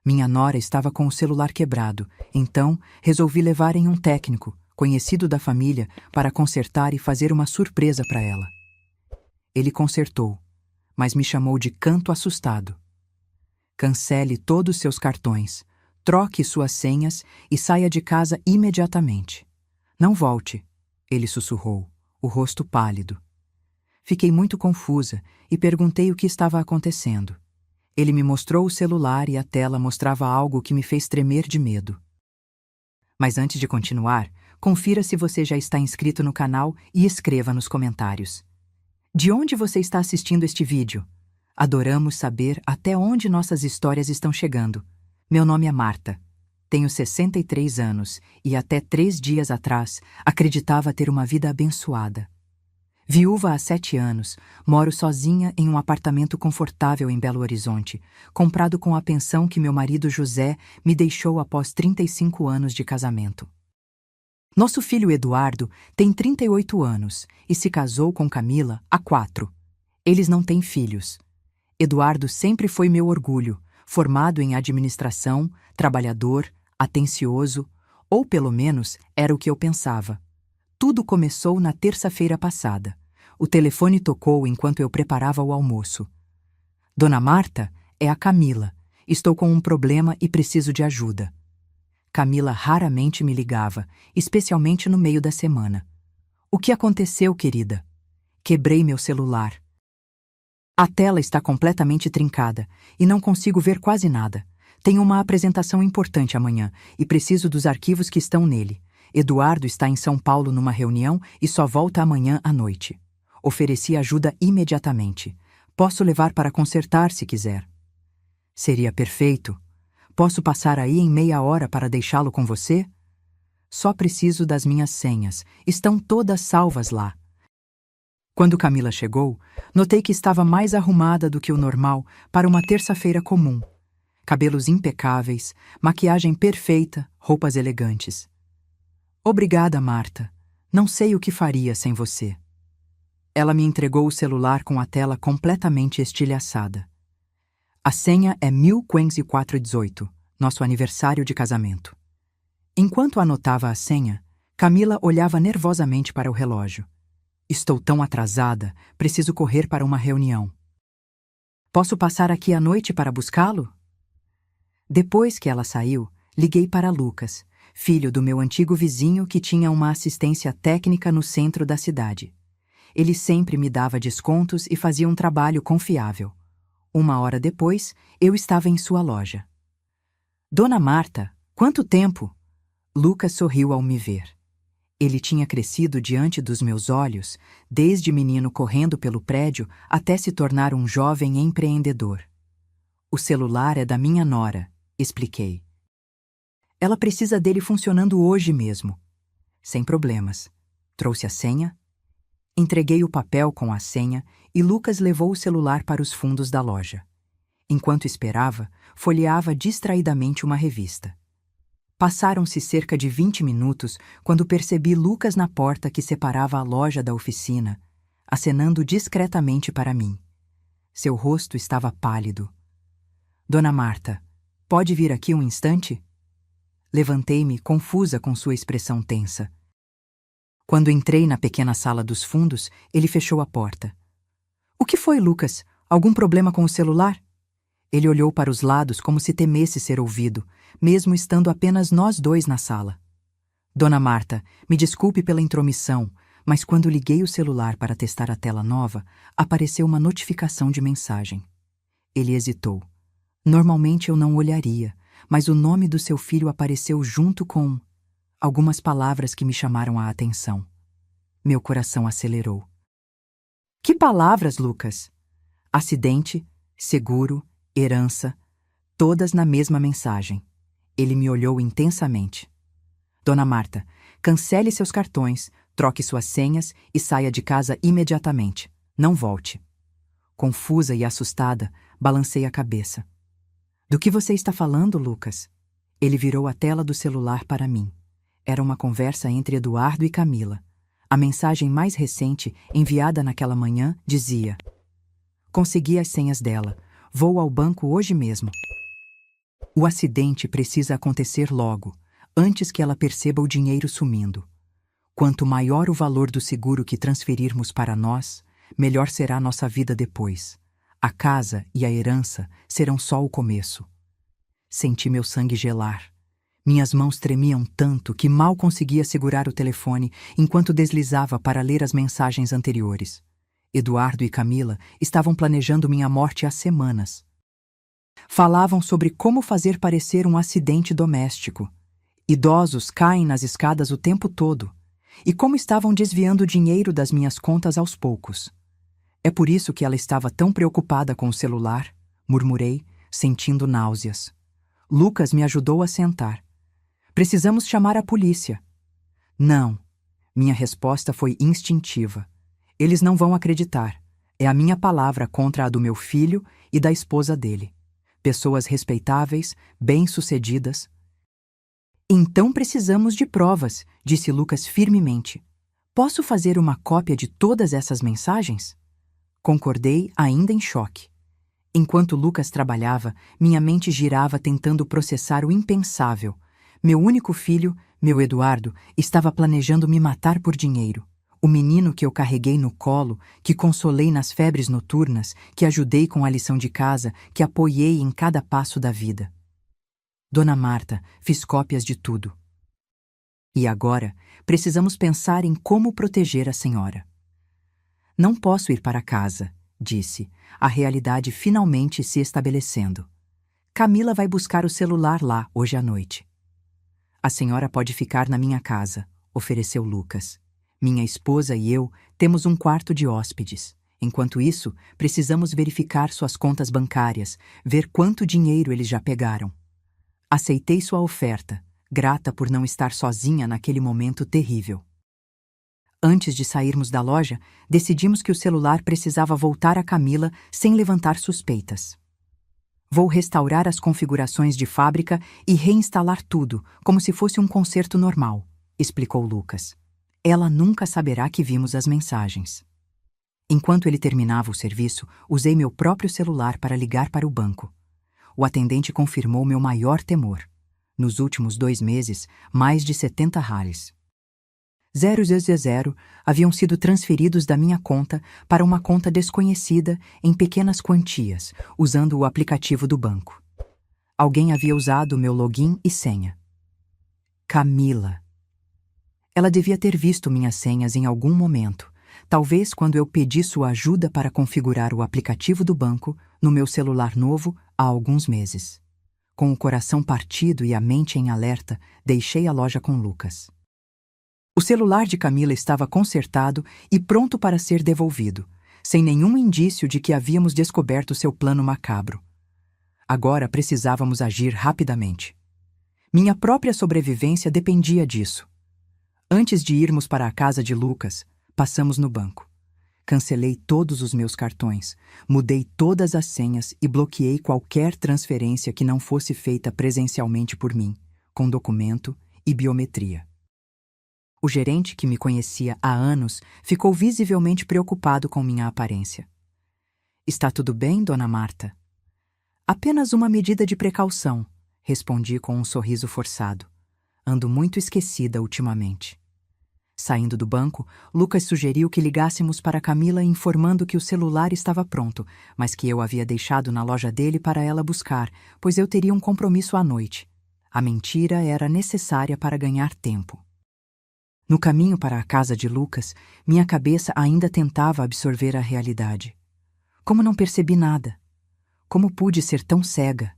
Minha nora estava com o celular quebrado, então resolvi levar em um técnico, conhecido da família, para consertar e fazer uma surpresa para ela. Ele consertou, mas me chamou de canto assustado. Cancele todos seus cartões, troque suas senhas e saia de casa imediatamente. Não volte, ele sussurrou, o rosto pálido. Fiquei muito confusa e perguntei o que estava acontecendo. Ele me mostrou o celular e a tela mostrava algo que me fez tremer de medo. Mas antes de continuar, confira se você já está inscrito no canal e escreva nos comentários. De onde você está assistindo este vídeo? Adoramos saber até onde nossas histórias estão chegando. Meu nome é Marta. Tenho 63 anos e até 3 dias atrás acreditava ter uma vida abençoada. Viúva há 7 anos, moro sozinha em um apartamento confortável em Belo Horizonte, comprado com a pensão que meu marido José me deixou após 35 anos de casamento. Nosso filho Eduardo tem 38 anos e se casou com Camila há 4. Eles não têm filhos. Eduardo sempre foi meu orgulho, formado em administração, trabalhador, atencioso, ou pelo menos era o que eu pensava. Tudo começou na terça-feira passada. O telefone tocou enquanto eu preparava o almoço. Dona Marta, é a Camila. Estou com um problema e preciso de ajuda. Camila raramente me ligava, especialmente no meio da semana. O que aconteceu, querida? Quebrei meu celular. A tela está completamente trincada e não consigo ver quase nada. Tenho uma apresentação importante amanhã e preciso dos arquivos que estão nele. Eduardo está em São Paulo numa reunião e só volta amanhã à noite. Ofereci ajuda imediatamente. Posso levar para consertar se quiser. Seria perfeito. Posso passar aí em meia hora para deixá-lo com você? Só preciso das minhas senhas. Estão todas salvas lá. Quando Camila chegou, notei que estava mais arrumada do que o normal para uma terça-feira comum. Cabelos impecáveis, maquiagem perfeita, roupas elegantes. Obrigada, Marta. Não sei o que faria sem você. Ela me entregou o celular com a tela completamente estilhaçada. A senha é 1518, nosso aniversário de casamento. Enquanto anotava a senha, Camila olhava nervosamente para o relógio. Estou tão atrasada, preciso correr para uma reunião. Posso passar aqui à noite para buscá-lo? Depois que ela saiu, liguei para Lucas, filho do meu antigo vizinho que tinha uma assistência técnica no centro da cidade. Ele sempre me dava descontos e fazia um trabalho confiável. 1 hora depois, eu estava em sua loja. Dona Marta, quanto tempo? Lucas sorriu ao me ver. Ele tinha crescido diante dos meus olhos, desde menino correndo pelo prédio até se tornar um jovem empreendedor. O celular é da minha nora, expliquei. Ela precisa dele funcionando hoje mesmo. Sem problemas. Trouxe a senha? Entreguei o papel com a senha e Lucas levou o celular para os fundos da loja. Enquanto esperava, folheava distraidamente uma revista. Passaram-se cerca de 20 minutos quando percebi Lucas na porta que separava a loja da oficina, acenando discretamente para mim. Seu rosto estava pálido. Dona Marta, pode vir aqui um instante? Levantei-me, confusa com sua expressão tensa. Quando entrei na pequena sala dos fundos, ele fechou a porta. O que foi, Lucas? Algum problema com o celular? Ele olhou para os lados como se temesse ser ouvido, mesmo estando apenas nós dois na sala. Dona Marta, me desculpe pela intromissão, mas quando liguei o celular para testar a tela nova, apareceu uma notificação de mensagem. Ele hesitou. Normalmente eu não olharia, mas o nome do seu filho apareceu junto com algumas palavras que me chamaram a atenção. Meu coração acelerou. Que palavras, Lucas? Acidente, seguro, herança, todas na mesma mensagem. Ele me olhou intensamente. Dona Marta, cancele seus cartões, troque suas senhas e saia de casa imediatamente. Não volte. Confusa e assustada, balancei a cabeça. Do que você está falando, Lucas? Ele virou a tela do celular para mim. Era uma conversa entre Eduardo e Camila. A mensagem mais recente, enviada naquela manhã, dizia: consegui as senhas dela. Vou ao banco hoje mesmo. O acidente precisa acontecer logo, antes que ela perceba o dinheiro sumindo. Quanto maior o valor do seguro que transferirmos para nós, melhor será nossa vida depois. A casa e a herança serão só o começo. Senti meu sangue gelar. Minhas mãos tremiam tanto que mal conseguia segurar o telefone enquanto deslizava para ler as mensagens anteriores. Eduardo e Camila estavam planejando minha morte há semanas. Falavam sobre como fazer parecer um acidente doméstico. Idosos caem nas escadas o tempo todo. E como estavam desviando dinheiro das minhas contas aos poucos. É por isso que ela estava tão preocupada com o celular, murmurei, sentindo náuseas. Lucas me ajudou a sentar. Precisamos chamar a polícia. Não. Minha resposta foi instintiva. Eles não vão acreditar. É a minha palavra contra a do meu filho e da esposa dele. Pessoas respeitáveis, bem-sucedidas. Então precisamos de provas, disse Lucas firmemente. Posso fazer uma cópia de todas essas mensagens? Concordei, ainda em choque. Enquanto Lucas trabalhava, minha mente girava tentando processar o impensável. Meu único filho, meu Eduardo, estava planejando me matar por dinheiro. O menino que eu carreguei no colo, que consolei nas febres noturnas, que ajudei com a lição de casa, que apoiei em cada passo da vida. Dona Marta, fiz cópias de tudo. E agora, precisamos pensar em como proteger a senhora. Não posso ir para casa, disse, a realidade finalmente se estabelecendo. Camila vai buscar o celular lá hoje à noite. A senhora pode ficar na minha casa, ofereceu Lucas. Minha esposa e eu temos um quarto de hóspedes. Enquanto isso, precisamos verificar suas contas bancárias, ver quanto dinheiro eles já pegaram. Aceitei sua oferta, grata por não estar sozinha naquele momento terrível. Antes de sairmos da loja, decidimos que o celular precisava voltar a Camila sem levantar suspeitas. Vou restaurar as configurações de fábrica e reinstalar tudo, como se fosse um conserto normal, explicou Lucas. Ela nunca saberá que vimos as mensagens. Enquanto ele terminava o serviço, usei meu próprio celular para ligar para o banco. O atendente confirmou meu maior temor. Nos últimos 2 meses, mais de 70 rales. 000 haviam sido transferidos da minha conta para uma conta desconhecida em pequenas quantias, usando o aplicativo do banco. Alguém havia usado meu login e senha. Camila. Ela devia ter visto minhas senhas em algum momento, talvez quando eu pedi sua ajuda para configurar o aplicativo do banco no meu celular novo há alguns meses. Com o coração partido e a mente em alerta, deixei a loja com Lucas. O celular de Camila estava consertado e pronto para ser devolvido, sem nenhum indício de que havíamos descoberto seu plano macabro. Agora precisávamos agir rapidamente. Minha própria sobrevivência dependia disso. Antes de irmos para a casa de Lucas, passamos no banco. Cancelei todos os meus cartões, mudei todas as senhas e bloqueei qualquer transferência que não fosse feita presencialmente por mim, com documento e biometria. O gerente, que me conhecia há anos, ficou visivelmente preocupado com minha aparência. Está tudo bem, Dona Marta? Apenas uma medida de precaução, respondi com um sorriso forçado. Ando muito esquecida ultimamente. Saindo do banco, Lucas sugeriu que ligássemos para Camila informando que o celular estava pronto, mas que eu havia deixado na loja dele para ela buscar, pois eu teria um compromisso à noite. A mentira era necessária para ganhar tempo. No caminho para a casa de Lucas, minha cabeça ainda tentava absorver a realidade. Como não percebi nada? Como pude ser tão cega?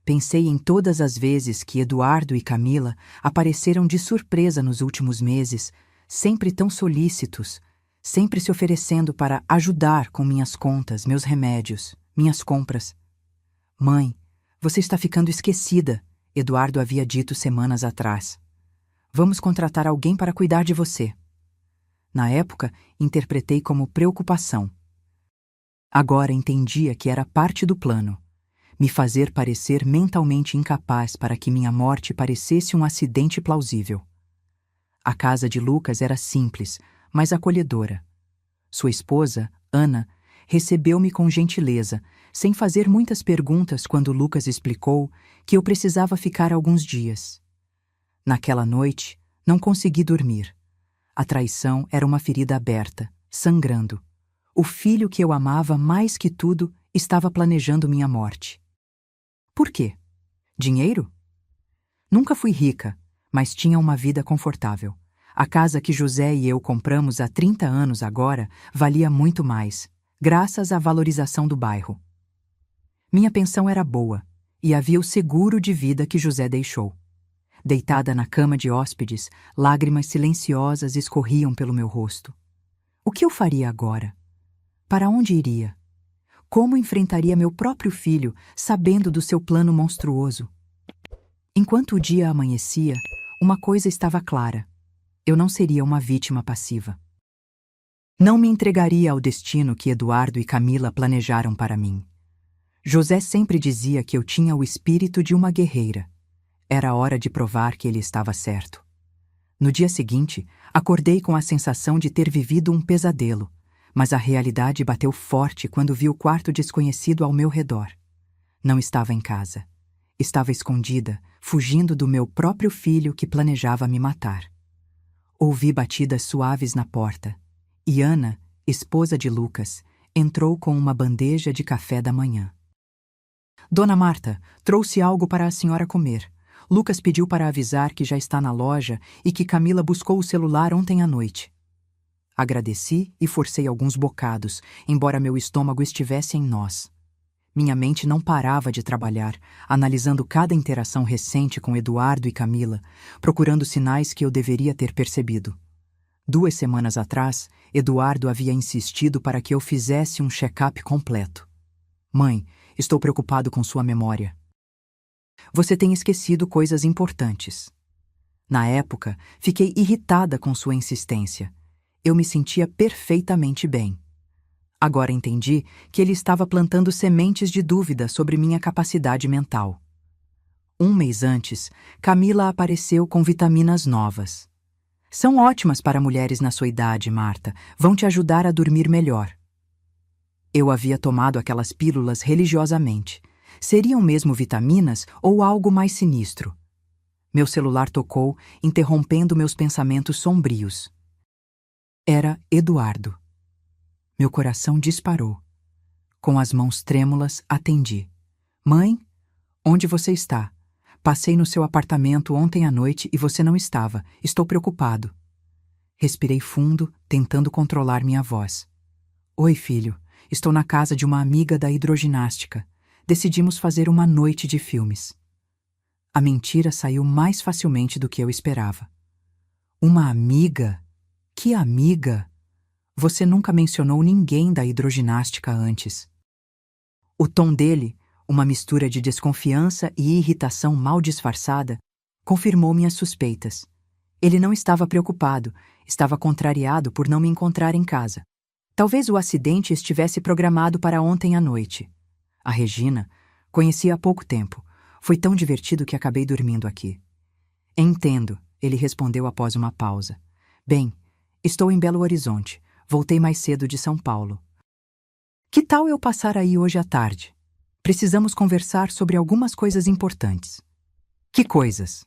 Pensei em todas as vezes que Eduardo e Camila apareceram de surpresa nos últimos meses, sempre tão solícitos, sempre se oferecendo para ajudar com minhas contas, meus remédios, minhas compras. Mãe, você está ficando esquecida, Eduardo havia dito semanas atrás. Vamos contratar alguém para cuidar de você. Na época, interpretei como preocupação. Agora entendia que era parte do plano. Me fazer parecer mentalmente incapaz para que minha morte parecesse um acidente plausível. A casa de Lucas era simples, mas acolhedora. Sua esposa, Ana, recebeu-me com gentileza, sem fazer muitas perguntas quando Lucas explicou que eu precisava ficar alguns dias. Naquela noite, não consegui dormir. A traição era uma ferida aberta, sangrando. O filho que eu amava mais que tudo estava planejando minha morte. Por quê? Dinheiro? Nunca fui rica, mas tinha uma vida confortável. A casa que José e eu compramos há 30 anos agora valia muito mais, graças à valorização do bairro. Minha pensão era boa, e havia o seguro de vida que José deixou. Deitada na cama de hóspedes, lágrimas silenciosas escorriam pelo meu rosto. O que eu faria agora? Para onde iria? Como enfrentaria meu próprio filho, sabendo do seu plano monstruoso? Enquanto o dia amanhecia, uma coisa estava clara. Eu não seria uma vítima passiva. Não me entregaria ao destino que Eduardo e Camila planejaram para mim. José sempre dizia que eu tinha o espírito de uma guerreira. Era hora de provar que ele estava certo. No dia seguinte, acordei com a sensação de ter vivido um pesadelo, mas a realidade bateu forte quando vi o quarto desconhecido ao meu redor. Não estava em casa. Estava escondida, fugindo do meu próprio filho que planejava me matar. Ouvi batidas suaves na porta, e Ana, esposa de Lucas, entrou com uma bandeja de café da manhã. Dona Marta, trouxe algo para a senhora comer. Lucas pediu para avisar que já está na loja e que Camila buscou o celular ontem à noite. Agradeci e forcei alguns bocados, embora meu estômago estivesse em nós. Minha mente não parava de trabalhar, analisando cada interação recente com Eduardo e Camila, procurando sinais que eu deveria ter percebido. 2 semanas atrás, Eduardo havia insistido para que eu fizesse um check-up completo. Mãe, estou preocupado com sua memória. Você tem esquecido coisas importantes. Na época, fiquei irritada com sua insistência. Eu me sentia perfeitamente bem. Agora entendi que ele estava plantando sementes de dúvida sobre minha capacidade mental. 1 mês antes, Camila apareceu com vitaminas novas. São ótimas para mulheres na sua idade, Marta. Vão te ajudar a dormir melhor. Eu havia tomado aquelas pílulas religiosamente. Seriam mesmo vitaminas ou algo mais sinistro? Meu celular tocou, interrompendo meus pensamentos sombrios. Era Eduardo. Meu coração disparou. Com as mãos trêmulas, atendi. Mãe, onde você está? Passei no seu apartamento ontem à noite e você não estava. Estou preocupado. Respirei fundo, tentando controlar minha voz. Oi, filho. Estou na casa de uma amiga da hidroginástica. Decidimos fazer uma noite de filmes. A mentira saiu mais facilmente do que eu esperava. Uma amiga? Que amiga? Você nunca mencionou ninguém da hidroginástica antes. O tom dele, uma mistura de desconfiança e irritação mal disfarçada, confirmou minhas suspeitas. Ele não estava preocupado, estava contrariado por não me encontrar em casa. Talvez o acidente estivesse programado para ontem à noite. A Regina, conheci há pouco tempo. Foi tão divertido que acabei dormindo aqui. Entendo, ele respondeu após uma pausa. Bem, estou em Belo Horizonte. Voltei mais cedo de São Paulo. Que tal eu passar aí hoje à tarde? Precisamos conversar sobre algumas coisas importantes. Que coisas?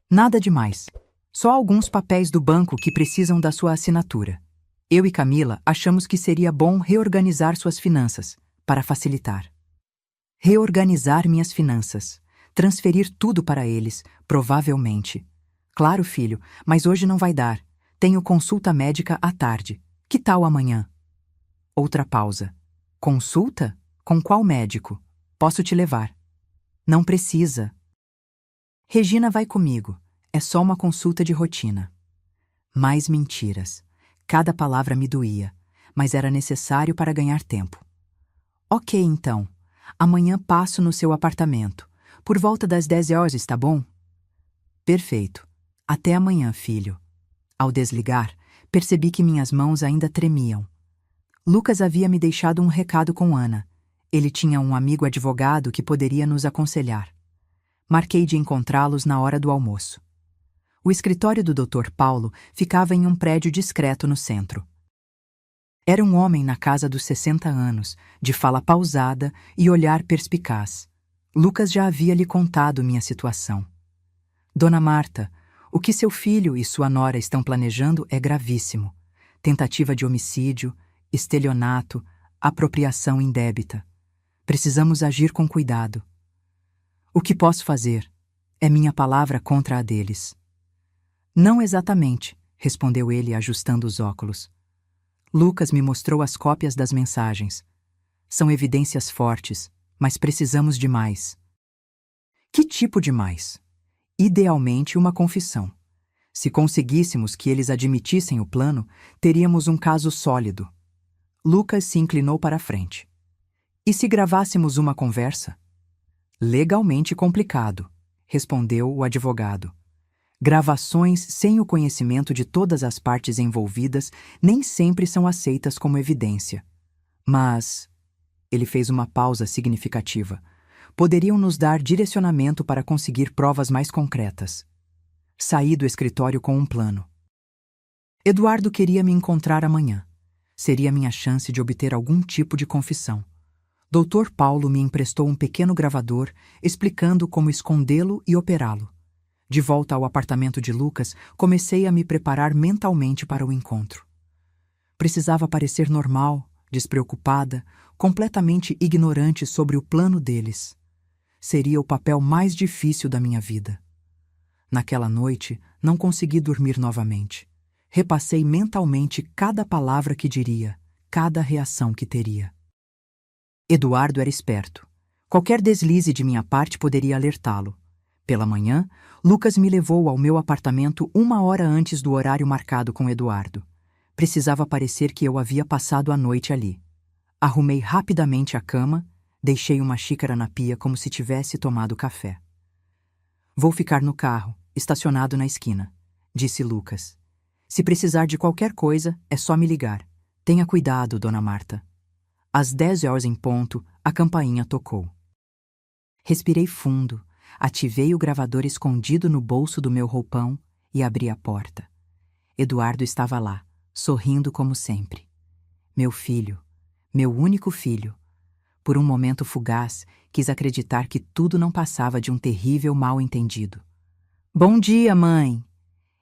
Nada demais. Só alguns papéis do banco que precisam da sua assinatura. Eu e Camila achamos que seria bom reorganizar suas finanças, para facilitar. Reorganizar minhas finanças. Transferir tudo para eles, provavelmente. Claro, filho, mas hoje não vai dar. Tenho consulta médica à tarde. Que tal amanhã? Outra pausa. Consulta? Com qual médico? Posso te levar. Não precisa. Regina vai comigo. É só uma consulta de rotina. Mais mentiras. Cada palavra me doía, mas era necessário para ganhar tempo. Ok, então. Amanhã passo no seu apartamento. Por volta das 10 horas, está bom? Perfeito. Até amanhã, filho. Ao desligar, percebi que minhas mãos ainda tremiam. Lucas havia me deixado um recado com Ana. Ele tinha um amigo advogado que poderia nos aconselhar. Marquei de encontrá-los na hora do almoço. O escritório do Dr. Paulo ficava em um prédio discreto no centro. Era um homem na casa dos 60 anos, de fala pausada e olhar perspicaz. Lucas já havia lhe contado minha situação. Dona Marta, o que seu filho e sua nora estão planejando é gravíssimo. Tentativa de homicídio, estelionato, apropriação indébita. Precisamos agir com cuidado. O que posso fazer? É minha palavra contra a deles. Não exatamente, respondeu ele ajustando os óculos. Lucas me mostrou as cópias das mensagens. São evidências fortes, mas precisamos de mais. Que tipo de mais? Idealmente uma confissão. Se conseguíssemos que eles admitissem o plano, teríamos um caso sólido. Lucas se inclinou para a frente. E se gravássemos uma conversa? Legalmente complicado, respondeu o advogado. Gravações sem o conhecimento de todas as partes envolvidas nem sempre são aceitas como evidência. Mas, ele fez uma pausa significativa, poderiam nos dar direcionamento para conseguir provas mais concretas. Saí do escritório com um plano. Eduardo queria me encontrar amanhã. Seria minha chance de obter algum tipo de confissão. Dr. Paulo me emprestou um pequeno gravador explicando como escondê-lo e operá-lo. De volta ao apartamento de Lucas, comecei a me preparar mentalmente para o encontro. Precisava parecer normal, despreocupada, completamente ignorante sobre o plano deles. Seria o papel mais difícil da minha vida. Naquela noite, não consegui dormir novamente. Repassei mentalmente cada palavra que diria, cada reação que teria. Eduardo era esperto. Qualquer deslize de minha parte poderia alertá-lo. Pela manhã, Lucas me levou ao meu apartamento 1 hora antes do horário marcado com Eduardo. Precisava parecer que eu havia passado a noite ali. Arrumei rapidamente a cama, deixei uma xícara na pia como se tivesse tomado café. Vou ficar no carro, estacionado na esquina, disse Lucas. Se precisar de qualquer coisa, é só me ligar. Tenha cuidado, Dona Marta. Às 10 horas em ponto, a campainha tocou. Respirei fundo, ativei o gravador escondido no bolso do meu roupão e abri a porta. Eduardo estava lá, sorrindo como sempre. Meu filho, meu único filho. Por um momento fugaz, quis acreditar que tudo não passava de um terrível mal-entendido. Bom dia, mãe!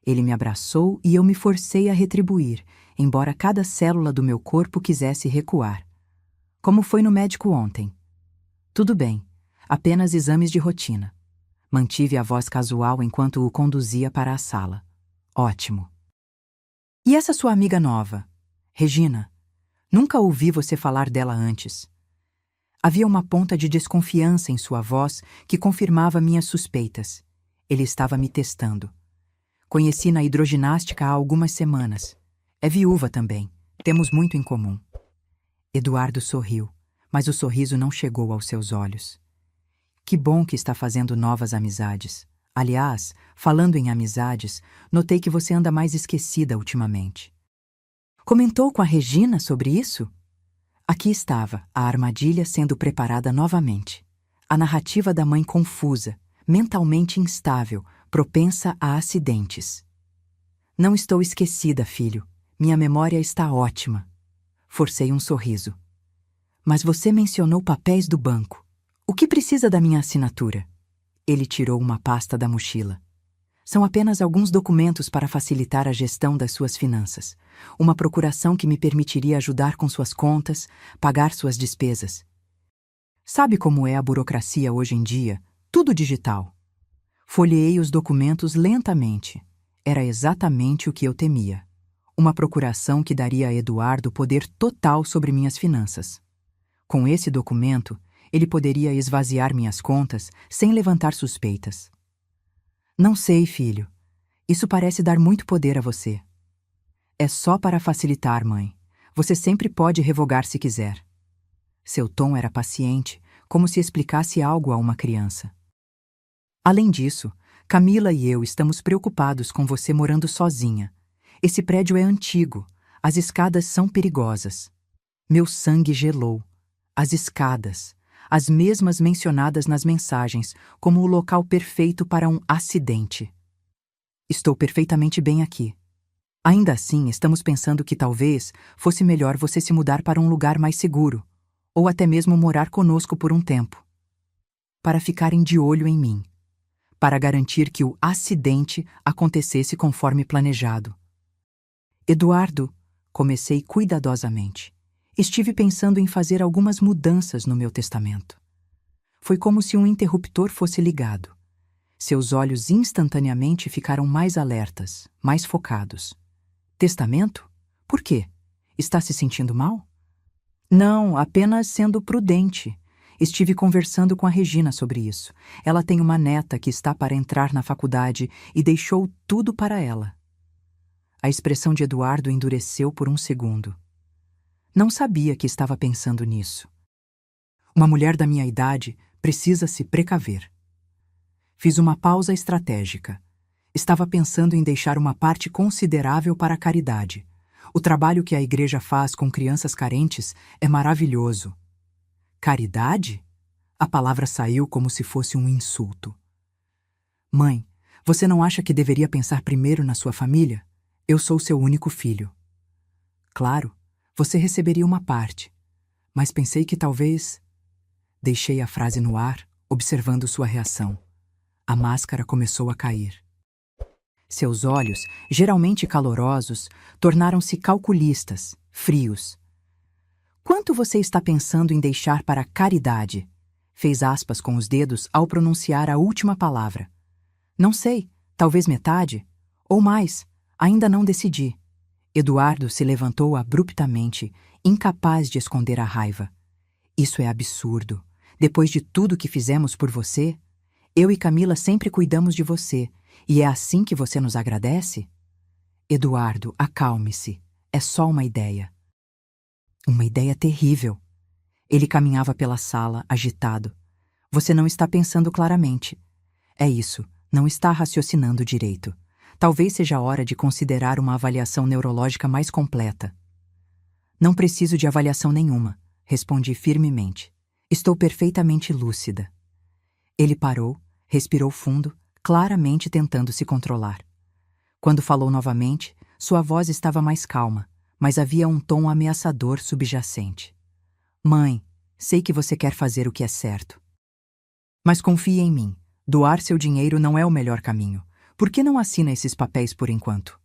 Ele me abraçou e eu me forcei a retribuir, embora cada célula do meu corpo quisesse recuar. Como foi no médico ontem? Tudo bem, apenas exames de rotina. Mantive a voz casual enquanto o conduzia para a sala. Ótimo. E essa sua amiga nova, Regina? Nunca ouvi você falar dela antes. Havia uma ponta de desconfiança em sua voz que confirmava minhas suspeitas. Ele estava me testando. Conheci na hidroginástica há algumas semanas. É viúva também. Temos muito em comum. Eduardo sorriu, mas o sorriso não chegou aos seus olhos. Que bom que está fazendo novas amizades. Aliás, falando em amizades, notei que você anda mais esquecida ultimamente. Comentou com a Regina sobre isso? Aqui estava, a armadilha sendo preparada novamente. A narrativa da mãe confusa, mentalmente instável, propensa a acidentes. Não estou esquecida, filho. Minha memória está ótima. Forcei um sorriso. Mas você mencionou papéis do banco. O que precisa da minha assinatura? Ele tirou uma pasta da mochila. São apenas alguns documentos para facilitar a gestão das suas finanças. Uma procuração que me permitiria ajudar com suas contas, pagar suas despesas. Sabe como é a burocracia hoje em dia? Tudo digital. Folheei os documentos lentamente. Era exatamente o que eu temia. Uma procuração que daria a Eduardo poder total sobre minhas finanças. Com esse documento, ele poderia esvaziar minhas contas sem levantar suspeitas. Não sei, filho. Isso parece dar muito poder a você. É só para facilitar, mãe. Você sempre pode revogar se quiser. Seu tom era paciente, como se explicasse algo a uma criança. Além disso, Camila e eu estamos preocupados com você morando sozinha. Esse prédio é antigo. As escadas são perigosas. Meu sangue gelou. As escadas, as mesmas mencionadas nas mensagens, como o local perfeito para um acidente. Estou perfeitamente bem aqui. Ainda assim, estamos pensando que talvez fosse melhor você se mudar para um lugar mais seguro, ou até mesmo morar conosco por um tempo, para ficarem de olho em mim, para garantir que o acidente acontecesse conforme planejado. Eduardo, comecei cuidadosamente. Estive pensando em fazer algumas mudanças no meu testamento. Foi como se um interruptor fosse ligado. Seus olhos instantaneamente ficaram mais alertas, mais focados. Testamento? Por quê? Está se sentindo mal? Não, apenas sendo prudente. Estive conversando com a Regina sobre isso. Ela tem uma neta que está para entrar na faculdade e deixou tudo para ela. A expressão de Eduardo endureceu por um segundo. Não sabia que estava pensando nisso. Uma mulher da minha idade precisa se precaver. Fiz uma pausa estratégica. Estava pensando em deixar uma parte considerável para a caridade. O trabalho que a igreja faz com crianças carentes é maravilhoso. Caridade? A palavra saiu como se fosse um insulto. Mãe, você não acha que deveria pensar primeiro na sua família? Eu sou seu único filho. Claro, você receberia uma parte, mas pensei que talvez... Deixei a frase no ar, observando sua reação. A máscara começou a cair. Seus olhos, geralmente calorosos, tornaram-se calculistas, frios. Quanto você está pensando em deixar para a caridade? Fez aspas com os dedos ao pronunciar a última palavra. Não sei, talvez metade? Ou mais, ainda não decidi. Eduardo se levantou abruptamente, incapaz de esconder a raiva. Isso é absurdo. Depois de tudo que fizemos por você, eu e Camila sempre cuidamos de você, e é assim que você nos agradece? Eduardo, acalme-se. É só uma ideia. Uma ideia terrível. Ele caminhava pela sala, agitado. Você não está pensando claramente. É isso, não está raciocinando direito. Talvez seja a hora de considerar uma avaliação neurológica mais completa. Não preciso de avaliação nenhuma, respondi firmemente. Estou perfeitamente lúcida. Ele parou, respirou fundo, claramente tentando se controlar. Quando falou novamente, sua voz estava mais calma, mas havia um tom ameaçador subjacente. Mãe, sei que você quer fazer o que é certo. Mas confie em mim. Doar seu dinheiro não é o melhor caminho. Por que não assina esses papéis por enquanto?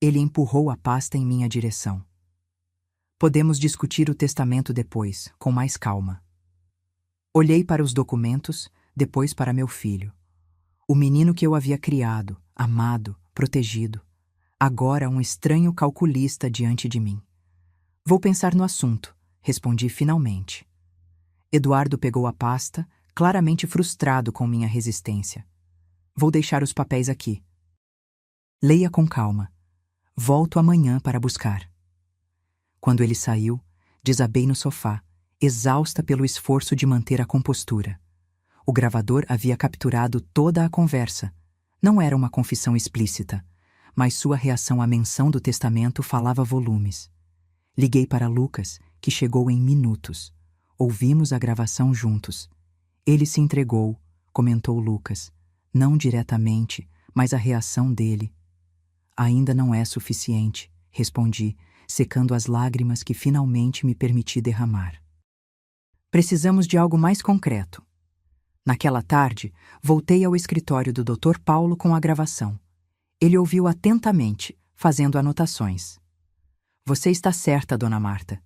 Ele empurrou a pasta em minha direção. Podemos discutir o testamento depois, com mais calma. Olhei para os documentos, depois para meu filho. O menino que eu havia criado, amado, protegido. Agora um estranho calculista diante de mim. Vou pensar no assunto, respondi finalmente. Eduardo pegou a pasta, claramente frustrado com minha resistência. Vou deixar os papéis aqui. Leia com calma. Volto amanhã para buscar. Quando ele saiu, desabei no sofá, exausta pelo esforço de manter a compostura. O gravador havia capturado toda a conversa. Não era uma confissão explícita, mas sua reação à menção do testamento falava volumes. Liguei para Lucas, que chegou em minutos. Ouvimos a gravação juntos. Ele se entregou, comentou Lucas. Não diretamente, mas a reação dele. Ainda não é suficiente, respondi, secando as lágrimas que finalmente me permiti derramar. Precisamos de algo mais concreto. Naquela tarde, voltei ao escritório do Dr. Paulo com a gravação. Ele ouviu atentamente, fazendo anotações. Você está certa, Dona Marta.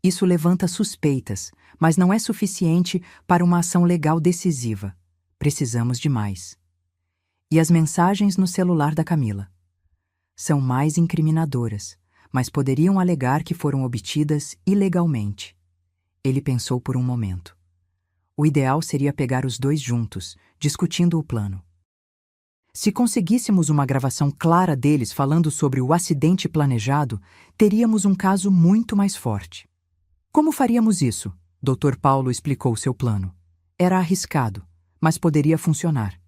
Isso levanta suspeitas, mas não é suficiente para uma ação legal decisiva. Precisamos de mais. E as mensagens no celular da Camila? São mais incriminadoras, mas poderiam alegar que foram obtidas ilegalmente. Ele pensou por um momento. O ideal seria pegar os dois juntos, discutindo o plano. Se conseguíssemos uma gravação clara deles falando sobre o acidente planejado, teríamos um caso muito mais forte. Como faríamos isso? Dr. Paulo explicou seu plano. Era arriscado, mas poderia funcionar.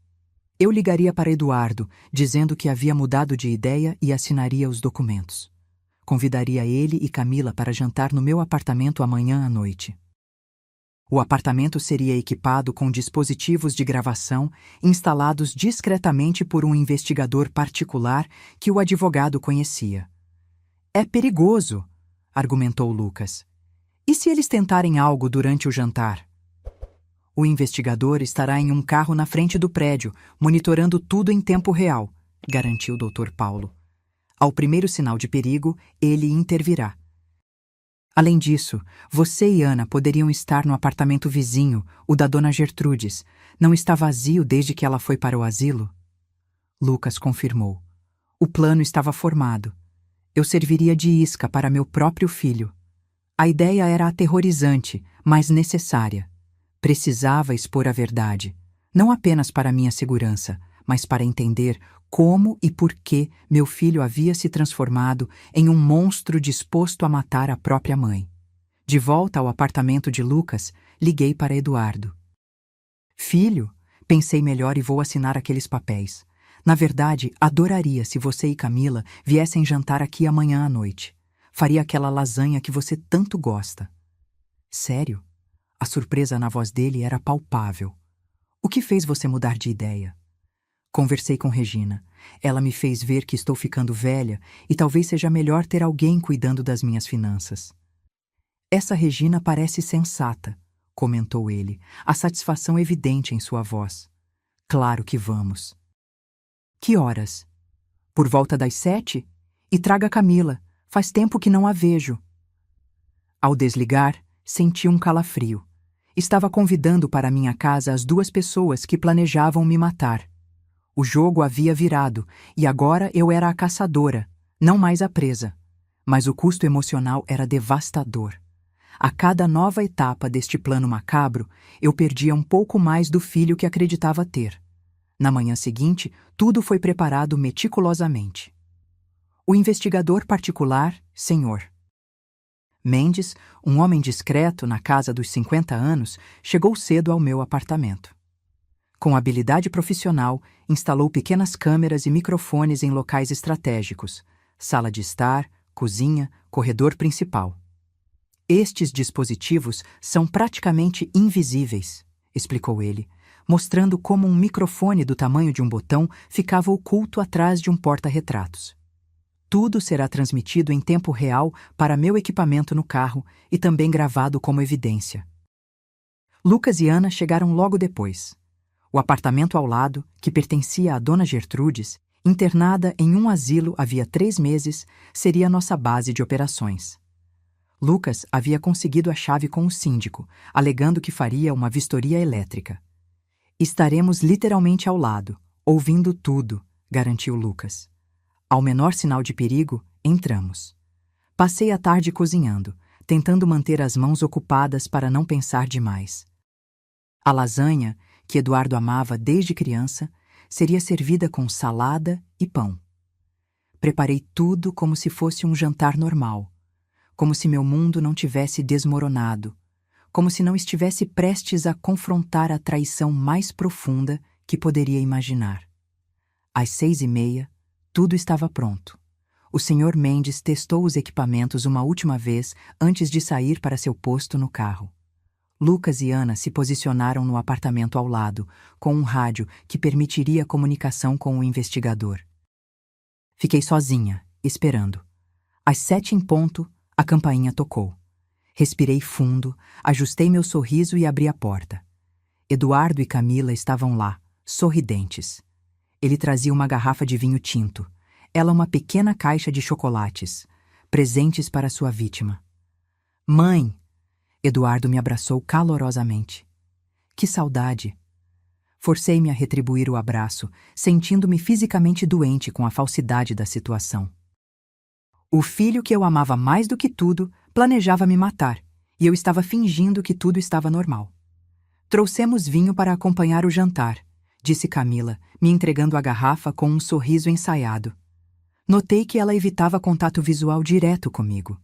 Eu ligaria para Eduardo, dizendo que havia mudado de ideia e assinaria os documentos. Convidaria ele e Camila para jantar no meu apartamento amanhã à noite. O apartamento seria equipado com dispositivos de gravação instalados discretamente por um investigador particular que o advogado conhecia. É perigoso, argumentou Lucas. E se eles tentarem algo durante o jantar? O investigador estará em um carro na frente do prédio, monitorando tudo em tempo real, garantiu o Dr. Paulo. Ao primeiro sinal de perigo, ele intervirá. Além disso, você e Ana poderiam estar no apartamento vizinho, o da dona Gertrudes. Não está vazio desde que ela foi para o asilo? Lucas confirmou. O plano estava formado. Eu serviria de isca para meu próprio filho. A ideia era aterrorizante, mas necessária. Precisava expor a verdade, não apenas para minha segurança, mas para entender como e por que meu filho havia se transformado em um monstro disposto a matar a própria mãe. De volta ao apartamento de Lucas, liguei para Eduardo. Filho, pensei melhor e vou assinar aqueles papéis. Na verdade, adoraria se você e Camila viessem jantar aqui amanhã à noite. Faria aquela lasanha que você tanto gosta. Sério? A surpresa na voz dele era palpável. O que fez você mudar de ideia? Conversei com Regina. Ela me fez ver que estou ficando velha e talvez seja melhor ter alguém cuidando das minhas finanças. Essa Regina parece sensata, comentou ele, a satisfação evidente em sua voz. Claro que vamos. Que horas? Por volta das 7? E traga Camila. Faz tempo que não a vejo. Ao desligar, senti um calafrio. Estava convidando para minha casa as 2 pessoas que planejavam me matar. O jogo havia virado, e agora eu era a caçadora, não mais a presa. Mas o custo emocional era devastador. A cada nova etapa deste plano macabro, eu perdia um pouco mais do filho que acreditava ter. Na manhã seguinte, tudo foi preparado meticulosamente. O investigador particular, Sr. Mendes, um homem discreto na casa dos 50 anos, chegou cedo ao meu apartamento. Com habilidade profissional, instalou pequenas câmeras e microfones em locais estratégicos, sala de estar, cozinha, corredor principal. Estes dispositivos são praticamente invisíveis, explicou ele, mostrando como um microfone do tamanho de um botão ficava oculto atrás de um porta-retratos. Tudo será transmitido em tempo real para meu equipamento no carro e também gravado como evidência. Lucas e Ana chegaram logo depois. O apartamento ao lado, que pertencia à dona Gertrudes, internada em um asilo havia 3 meses, seria nossa base de operações. Lucas havia conseguido a chave com o síndico, alegando que faria uma vistoria elétrica. Estaremos literalmente ao lado, ouvindo tudo, garantiu Lucas. Ao menor sinal de perigo, entramos. Passei a tarde cozinhando, tentando manter as mãos ocupadas para não pensar demais. A lasanha, que Eduardo amava desde criança, seria servida com salada e pão. Preparei tudo como se fosse um jantar normal, como se meu mundo não tivesse desmoronado, como se não estivesse prestes a confrontar a traição mais profunda que poderia imaginar. Às 6h30, tudo estava pronto. O Sr. Mendes testou os equipamentos uma última vez antes de sair para seu posto no carro. Lucas e Ana se posicionaram no apartamento ao lado, com um rádio que permitiria comunicação com o investigador. Fiquei sozinha, esperando. Às 7 em ponto, a campainha tocou. Respirei fundo, ajustei meu sorriso e abri a porta. Eduardo e Camila estavam lá, sorridentes. Ele trazia uma garrafa de vinho tinto, ela uma pequena caixa de chocolates, presentes para sua vítima. Mãe! Eduardo me abraçou calorosamente. Que saudade! Forcei-me a retribuir o abraço, sentindo-me fisicamente doente com a falsidade da situação. O filho que eu amava mais do que tudo planejava me matar, e eu estava fingindo que tudo estava normal. Trouxemos vinho para acompanhar o jantar, disse Camila, me entregando a garrafa com um sorriso ensaiado. Notei que ela evitava contato visual direto comigo,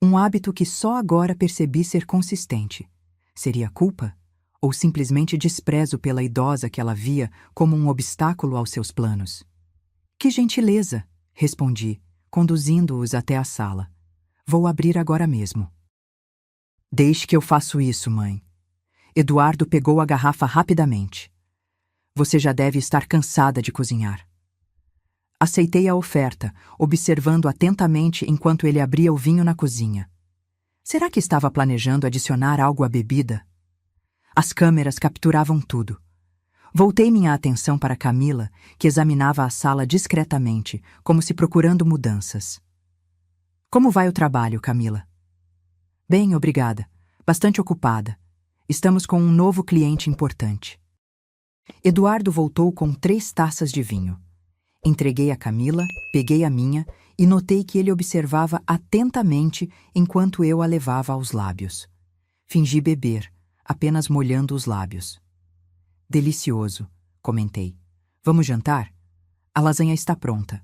um hábito que só agora percebi ser consistente. Seria culpa? Ou simplesmente desprezo pela idosa que ela via como um obstáculo aos seus planos? Que gentileza, respondi, conduzindo-os até a sala. Vou abrir agora mesmo. Deixe que eu faço isso, mãe. Eduardo pegou a garrafa rapidamente. Você já deve estar cansada de cozinhar. Aceitei a oferta, observando atentamente enquanto ele abria o vinho na cozinha. Será que estava planejando adicionar algo à bebida? As câmeras capturavam tudo. Voltei minha atenção para Camila, que examinava a sala discretamente, como se procurando mudanças. Como vai o trabalho, Camila? Bem, obrigada. Bastante ocupada. Estamos com um novo cliente importante. Eduardo voltou com 3 taças de vinho. Entreguei a Camila, peguei a minha e notei que ele observava atentamente enquanto eu a levava aos lábios. Fingi beber, apenas molhando os lábios. Delicioso, comentei. Vamos jantar? A lasanha está pronta.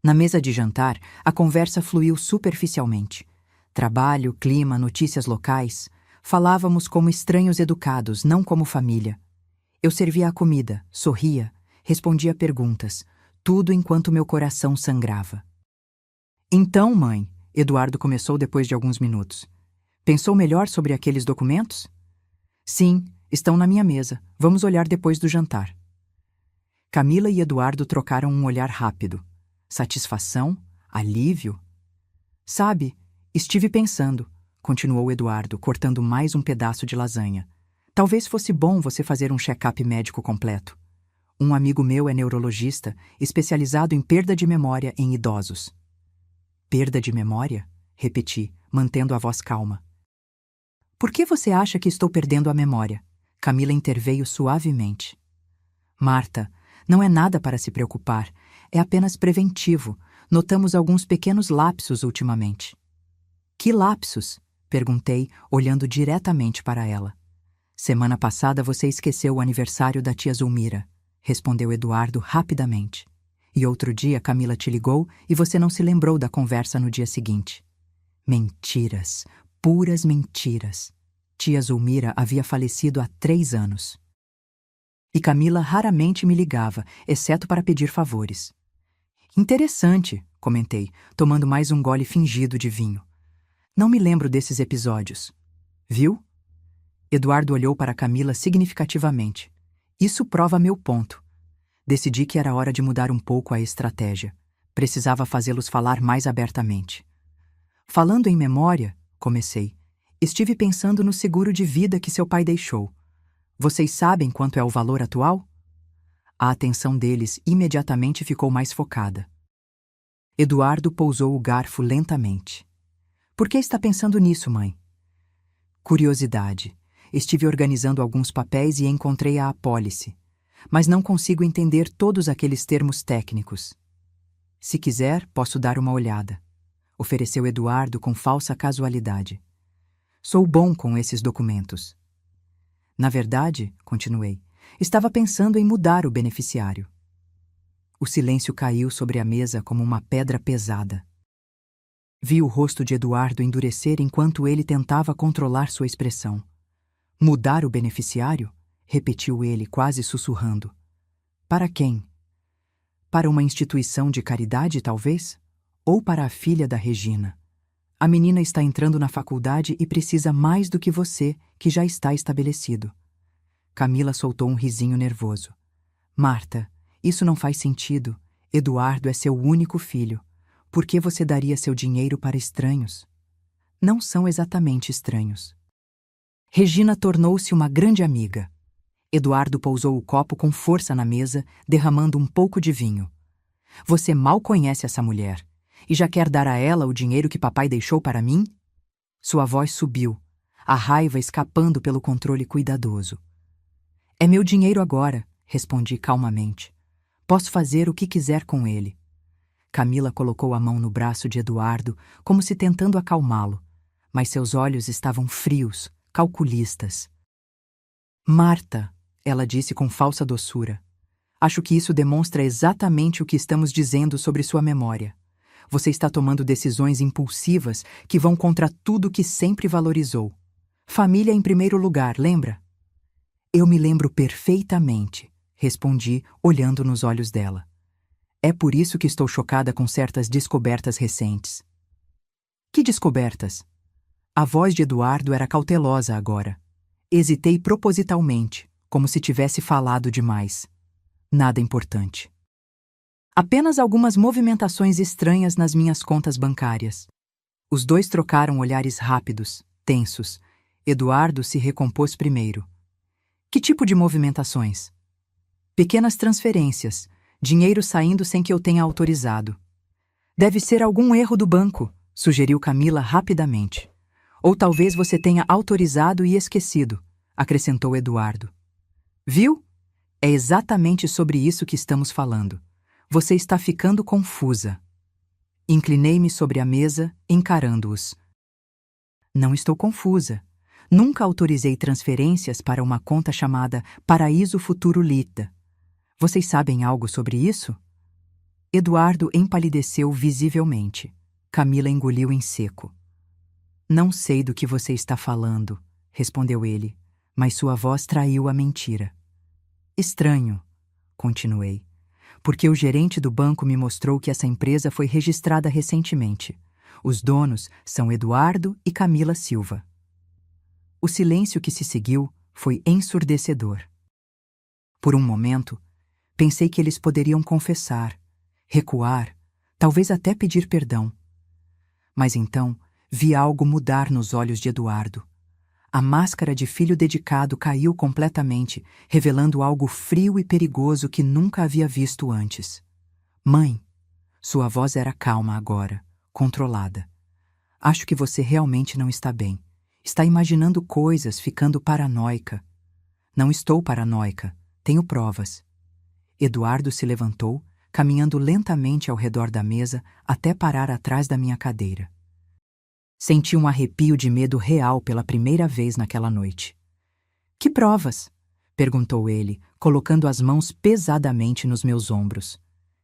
Na mesa de jantar, a conversa fluiu superficialmente. Trabalho, clima, notícias locais. Falávamos como estranhos educados, não como família. Eu servia a comida, sorria, respondia perguntas, tudo enquanto meu coração sangrava. Então, mãe, Eduardo começou depois de alguns minutos. Pensou melhor sobre aqueles documentos? Sim, estão na minha mesa. Vamos olhar depois do jantar. Camila e Eduardo trocaram um olhar rápido. Satisfação? Alívio? Sabe, estive pensando, continuou Eduardo, cortando mais um pedaço de lasanha. Talvez fosse bom você fazer um check-up médico completo. Um amigo meu é neurologista, especializado em perda de memória em idosos. Perda de memória? Repeti, mantendo a voz calma. Por que você acha que estou perdendo a memória? Camila interveio suavemente. Marta, não é nada para se preocupar. É apenas preventivo. Notamos alguns pequenos lapsos ultimamente. Que lapsos? Perguntei, olhando diretamente para ela. Semana passada você esqueceu o aniversário da tia Zulmira, respondeu Eduardo rapidamente. E outro dia Camila te ligou e você não se lembrou da conversa no dia seguinte. Mentiras, puras mentiras. Tia Zulmira havia falecido há 3 anos. E Camila raramente me ligava, exceto para pedir favores. Interessante, comentei, tomando mais um gole fingido de vinho. Não me lembro desses episódios. Viu? Eduardo olhou para Camila significativamente. Isso prova meu ponto. Decidi que era hora de mudar um pouco a estratégia. Precisava fazê-los falar mais abertamente. Falando em memória, comecei, estive pensando no seguro de vida que seu pai deixou. Vocês sabem quanto é o valor atual? A atenção deles imediatamente ficou mais focada. Eduardo pousou o garfo lentamente. Por que está pensando nisso, mãe? Curiosidade. Estive organizando alguns papéis e encontrei a apólice, mas não consigo entender todos aqueles termos técnicos. Se quiser, posso dar uma olhada, ofereceu Eduardo com falsa casualidade. Sou bom com esses documentos. Na verdade, continuei, estava pensando em mudar o beneficiário. O silêncio caiu sobre a mesa como uma pedra pesada. Vi o rosto de Eduardo endurecer enquanto ele tentava controlar sua expressão. Mudar o beneficiário? Repetiu ele, quase sussurrando. Para quem? Para uma instituição de caridade, talvez? Ou para a filha da Regina? A menina está entrando na faculdade e precisa mais do que você, que já está estabelecido. Camila soltou um risinho nervoso. Marta, isso não faz sentido. Eduardo é seu único filho. Por que você daria seu dinheiro para estranhos? Não são exatamente estranhos. Regina tornou-se uma grande amiga. Eduardo pousou o copo com força na mesa, derramando um pouco de vinho. Você mal conhece essa mulher, e já quer dar a ela o dinheiro que papai deixou para mim? Sua voz subiu, a raiva escapando pelo controle cuidadoso. É meu dinheiro agora, respondi calmamente. Posso fazer o que quiser com ele. Camila colocou a mão no braço de Eduardo, como se tentando acalmá-lo, mas seus olhos estavam frios, calculistas. Marta, ela disse com falsa doçura. Acho que isso demonstra exatamente o que estamos dizendo sobre sua memória. Você está tomando decisões impulsivas que vão contra tudo que sempre valorizou. Família em primeiro lugar, lembra? Eu me lembro perfeitamente, respondi, olhando nos olhos dela. É por isso que estou chocada com certas descobertas recentes. Que descobertas? A voz de Eduardo era cautelosa agora. Hesitei propositalmente, como se tivesse falado demais. Nada importante. Apenas algumas movimentações estranhas nas minhas contas bancárias. Os dois trocaram olhares rápidos, tensos. Eduardo se recompôs primeiro. Que tipo de movimentações? Pequenas transferências, dinheiro saindo sem que eu tenha autorizado. Deve ser algum erro do banco, sugeriu Camila rapidamente. Ou talvez você tenha autorizado e esquecido, acrescentou Eduardo. Viu? É exatamente sobre isso que estamos falando. Você está ficando confusa. Inclinei-me sobre a mesa, encarando-os. Não estou confusa. Nunca autorizei transferências para uma conta chamada Paraíso Futuro Lita. Vocês sabem algo sobre isso? Eduardo empalideceu visivelmente. Camila engoliu em seco. Não sei do que você está falando, respondeu ele, mas sua voz traiu a mentira. Estranho, continuei, porque o gerente do banco me mostrou que essa empresa foi registrada recentemente. Os donos são Eduardo e Camila Silva. O silêncio que se seguiu foi ensurdecedor. Por um momento, pensei que eles poderiam confessar, recuar, talvez até pedir perdão. Mas então, vi algo mudar nos olhos de Eduardo. A máscara de filho dedicado caiu completamente, revelando algo frio e perigoso que nunca havia visto antes. Mãe, sua voz era calma agora, controlada. Acho que você realmente não está bem. Está imaginando coisas, ficando paranoica. Não estou paranoica, tenho provas. Eduardo se levantou, caminhando lentamente ao redor da mesa até parar atrás da minha cadeira. Senti um arrepio de medo real pela primeira vez naquela noite. Que provas? Perguntou ele, colocando as mãos pesadamente nos meus ombros.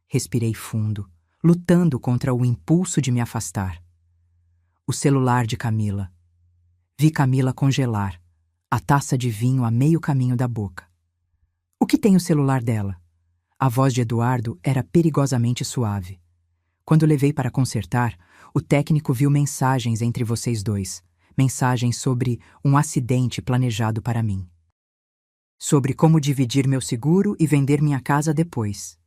Respirei fundo, lutando contra o impulso de me afastar. O celular de Camila. Vi Camila congelar, a taça de vinho a meio caminho da boca. O que tem o celular dela? A voz de Eduardo era perigosamente suave. Quando levei para consertar, o técnico viu mensagens entre vocês dois. Mensagens sobre um acidente planejado para mim. Sobre como dividir meu seguro e vender minha casa depois.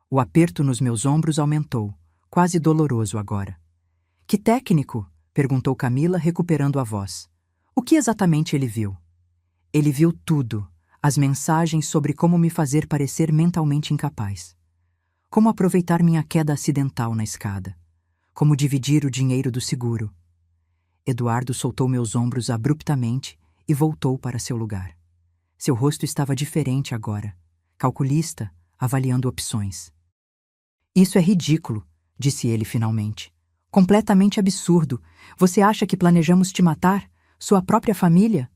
O aperto nos meus ombros aumentou, quase doloroso agora. Que técnico? Perguntou Camila, recuperando a voz. O que exatamente ele viu? Ele viu tudo. As mensagens sobre como me fazer parecer mentalmente incapaz. Como aproveitar minha queda acidental na escada. Como dividir o dinheiro do seguro. Eduardo soltou meus ombros abruptamente e voltou para seu lugar. Seu rosto estava diferente agora, calculista, avaliando opções. Isso é ridículo, disse ele finalmente. Completamente absurdo. Você acha que planejamos te matar? Sua própria família?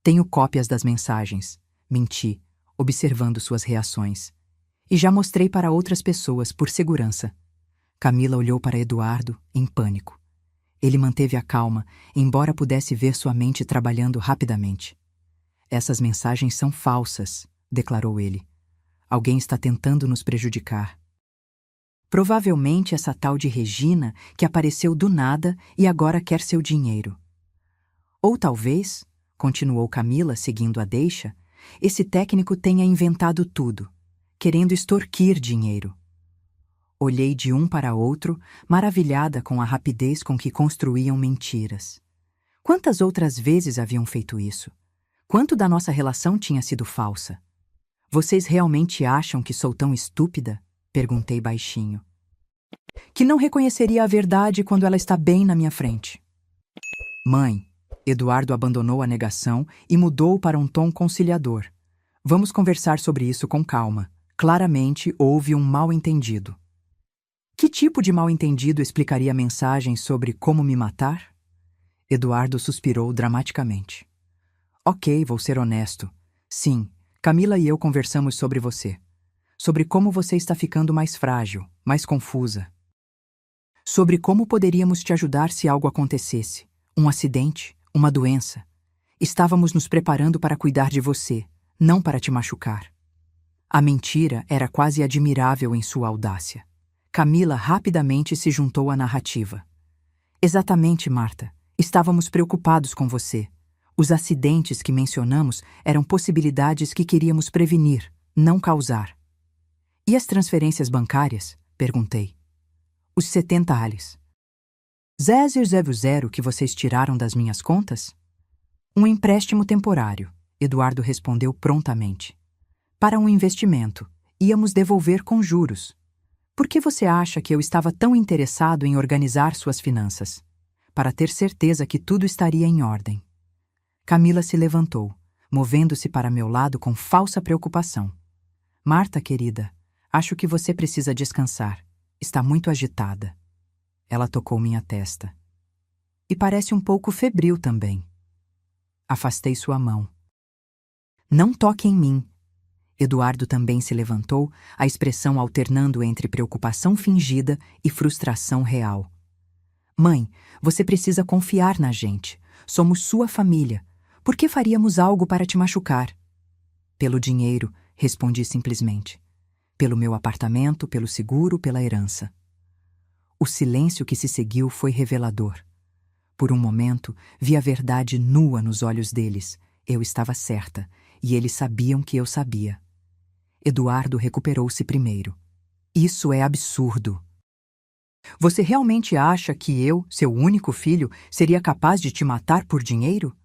Tenho cópias das mensagens. Menti, observando suas reações. E já mostrei para outras pessoas, por segurança. Camila olhou para Eduardo, em pânico. Ele manteve a calma, embora pudesse ver sua mente trabalhando rapidamente. Essas mensagens são falsas, declarou ele. Alguém está tentando nos prejudicar. Provavelmente essa tal de Regina, que apareceu do nada e agora quer seu dinheiro. Ou talvez, continuou Camila, seguindo a deixa, esse técnico tenha inventado tudo, querendo extorquir dinheiro. Olhei de um para outro, maravilhada com a rapidez com que construíam mentiras. Quantas outras vezes haviam feito isso? Quanto da nossa relação tinha sido falsa? Vocês realmente acham que sou tão estúpida? Perguntei baixinho. Que não reconheceria a verdade quando ela está bem na minha frente. Mãe, Eduardo abandonou a negação e mudou para um tom conciliador. Vamos conversar sobre isso com calma. Claramente houve um mal-entendido. Que tipo de mal-entendido explicaria a mensagem sobre como me matar? Eduardo suspirou dramaticamente. Ok, vou ser honesto. Sim, Camila e eu conversamos sobre você. Sobre como você está ficando mais frágil, mais confusa. Sobre como poderíamos te ajudar se algo acontecesse. Um acidente, uma doença. Estávamos nos preparando para cuidar de você, não para te machucar. A mentira era quase admirável em sua audácia. Camila rapidamente se juntou à narrativa. Exatamente, Marta. Estávamos preocupados com você. Os acidentes que mencionamos eram possibilidades que queríamos prevenir, não causar. E as transferências bancárias? Perguntei. Os 70 ales. 000 que vocês tiraram das minhas contas? Um empréstimo temporário, Eduardo respondeu prontamente. Para um investimento, íamos devolver com juros. Por que você acha que eu estava tão interessado em organizar suas finanças? Para ter certeza que tudo estaria em ordem. Camila se levantou, movendo-se para meu lado com falsa preocupação. Marta, querida, acho que você precisa descansar. Está muito agitada. Ela tocou minha testa. E parece um pouco febril também. Afastei sua mão. Não toque em mim. Eduardo também se levantou, a expressão alternando entre preocupação fingida e frustração real. Mãe, você precisa confiar na gente. Somos sua família. Por que faríamos algo para te machucar? Pelo dinheiro, respondi simplesmente. Pelo meu apartamento, pelo seguro, pela herança. O silêncio que se seguiu foi revelador. Por um momento, vi a verdade nua nos olhos deles. Eu estava certa, e eles sabiam que eu sabia. Eduardo recuperou-se primeiro. Isso é absurdo. Você realmente acha que eu, seu único filho, seria capaz de te matar por dinheiro?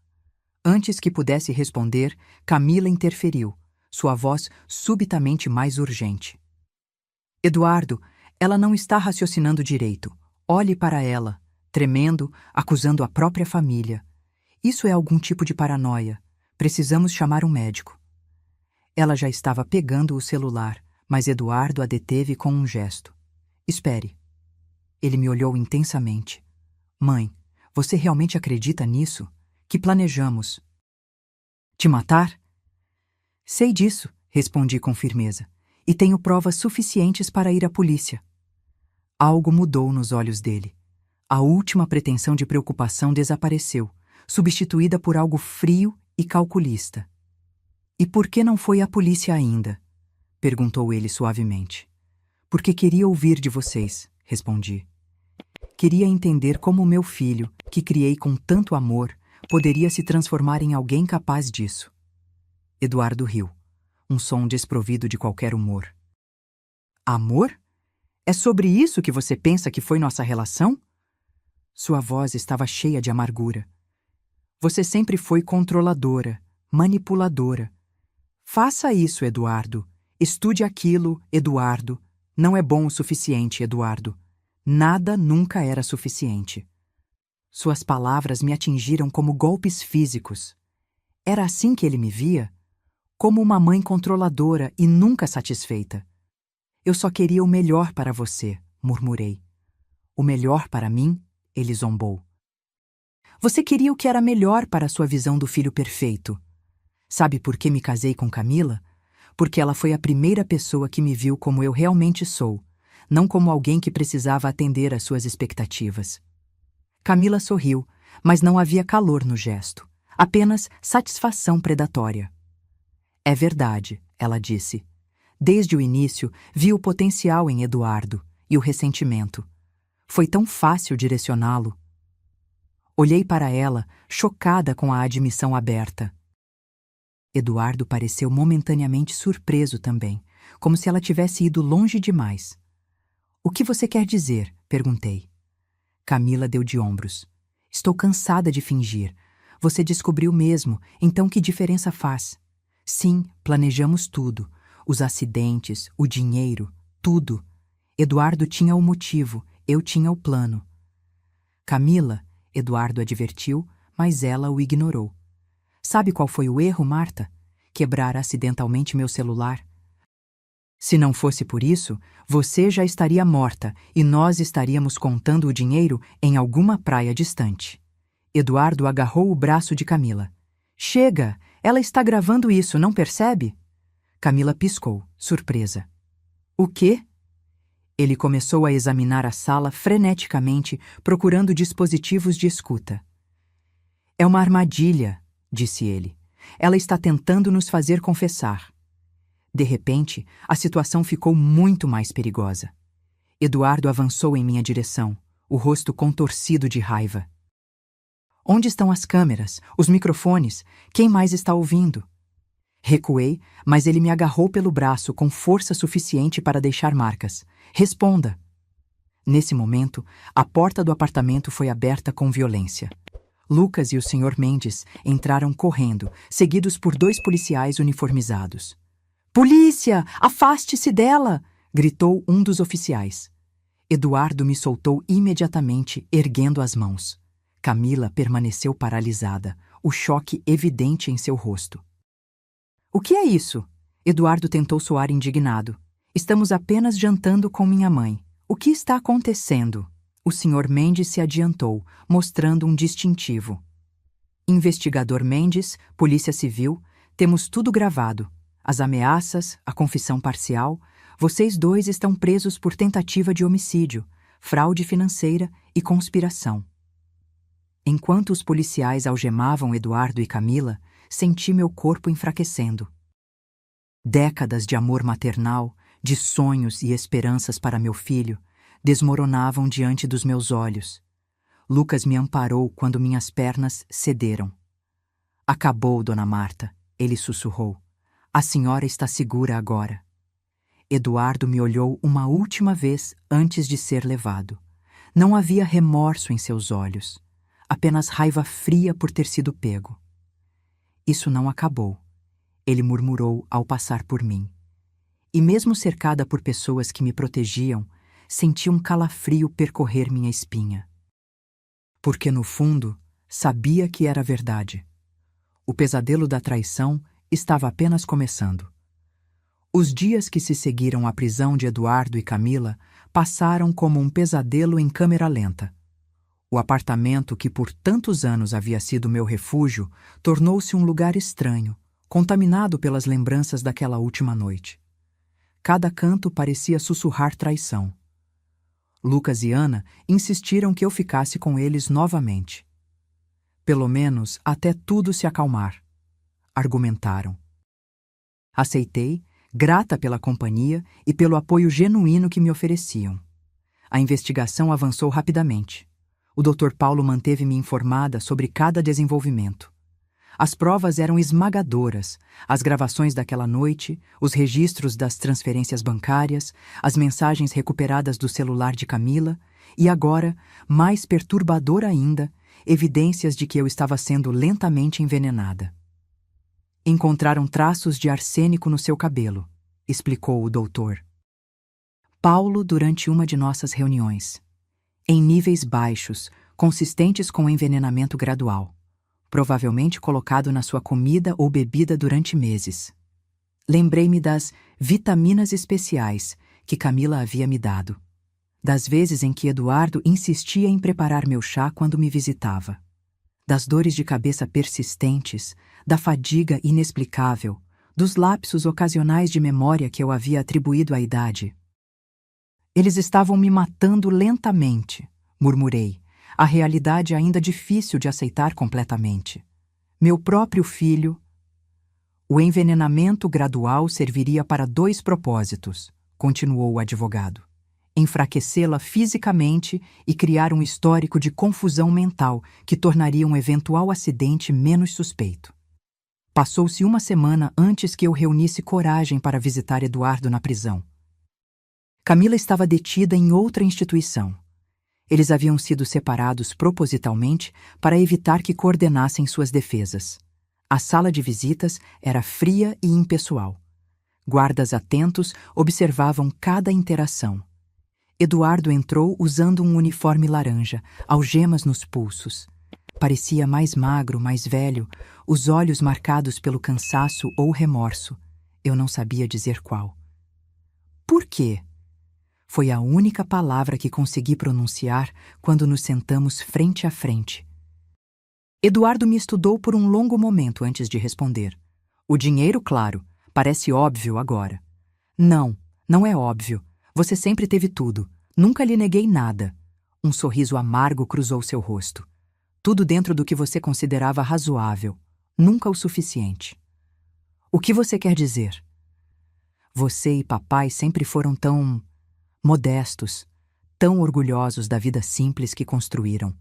Antes que pudesse responder, Camila interferiu, sua voz subitamente mais urgente. Eduardo, ela não está raciocinando direito. Olhe para ela, tremendo, acusando a própria família. Isso é algum tipo de paranoia. Precisamos chamar um médico. Ela já estava pegando o celular, mas Eduardo a deteve com um gesto. Espere. Ele me olhou intensamente. Mãe, você realmente acredita nisso? Que planejamos? Te matar? Sei disso, respondi com firmeza, e tenho provas suficientes para ir à polícia. Algo mudou nos olhos dele. A última pretensão de preocupação desapareceu, substituída por algo frio e calculista. E por que não foi à polícia ainda? Perguntou ele suavemente. Porque queria ouvir de vocês, respondi. Queria entender como meu filho, que criei com tanto amor, poderia se transformar em alguém capaz disso. Eduardo riu, um som desprovido de qualquer humor. Amor? É sobre isso que você pensa que foi nossa relação? Sua voz estava cheia de amargura. Você sempre foi controladora, manipuladora. Faça isso, Eduardo. Estude aquilo, Eduardo. Não é bom o suficiente, Eduardo. Nada nunca era suficiente. Suas palavras me atingiram como golpes físicos. Era assim que ele me via? Como uma mãe controladora e nunca satisfeita. Eu só queria o melhor para você, murmurei. O melhor para mim? Ele zombou. Você queria o que era melhor para a sua visão do filho perfeito. Sabe por que me casei com Camila? Porque ela foi a primeira pessoa que me viu como eu realmente sou, não como alguém que precisava atender às suas expectativas. Camila sorriu, mas não havia calor no gesto, apenas satisfação predatória. É verdade, ela disse. Desde o início, vi o potencial em Eduardo e o ressentimento. Foi tão fácil direcioná-lo. Olhei para ela, chocada com a admissão aberta. Eduardo pareceu momentaneamente surpreso também, como se ela tivesse ido longe demais. O que você quer dizer? Perguntei. Camila deu de ombros. Estou cansada de fingir. Você descobriu mesmo, então que diferença faz? Sim, planejamos tudo. Os acidentes, o dinheiro, tudo. Eduardo tinha o motivo, eu tinha o plano. Camila, Eduardo advertiu, mas ela o ignorou. Sabe qual foi o erro, Marta? Quebrar acidentalmente meu celular. Se não fosse por isso, você já estaria morta e nós estaríamos contando o dinheiro em alguma praia distante. Eduardo agarrou o braço de Camila. Chega! Ela está gravando isso, não percebe? Camila piscou, surpresa. O quê? Ele começou a examinar a sala freneticamente, procurando dispositivos de escuta. É uma armadilha, disse ele. Ela está tentando nos fazer confessar. De repente, a situação ficou muito mais perigosa. Eduardo avançou em minha direção, o rosto contorcido de raiva. Onde estão as câmeras, os microfones? Quem mais está ouvindo? Recuei, mas ele me agarrou pelo braço com força suficiente para deixar marcas. Responda! Nesse momento, a porta do apartamento foi aberta com violência. Lucas e o Sr. Mendes entraram correndo, seguidos por 2 policiais uniformizados. Polícia! Afaste-se dela! Gritou um dos oficiais. Eduardo me soltou imediatamente, erguendo as mãos. Camila permaneceu paralisada, o choque evidente em seu rosto. O que é isso? Eduardo tentou soar indignado. Estamos apenas jantando com minha mãe. O que está acontecendo? O Sr. Mendes se adiantou, mostrando um distintivo. Investigador Mendes, Polícia Civil, temos tudo gravado. As ameaças, a confissão parcial. Vocês 2 estão presos por tentativa de homicídio, fraude financeira e conspiração. Enquanto os policiais algemavam Eduardo e Camila, senti meu corpo enfraquecendo. Décadas de amor maternal, de sonhos e esperanças para meu filho, desmoronavam diante dos meus olhos. Lucas me amparou quando minhas pernas cederam. Acabou, Dona Marta, ele sussurrou. A senhora está segura agora. Eduardo me olhou uma última vez antes de ser levado. Não havia remorso em seus olhos, apenas raiva fria por ter sido pego. Isso não acabou, ele murmurou ao passar por mim. E mesmo cercada por pessoas que me protegiam, senti um calafrio percorrer minha espinha. Porque, no fundo, sabia que era verdade. O pesadelo da traição estava apenas começando. Os dias que se seguiram à prisão de Eduardo e Camila passaram como um pesadelo em câmera lenta. O apartamento que por tantos anos havia sido meu refúgio tornou-se um lugar estranho, contaminado pelas lembranças daquela última noite. Cada canto parecia sussurrar traição. Lucas e Ana insistiram que eu ficasse com eles novamente. Pelo menos até tudo se acalmar, argumentaram. Aceitei, grata pela companhia e pelo apoio genuíno que me ofereciam. A investigação avançou rapidamente. O Dr. Paulo manteve-me informada sobre cada desenvolvimento. As provas eram esmagadoras, as gravações daquela noite, os registros das transferências bancárias, as mensagens recuperadas do celular de Camila e agora, mais perturbador ainda, evidências de que eu estava sendo lentamente envenenada. Encontraram traços de arsênico no seu cabelo, explicou o doutor. Paulo durante uma de nossas reuniões. Em níveis baixos, consistentes com envenenamento gradual, provavelmente colocado na sua comida ou bebida durante meses. Lembrei-me das vitaminas especiais que Camila havia me dado, das vezes em que Eduardo insistia em preparar meu chá quando me visitava, das dores de cabeça persistentes, da fadiga inexplicável, dos lapsos ocasionais de memória que eu havia atribuído à idade. Eles estavam me matando lentamente, murmurei, a realidade ainda difícil de aceitar completamente. Meu próprio filho. O envenenamento gradual serviria para 2 propósitos, continuou o advogado. Enfraquecê-la fisicamente e criar um histórico de confusão mental que tornaria um eventual acidente menos suspeito. Passou-se uma semana antes que eu reunisse coragem para visitar Eduardo na prisão. Camila estava detida em outra instituição. Eles haviam sido separados propositalmente para evitar que coordenassem suas defesas. A sala de visitas era fria e impessoal. Guardas atentos observavam cada interação. Eduardo entrou usando um uniforme laranja, algemas nos pulsos. Parecia mais magro, mais velho, os olhos marcados pelo cansaço ou remorso. Eu não sabia dizer qual. Por quê? Foi a única palavra que consegui pronunciar quando nos sentamos frente a frente. Eduardo me estudou por um longo momento antes de responder. O dinheiro, claro, parece óbvio agora. Não, não é óbvio. Você sempre teve tudo. Nunca lhe neguei nada. Um sorriso amargo cruzou seu rosto. Tudo dentro do que você considerava razoável. Nunca o suficiente. O que você quer dizer? Você e papai sempre foram tão modestos, tão orgulhosos da vida simples que construíram.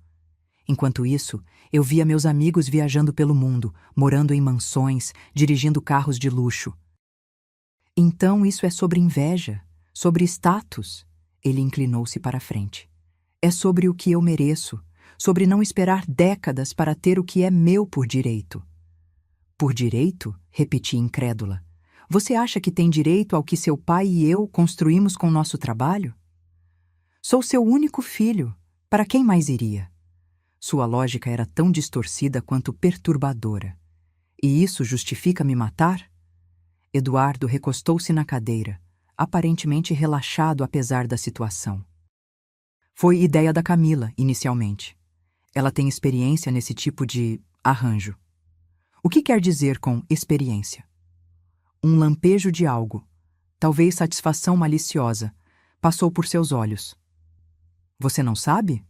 Enquanto isso, eu via meus amigos viajando pelo mundo, morando em mansões, dirigindo carros de luxo. Então isso é sobre inveja, sobre status. Ele inclinou-se para a frente. É sobre o que eu mereço, sobre não esperar décadas para ter o que é meu por direito. Por direito? Repeti incrédula. Você acha que tem direito ao que seu pai e eu construímos com nosso trabalho? Sou seu único filho. Para quem mais iria? Sua lógica era tão distorcida quanto perturbadora. E isso justifica me matar? Eduardo recostou-se na cadeira, aparentemente relaxado apesar da situação. Foi ideia da Camila, inicialmente. Ela tem experiência nesse tipo de arranjo. O que quer dizer com experiência? Um lampejo de algo, talvez satisfação maliciosa, passou por seus olhos. Você não sabe?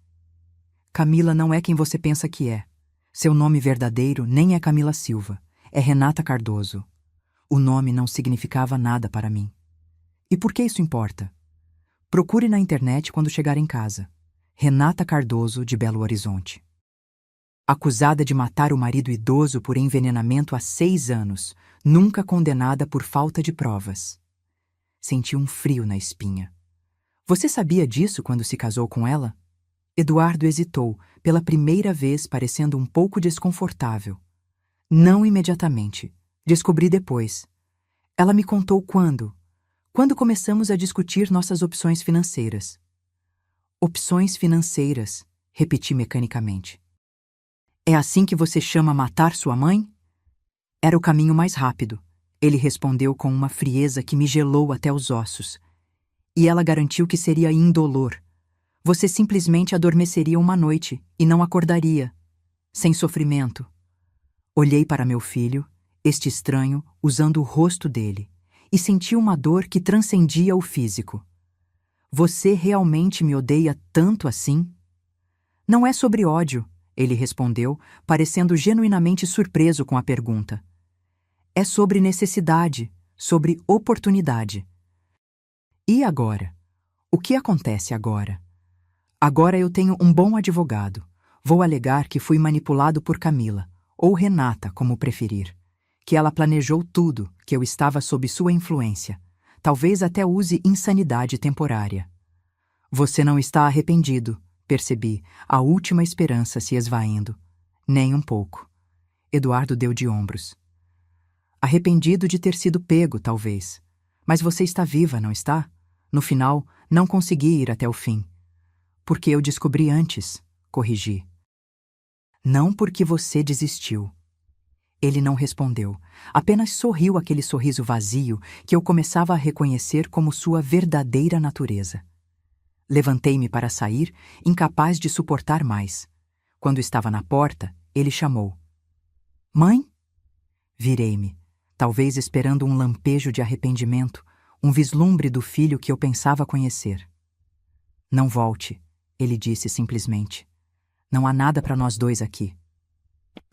Camila não é quem você pensa que é. Seu nome verdadeiro nem é Camila Silva, é Renata Cardoso. O nome não significava nada para mim. E por que isso importa? Procure na internet quando chegar em casa. Renata Cardoso, de Belo Horizonte. Acusada de matar o marido idoso por envenenamento há 6 anos, nunca condenada por falta de provas. Senti um frio na espinha. Você sabia disso quando se casou com ela? Eduardo hesitou, pela primeira vez parecendo um pouco desconfortável. Não imediatamente. Descobri depois. Ela me contou quando. Quando começamos a discutir nossas opções financeiras. Opções financeiras, repeti mecanicamente. É assim que você chama matar sua mãe? Era o caminho mais rápido. Ele respondeu com uma frieza que me gelou até os ossos. E ela garantiu que seria indolor. Você simplesmente adormeceria uma noite e não acordaria, sem sofrimento. Olhei para meu filho, este estranho, usando o rosto dele, e senti uma dor que transcendia o físico. Você realmente me odeia tanto assim? Não é sobre ódio, ele respondeu, parecendo genuinamente surpreso com a pergunta. É sobre necessidade, sobre oportunidade. E agora? O que acontece agora? Agora eu tenho um bom advogado. Vou alegar que fui manipulado por Camila, ou Renata, como preferir. Que ela planejou tudo, que eu estava sob sua influência. Talvez até use insanidade temporária. Você não está arrependido, percebi, a última esperança se esvaindo. Nem um pouco. Eduardo deu de ombros. Arrependido de ter sido pego, talvez. Mas você está viva, não está? No final, não consegui ir até o fim. Porque eu descobri antes, corrigi. Não porque você desistiu. Ele não respondeu, apenas sorriu aquele sorriso vazio que eu começava a reconhecer como sua verdadeira natureza. Levantei-me para sair, incapaz de suportar mais. Quando estava na porta, ele chamou. Mãe? Virei-me, talvez esperando um lampejo de arrependimento, um vislumbre do filho que eu pensava conhecer. Não volte, ele disse simplesmente. Não há nada para nós dois aqui.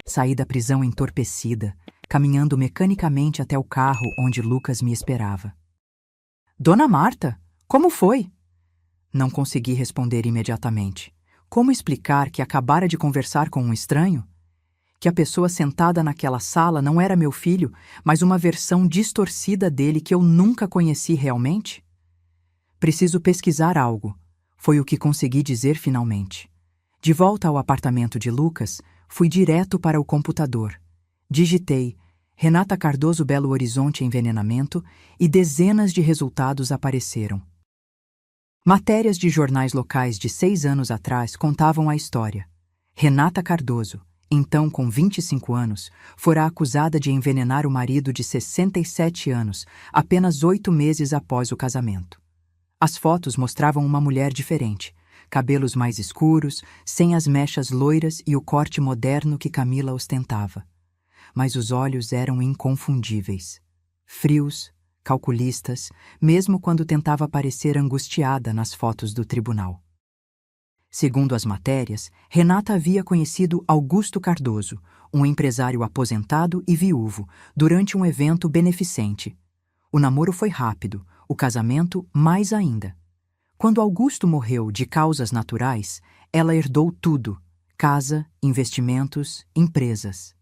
Saí da prisão entorpecida, caminhando mecanicamente até o carro onde Lucas me esperava. Dona Marta, como foi? Não consegui responder imediatamente. Como explicar que acabara de conversar com um estranho? Que a pessoa sentada naquela sala não era meu filho, mas uma versão distorcida dele que eu nunca conheci realmente? Preciso pesquisar algo, foi o que consegui dizer finalmente. De volta ao apartamento de Lucas, fui direto para o computador. Digitei Renata Cardoso Belo Horizonte envenenamento e dezenas de resultados apareceram. Matérias de jornais locais de 6 anos atrás contavam a história. Renata Cardoso, então com 25 anos, fora acusada de envenenar o marido de 67 anos, apenas 8 meses após o casamento. As fotos mostravam uma mulher diferente, cabelos mais escuros, sem as mechas loiras e o corte moderno que Camila ostentava. Mas os olhos eram inconfundíveis. Frios, calculistas, mesmo quando tentava parecer angustiada nas fotos do tribunal. Segundo as matérias, Renata havia conhecido Augusto Cardoso, um empresário aposentado e viúvo, durante um evento beneficente. O namoro foi rápido, o casamento mais ainda. Quando Augusto morreu de causas naturais, ela herdou tudo, casa, investimentos, empresas.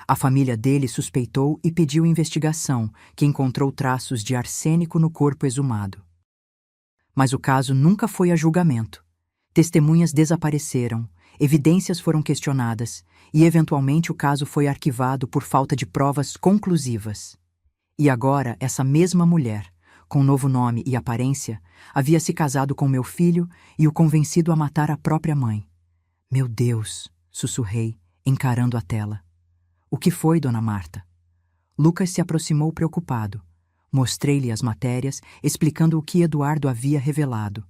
A família dele suspeitou e pediu investigação, que encontrou traços de arsênico no corpo exumado. Mas o caso nunca foi a julgamento. Testemunhas desapareceram, evidências foram questionadas e, eventualmente, o caso foi arquivado por falta de provas conclusivas. E agora, essa mesma mulher, com novo nome e aparência, havia se casado com meu filho e o convencido a matar a própria mãe. Meu Deus, sussurrei, encarando a tela. O que foi, Dona Marta? Lucas se aproximou preocupado. Mostrei-lhe as matérias, explicando o que Eduardo havia revelado.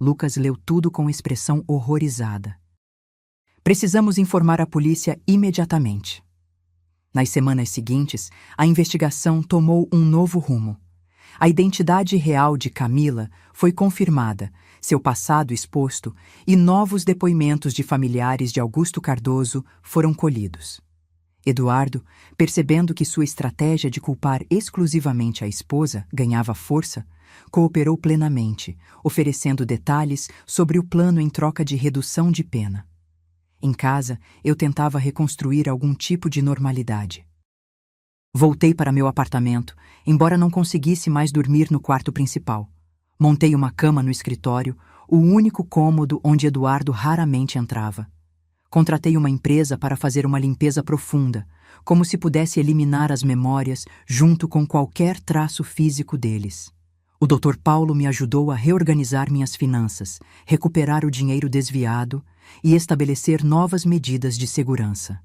Lucas leu tudo com expressão horrorizada. Precisamos informar a polícia imediatamente. Nas semanas seguintes, a investigação tomou um novo rumo. A identidade real de Camila foi confirmada, seu passado exposto e novos depoimentos de familiares de Augusto Cardoso foram colhidos. Eduardo, percebendo que sua estratégia de culpar exclusivamente a esposa ganhava força, cooperou plenamente, oferecendo detalhes sobre o plano em troca de redução de pena. Em casa, eu tentava reconstruir algum tipo de normalidade. Voltei para meu apartamento, embora não conseguisse mais dormir no quarto principal. Montei uma cama no escritório, o único cômodo onde Eduardo raramente entrava. Contratei uma empresa para fazer uma limpeza profunda, como se pudesse eliminar as memórias junto com qualquer traço físico deles. O Dr. Paulo me ajudou a reorganizar minhas finanças, recuperar o dinheiro desviado e estabelecer novas medidas de segurança.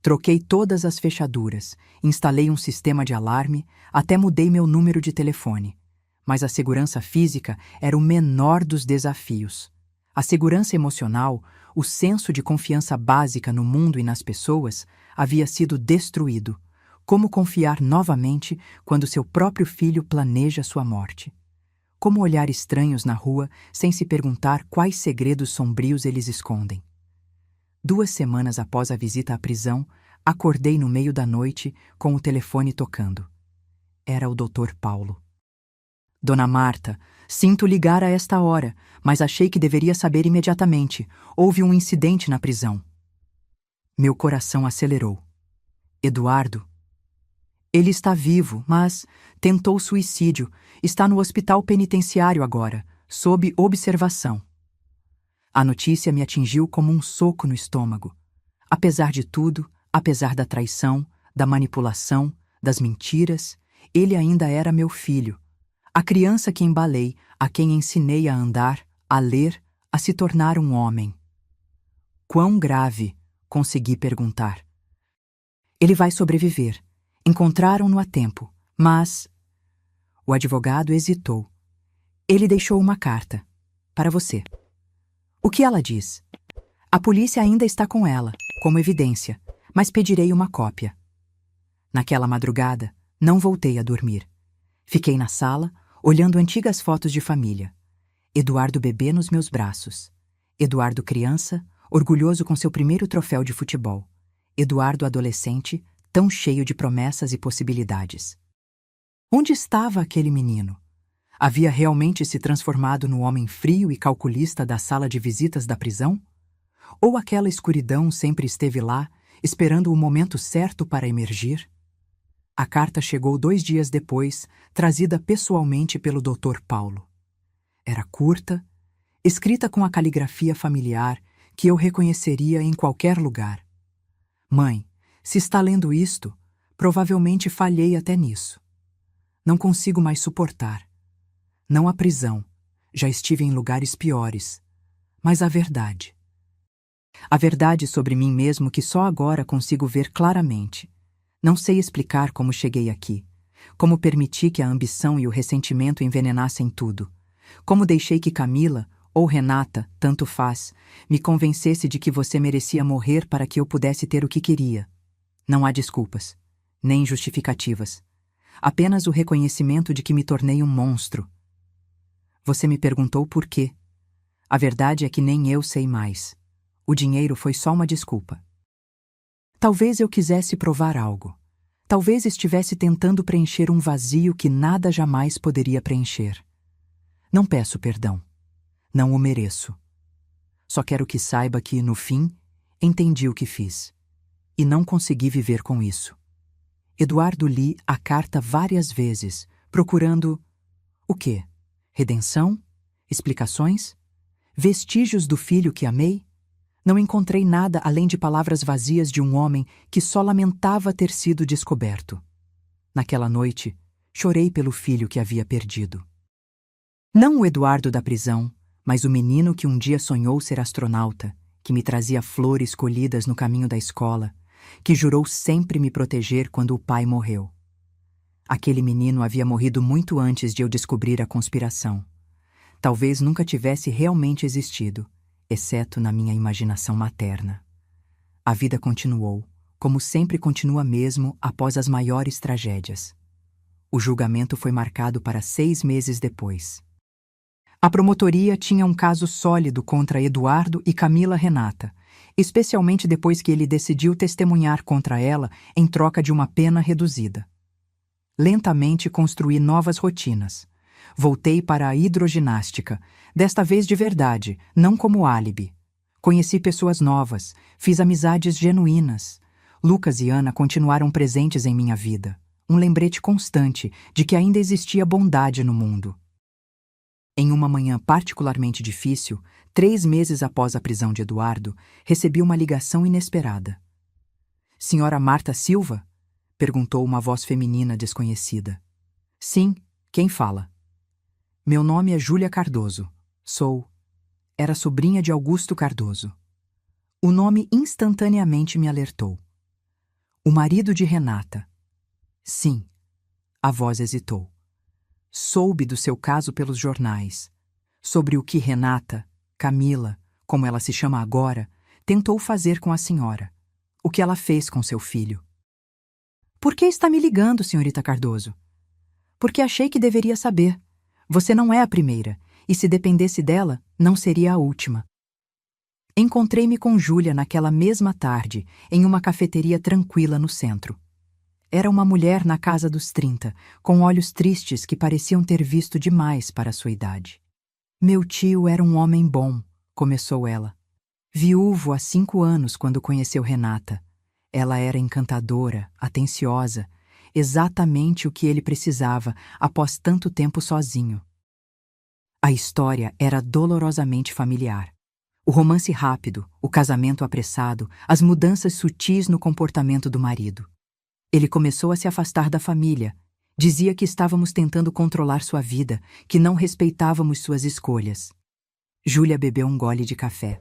Troquei todas as fechaduras, instalei um sistema de alarme, até mudei meu número de telefone. Mas a segurança física era o menor dos desafios. A segurança emocional, o senso de confiança básica no mundo e nas pessoas, havia sido destruído. Como confiar novamente quando seu próprio filho planeja sua morte? Como olhar estranhos na rua sem se perguntar quais segredos sombrios eles escondem? 2 semanas após a visita à prisão, acordei no meio da noite com o telefone tocando. Era o Dr. Paulo. Dona Marta, sinto ligar a esta hora, mas achei que deveria saber imediatamente. Houve um incidente na prisão. Meu coração acelerou. Eduardo? Ele está vivo, mas tentou suicídio. Está no hospital penitenciário agora, sob observação. A notícia me atingiu como um soco no estômago. Apesar de tudo, apesar da traição, da manipulação, das mentiras, ele ainda era meu filho. A criança que embalei, a quem ensinei a andar, a ler, a se tornar um homem. Quão grave? Consegui perguntar. Ele vai sobreviver. Encontraram-no a tempo, mas... O advogado hesitou. Ele deixou uma carta. Para você. O que ela diz? A polícia ainda está com ela, como evidência, mas pedirei uma cópia. Naquela madrugada, não voltei a dormir. Fiquei na sala, olhando antigas fotos de família. Eduardo bebê nos meus braços. Eduardo criança, orgulhoso com seu primeiro troféu de futebol. Eduardo adolescente, tão cheio de promessas e possibilidades. Onde estava aquele menino? Havia realmente se transformado no homem frio e calculista da sala de visitas da prisão? Ou aquela escuridão sempre esteve lá, esperando o momento certo para emergir? A carta chegou 2 dias depois, trazida pessoalmente pelo Dr. Paulo. Era curta, escrita com a caligrafia familiar que eu reconheceria em qualquer lugar. Mãe, se está lendo isto, provavelmente falhei até nisso. Não consigo mais suportar. Não a prisão, já estive em lugares piores, mas a verdade. A verdade sobre mim mesmo que só agora consigo ver claramente. Não sei explicar como cheguei aqui, como permiti que a ambição e o ressentimento envenenassem tudo, como deixei que Camila, ou Renata, tanto faz, me convencesse de que você merecia morrer para que eu pudesse ter o que queria. Não há desculpas, nem justificativas. Apenas o reconhecimento de que me tornei um monstro. Você me perguntou por quê. A verdade é que nem eu sei mais. O dinheiro foi só uma desculpa. Talvez eu quisesse provar algo. Talvez estivesse tentando preencher um vazio que nada jamais poderia preencher. Não peço perdão. Não o mereço. Só quero que saiba que, no fim, entendi o que fiz. E não consegui viver com isso. Eduardo li a carta várias vezes, procurando... o quê? Redenção? Explicações? Vestígios do filho que amei? Não encontrei nada além de palavras vazias de um homem que só lamentava ter sido descoberto. Naquela noite, chorei pelo filho que havia perdido. Não o Eduardo da prisão, mas o menino que um dia sonhou ser astronauta, que me trazia flores colhidas no caminho da escola, que jurou sempre me proteger quando o pai morreu. Aquele menino havia morrido muito antes de eu descobrir a conspiração. Talvez nunca tivesse realmente existido, exceto na minha imaginação materna. A vida continuou, como sempre continua mesmo após as maiores tragédias. O julgamento foi marcado para 6 meses depois. A promotoria tinha um caso sólido contra Eduardo e Camila Renata, especialmente depois que ele decidiu testemunhar contra ela em troca de uma pena reduzida. Lentamente construí novas rotinas. Voltei para a hidroginástica, desta vez de verdade, não como álibi. Conheci pessoas novas, fiz amizades genuínas. Lucas e Ana continuaram presentes em minha vida, um lembrete constante de que ainda existia bondade no mundo. Em uma manhã particularmente difícil, 3 meses após a prisão de Eduardo, recebi uma ligação inesperada. "Senhora Marta Silva?" perguntou uma voz feminina desconhecida. "Sim, quem fala?" "Meu nome é Júlia Cardoso. Era sobrinha de Augusto Cardoso." O nome instantaneamente me alertou. "O marido de Renata." "Sim." A voz hesitou. "Soube do seu caso pelos jornais, sobre o que Renata, Camila, como ela se chama agora, tentou fazer com a senhora. O que ela fez com seu filho." "Por que está me ligando, senhorita Cardoso?" "Porque achei que deveria saber. Você não é a primeira, e se dependesse dela, não seria a última." Encontrei-me com Júlia naquela mesma tarde, em uma cafeteria tranquila no centro. Era uma mulher na casa dos 30, com olhos tristes que pareciam ter visto demais para sua idade. "Meu tio era um homem bom", começou ela. "Viúvo há 5 anos quando conheceu Renata. Ela era encantadora, atenciosa, exatamente o que ele precisava após tanto tempo sozinho." A história era dolorosamente familiar. O romance rápido, o casamento apressado, as mudanças sutis no comportamento do marido. Ele começou a se afastar da família. Dizia que estávamos tentando controlar sua vida, que não respeitávamos suas escolhas. Júlia bebeu um gole de café.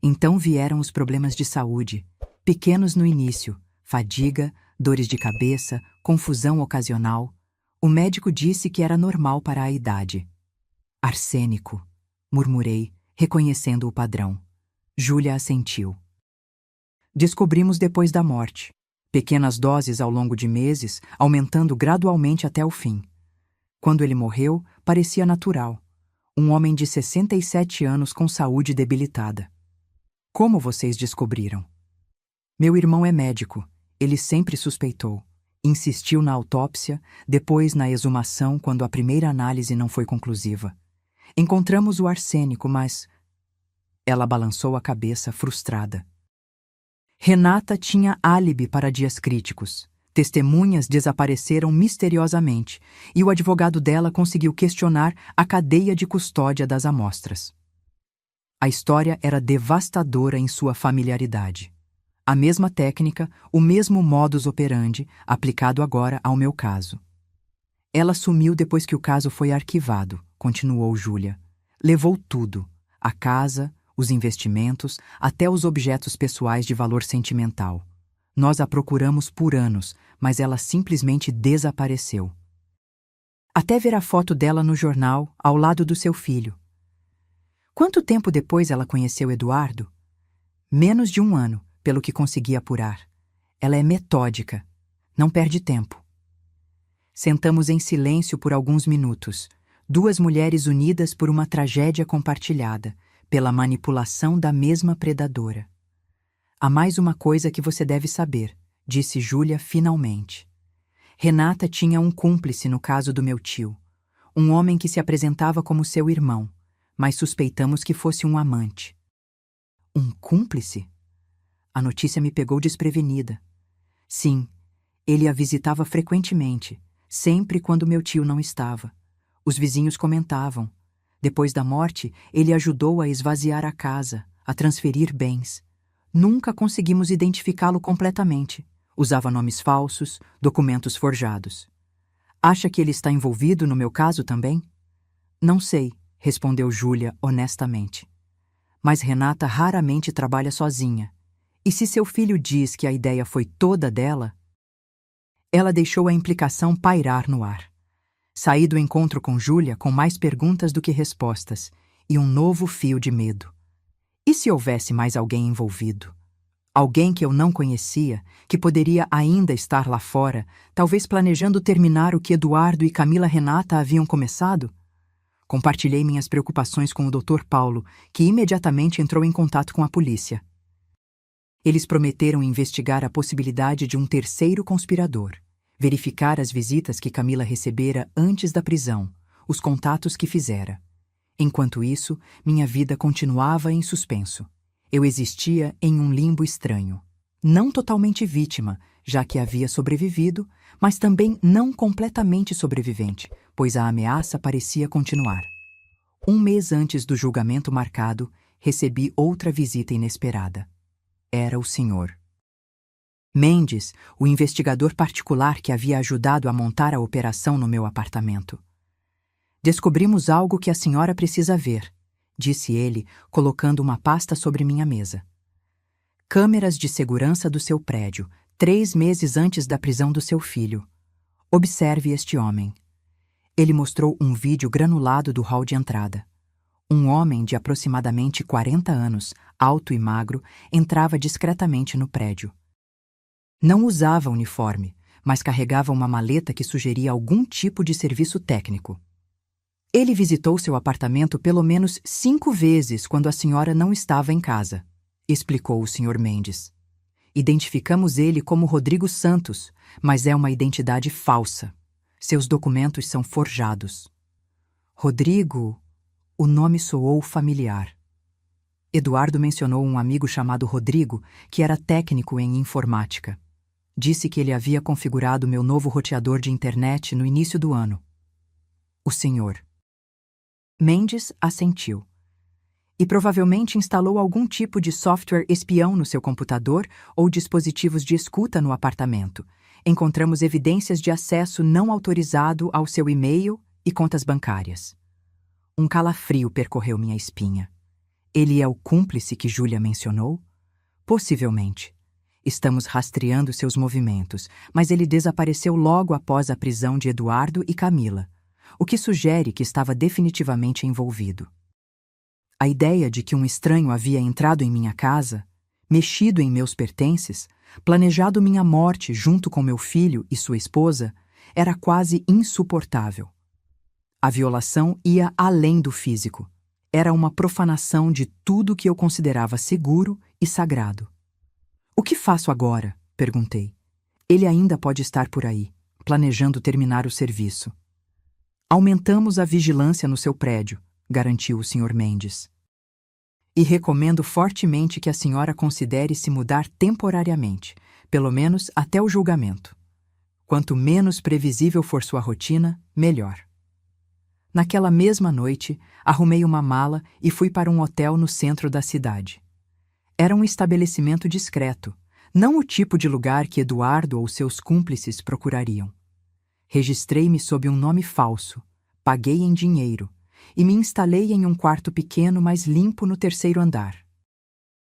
Então vieram os problemas de saúde, pequenos no início, fadiga, dores de cabeça, confusão ocasional. O médico disse que era normal para a idade. "Arsênico", murmurei, reconhecendo o padrão. Júlia assentiu. "Descobrimos depois da morte. Pequenas doses ao longo de meses, aumentando gradualmente até o fim. Quando ele morreu, parecia natural. Um homem de 67 anos com saúde debilitada." "Como vocês descobriram?" "Meu irmão é médico. Ele sempre suspeitou. Insistiu na autópsia, depois na exumação quando a primeira análise não foi conclusiva. Encontramos o arsênico, mas..." Ela balançou a cabeça, frustrada. Renata tinha álibi para dias críticos. Testemunhas desapareceram misteriosamente e o advogado dela conseguiu questionar a cadeia de custódia das amostras. A história era devastadora em sua familiaridade. A mesma técnica, o mesmo modus operandi, aplicado agora ao meu caso. "Ela sumiu depois que o caso foi arquivado", continuou Júlia. "Levou tudo, a casa, os investimentos, até os objetos pessoais de valor sentimental. Nós a procuramos por anos, mas ela simplesmente desapareceu. Até ver a foto dela no jornal, ao lado do seu filho." "Quanto tempo depois ela conheceu Eduardo?" "Menos de 1 ano, pelo que consegui apurar. Ela é metódica, não perde tempo." Sentamos em silêncio por alguns minutos, 2 mulheres unidas por uma tragédia compartilhada, pela manipulação da mesma predadora. "Há mais uma coisa que você deve saber", disse Júlia finalmente. "Renata tinha um cúmplice no caso do meu tio, um homem que se apresentava como seu irmão, mas suspeitamos que fosse um amante. Um cúmplice? A notícia me pegou desprevenida. Sim, ele a visitava frequentemente, sempre quando meu tio não estava. Os vizinhos comentavam. Depois da morte, ele ajudou a esvaziar a casa, a transferir bens. Nunca conseguimos identificá-lo completamente. Usava nomes falsos, documentos forjados. Acha que ele está envolvido no meu caso também? Não sei, respondeu Júlia honestamente. Mas Renata raramente trabalha sozinha. E se seu filho diz que a ideia foi toda dela? Ela deixou a implicação pairar no ar. Saí do encontro com Júlia com mais perguntas do que respostas e um novo fio de medo. E se houvesse mais alguém envolvido? Alguém que eu não conhecia, que poderia ainda estar lá fora, talvez planejando terminar o que Eduardo e Camila Renata haviam começado? Compartilhei minhas preocupações com o Dr. Paulo, que imediatamente entrou em contato com a polícia. Eles prometeram investigar a possibilidade de um terceiro conspirador, verificar as visitas que Camila recebera antes da prisão, os contatos que fizera. Enquanto isso, minha vida continuava em suspenso. Eu existia em um limbo estranho. Não totalmente vítima, já que havia sobrevivido, mas também não completamente sobrevivente, pois a ameaça parecia continuar. Um mês antes do julgamento marcado, recebi outra visita inesperada. Era o Sr. Mendes, o investigador particular que havia ajudado a montar a operação no meu apartamento. Descobrimos algo que a senhora precisa ver, disse ele, colocando uma pasta sobre minha mesa. Câmeras de segurança do seu prédio, 3 meses antes da prisão do seu filho. Observe este homem. Ele mostrou um vídeo granulado do hall de entrada. Um homem de aproximadamente 40 anos, alto e magro, entrava discretamente no prédio. Não usava uniforme, mas carregava uma maleta que sugeria algum tipo de serviço técnico. Ele visitou seu apartamento pelo menos 5 vezes quando a senhora não estava em casa, explicou o Sr. Mendes. Identificamos ele como Rodrigo Santos, mas é uma identidade falsa. Seus documentos são forjados. Rodrigo... O nome soou familiar. Eduardo mencionou um amigo chamado Rodrigo, que era técnico em informática. Disse que ele havia configurado meu novo roteador de internet no início do ano. O senhor Mendes assentiu. E provavelmente instalou algum tipo de software espião no seu computador ou dispositivos de escuta no apartamento. Encontramos evidências de acesso não autorizado ao seu e-mail e contas bancárias. Um calafrio percorreu minha espinha. Ele é o cúmplice que Júlia mencionou? Possivelmente. Estamos rastreando seus movimentos, mas ele desapareceu logo após a prisão de Eduardo e Camila, o que sugere que estava definitivamente envolvido. A ideia de que um estranho havia entrado em minha casa, mexido em meus pertences, planejado minha morte junto com meu filho e sua esposa, era quase insuportável. A violação ia além do físico. Era uma profanação de tudo que eu considerava seguro e sagrado. O que faço agora? Perguntei. Ele ainda pode estar por aí, planejando terminar o serviço. Aumentamos a vigilância no seu prédio, garantiu o Sr. Mendes. E recomendo fortemente que a senhora considere se mudar temporariamente, pelo menos até o julgamento. Quanto menos previsível for sua rotina, melhor. Naquela mesma noite, arrumei uma mala e fui para um hotel no centro da cidade. Era um estabelecimento discreto, não o tipo de lugar que Eduardo ou seus cúmplices procurariam. Registrei-me sob um nome falso, paguei em dinheiro e me instalei em um quarto pequeno, mas limpo no 3º andar.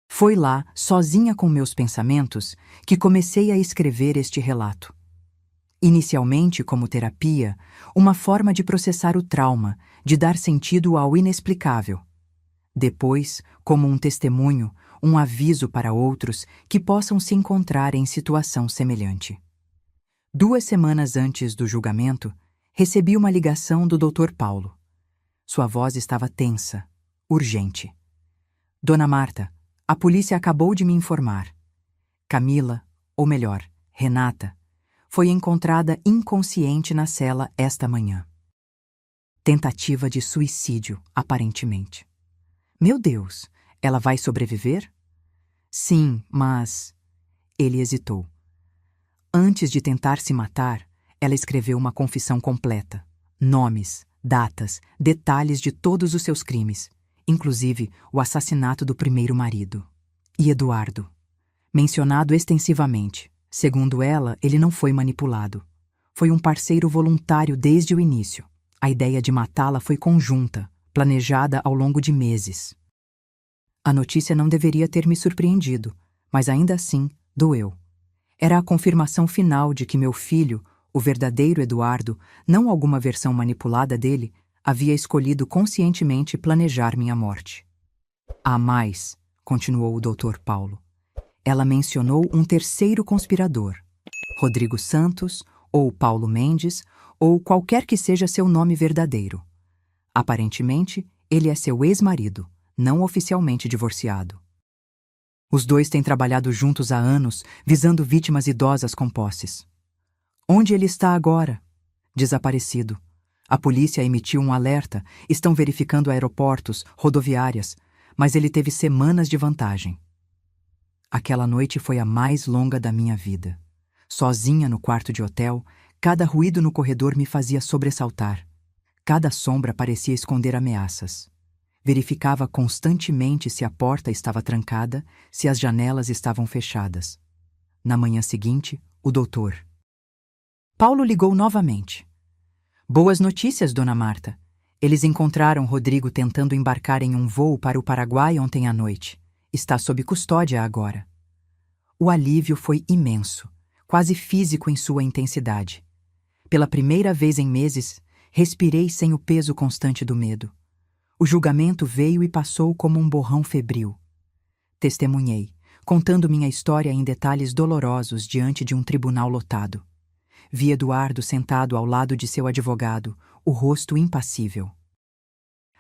Foi lá, sozinha com meus pensamentos, que comecei a escrever este relato. Inicialmente como terapia, uma forma de processar o trauma, de dar sentido ao inexplicável. Depois, como um testemunho, um aviso para outros que possam se encontrar em situação semelhante. 2 semanas antes do julgamento, recebi uma ligação do Dr. Paulo. Sua voz estava tensa, urgente. Dona Marta, a polícia acabou de me informar. Camila, ou melhor, Renata, foi encontrada inconsciente na cela esta manhã. Tentativa de suicídio, aparentemente. Meu Deus, Ela vai sobreviver? Sim, mas... Ele hesitou. Antes de tentar se matar, ela escreveu uma confissão completa. Nomes, datas, detalhes de todos os seus crimes, inclusive o assassinato do primeiro marido. E Eduardo. Mencionado extensivamente. Segundo ela, ele não foi manipulado. Foi um parceiro voluntário desde o início. A ideia de matá-la foi conjunta, planejada ao longo de meses. A notícia não deveria ter me surpreendido, mas ainda assim doeu. Era a confirmação final de que meu filho, o verdadeiro Eduardo, não alguma versão manipulada dele, havia escolhido conscientemente planejar minha morte. Há mais, continuou o Dr. Paulo. Ela mencionou um terceiro conspirador, Rodrigo Santos, ou Paulo Mendes, ou qualquer que seja seu nome verdadeiro. Aparentemente, ele é seu ex-marido, não oficialmente divorciado. Os dois têm trabalhado juntos há anos, visando vítimas idosas com posses. Onde ele está agora? Desaparecido. A polícia emitiu um alerta, estão verificando aeroportos, rodoviárias, mas ele teve semanas de vantagem. Aquela noite foi a mais longa da minha vida. Sozinha no quarto de hotel, cada ruído no corredor me fazia sobressaltar. Cada sombra parecia esconder ameaças. Verificava constantemente se a porta estava trancada, se as janelas estavam fechadas. Na manhã seguinte, o doutor Paulo ligou novamente. Boas notícias, Dona Marta. Eles encontraram Rodrigo tentando embarcar em um voo para o Paraguai ontem à noite. Está sob custódia agora. O alívio foi imenso, quase físico em sua intensidade. Pela primeira vez em meses, respirei sem o peso constante do medo. O julgamento veio e passou como um borrão febril. Testemunhei, contando minha história em detalhes dolorosos diante de um tribunal lotado. Vi Eduardo sentado ao lado de seu advogado, o rosto impassível.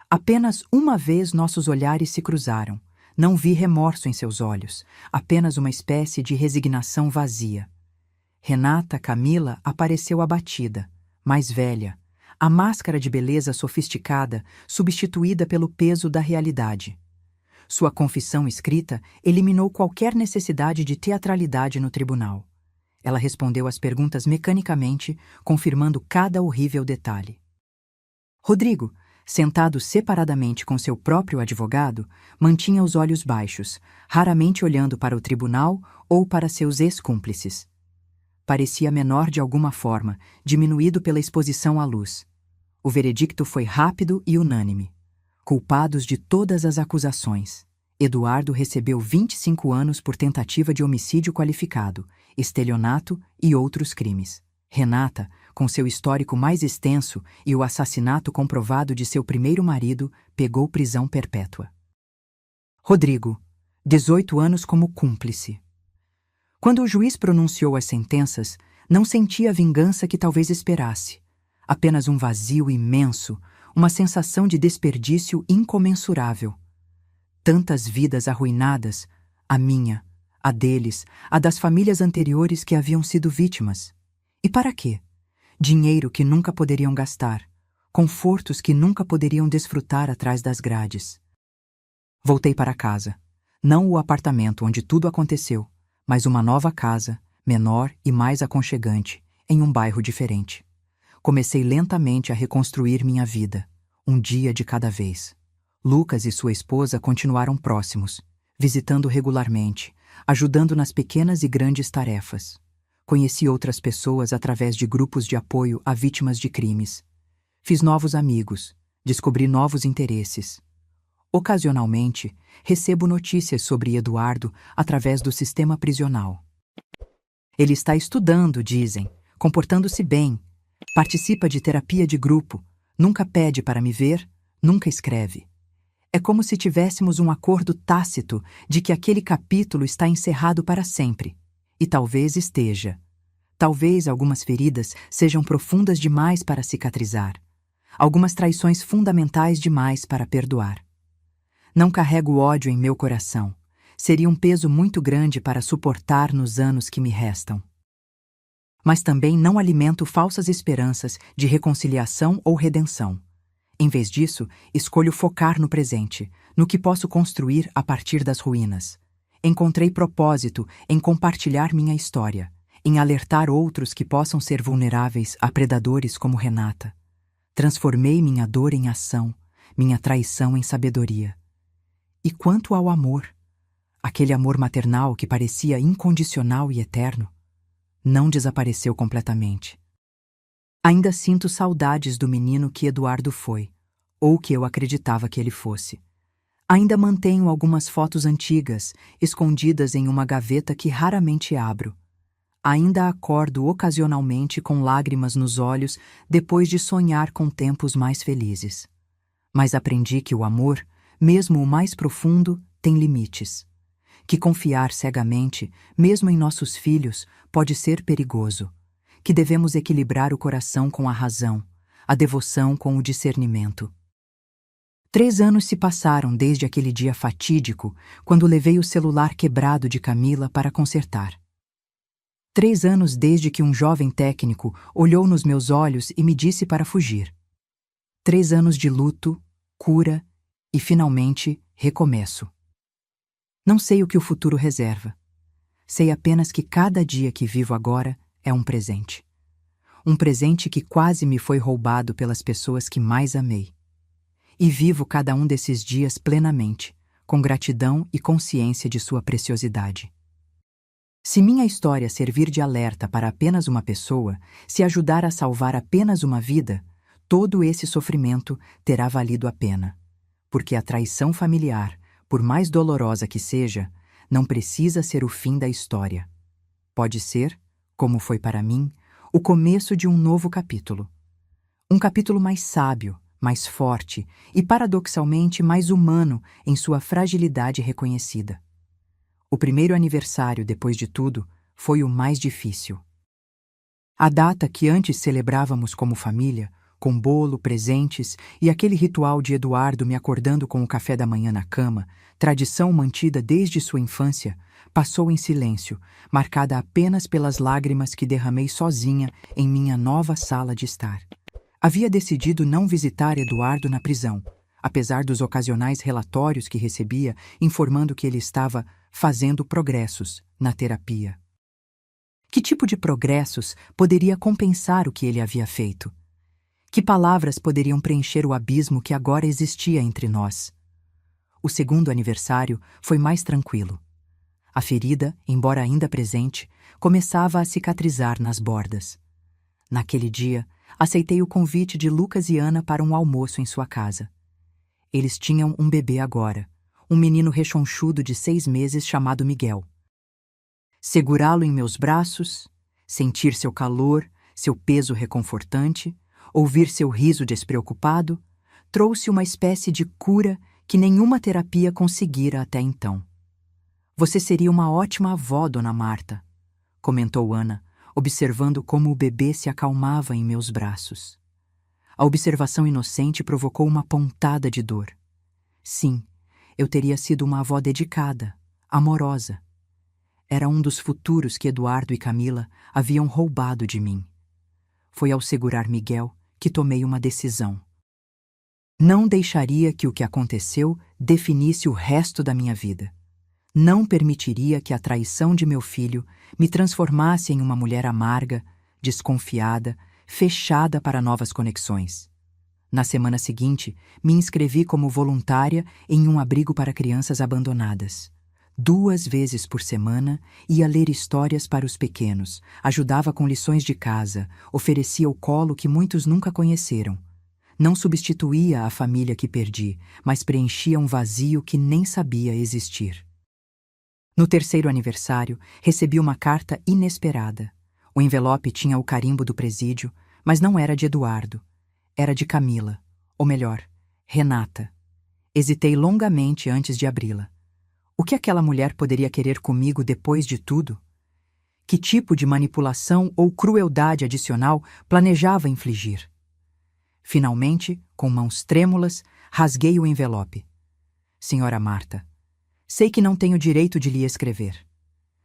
Apenas uma vez nossos olhares se cruzaram. Não vi remorso em seus olhos, apenas uma espécie de resignação vazia. Renata Camila apareceu abatida, mais velha, a máscara de beleza sofisticada substituída pelo peso da realidade. Sua confissão escrita eliminou qualquer necessidade de teatralidade no tribunal. Ela respondeu às perguntas mecanicamente, confirmando cada horrível detalhe. Rodrigo, sentado separadamente com seu próprio advogado, mantinha os olhos baixos, raramente olhando para o tribunal ou para seus ex-cúmplices. Parecia menor de alguma forma, diminuído pela exposição à luz. O veredicto foi rápido e unânime. Culpados de todas as acusações. Eduardo recebeu 25 anos por tentativa de homicídio qualificado, estelionato e outros crimes. Renata, com seu histórico mais extenso e o assassinato comprovado de seu primeiro marido, pegou prisão perpétua. Rodrigo, 18 anos como cúmplice. Quando o juiz pronunciou as sentenças, não senti a vingança que talvez esperasse. Apenas um vazio imenso, uma sensação de desperdício incomensurável. Tantas vidas arruinadas, a minha, a deles, a das famílias anteriores que haviam sido vítimas. E para quê? Dinheiro que nunca poderiam gastar, confortos que nunca poderiam desfrutar atrás das grades. Voltei para casa. Não o apartamento onde tudo aconteceu, mas uma nova casa, menor e mais aconchegante, em um bairro diferente. Comecei lentamente a reconstruir minha vida, um dia de cada vez. Lucas e sua esposa continuaram próximos, visitando regularmente, ajudando nas pequenas e grandes tarefas. Conheci outras pessoas através de grupos de apoio a vítimas de crimes. Fiz novos amigos, descobri novos interesses. Ocasionalmente, recebo notícias sobre Eduardo através do sistema prisional. Ele está estudando, dizem, comportando-se bem, participa de terapia de grupo, nunca pede para me ver, nunca escreve. É como se tivéssemos um acordo tácito de que aquele capítulo está encerrado para sempre. E talvez esteja. Talvez algumas feridas sejam profundas demais para cicatrizar. Algumas traições fundamentais demais para perdoar. Não carrego ódio em meu coração. Seria um peso muito grande para suportar nos anos que me restam. Mas também não alimento falsas esperanças de reconciliação ou redenção. Em vez disso, escolho focar no presente, no que posso construir a partir das ruínas. Encontrei propósito em compartilhar minha história, em alertar outros que possam ser vulneráveis a predadores como Renata. Transformei minha dor em ação, minha traição em sabedoria. E quanto ao amor, aquele amor maternal que parecia incondicional e eterno, não desapareceu completamente. Ainda sinto saudades do menino que Eduardo foi, ou que eu acreditava que ele fosse. Ainda mantenho algumas fotos antigas, escondidas em uma gaveta que raramente abro. Ainda acordo ocasionalmente com lágrimas nos olhos depois de sonhar com tempos mais felizes. Mas aprendi que o amor, mesmo o mais profundo, tem limites. Que confiar cegamente, mesmo em nossos filhos, pode ser perigoso. Que devemos equilibrar o coração com a razão, a devoção com o discernimento. 3 anos se passaram desde aquele dia fatídico, quando levei o celular quebrado de Camila para consertar. 3 anos desde que um jovem técnico olhou nos meus olhos e me disse para fugir. 3 anos de luto, cura e, finalmente, recomeço. Não sei o que o futuro reserva. Sei apenas que cada dia que vivo agora é um presente. Um presente que quase me foi roubado pelas pessoas que mais amei. E vivo cada um desses dias plenamente, com gratidão e consciência de sua preciosidade. Se minha história servir de alerta para apenas uma pessoa, se ajudar a salvar apenas uma vida, todo esse sofrimento terá valido a pena. Porque a traição familiar, por mais dolorosa que seja, não precisa ser o fim da história. Pode ser, como foi para mim, o começo de um novo capítulo. Um capítulo mais sábio, mais forte e, paradoxalmente, mais humano em sua fragilidade reconhecida. O primeiro aniversário, depois de tudo, foi o mais difícil. A data que antes celebrávamos como família, com bolo, presentes e aquele ritual de Eduardo me acordando com o café da manhã na cama, tradição mantida desde sua infância, passou em silêncio, marcada apenas pelas lágrimas que derramei sozinha em minha nova sala de estar. Havia decidido não visitar Eduardo na prisão, apesar dos ocasionais relatórios que recebia informando que ele estava fazendo progressos na terapia. Que tipo de progressos poderia compensar o que ele havia feito? Que palavras poderiam preencher o abismo que agora existia entre nós? O segundo aniversário foi mais tranquilo. A ferida, embora ainda presente, começava a cicatrizar nas bordas. Naquele dia, aceitei o convite de Lucas e Ana para um almoço em sua casa. Eles tinham um bebê agora, um menino rechonchudo de 6 meses chamado Miguel. Segurá-lo em meus braços, sentir seu calor, seu peso reconfortante, ouvir seu riso despreocupado, trouxe uma espécie de cura que nenhuma terapia conseguira até então. Você seria uma ótima avó, Dona Marta, comentou Ana, observando como o bebê se acalmava em meus braços. A observação inocente provocou uma pontada de dor. Sim, eu teria sido uma avó dedicada, amorosa. Era um dos futuros que Eduardo e Camila haviam roubado de mim. Foi ao segurar Miguel que tomei uma decisão. Não deixaria que o que aconteceu definisse o resto da minha vida. Não permitiria que a traição de meu filho me transformasse em uma mulher amarga, desconfiada, fechada para novas conexões. Na semana seguinte, me inscrevi como voluntária em um abrigo para crianças abandonadas. 2 vezes por semana, ia ler histórias para os pequenos, ajudava com lições de casa, oferecia o colo que muitos nunca conheceram. Não substituía a família que perdi, mas preenchia um vazio que nem sabia existir. No 3º aniversário, recebi uma carta inesperada. O envelope tinha o carimbo do presídio, mas não era de Eduardo. Era de Camila, ou melhor, Renata. Hesitei longamente antes de abri-la. O que aquela mulher poderia querer comigo depois de tudo? Que tipo de manipulação ou crueldade adicional planejava infligir? Finalmente, com mãos trêmulas, rasguei o envelope. Senhora Marta, sei que não tenho direito de lhe escrever.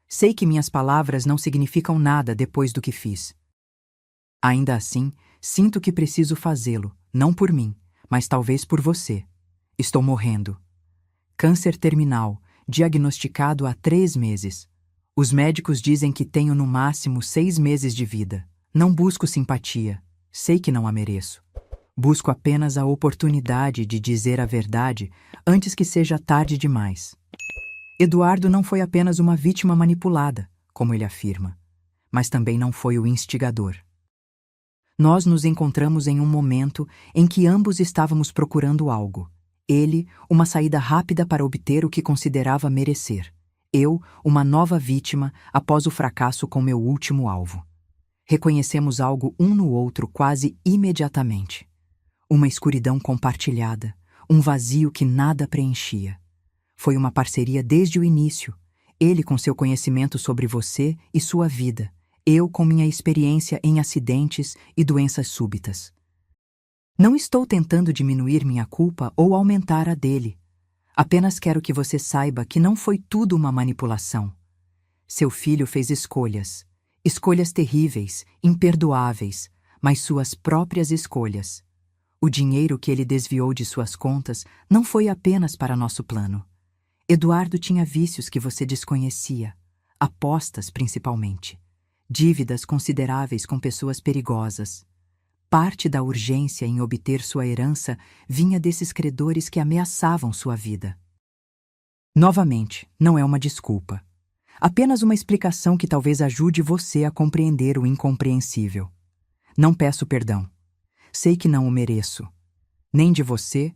Sei que minhas palavras não significam nada depois do que fiz. Ainda assim, sinto que preciso fazê-lo, não por mim, mas talvez por você. Estou morrendo. Câncer terminal, diagnosticado há 3 meses. Os médicos dizem que tenho no máximo 6 meses de vida. Não busco simpatia. Sei que não a mereço. Busco apenas a oportunidade de dizer a verdade antes que seja tarde demais. Eduardo não foi apenas uma vítima manipulada, como ele afirma, mas também não foi o instigador. Nós nos encontramos em um momento em que ambos estávamos procurando algo. Ele, uma saída rápida para obter o que considerava merecer. Eu, uma nova vítima após o fracasso com meu último alvo. Reconhecemos algo um no outro quase imediatamente. Uma escuridão compartilhada, um vazio que nada preenchia. Foi uma parceria desde o início. Ele com seu conhecimento sobre você e sua vida. Eu com minha experiência em acidentes e doenças súbitas. Não estou tentando diminuir minha culpa ou aumentar a dele. Apenas quero que você saiba que não foi tudo uma manipulação. Seu filho fez escolhas. Escolhas terríveis, imperdoáveis, mas suas próprias escolhas. O dinheiro que ele desviou de suas contas não foi apenas para nosso plano. Eduardo tinha vícios que você desconhecia, apostas principalmente, dívidas consideráveis com pessoas perigosas. Parte da urgência em obter sua herança vinha desses credores que ameaçavam sua vida. Novamente, não é uma desculpa. Apenas uma explicação que talvez ajude você a compreender o incompreensível. Não peço perdão. Sei que não o mereço. Nem de você,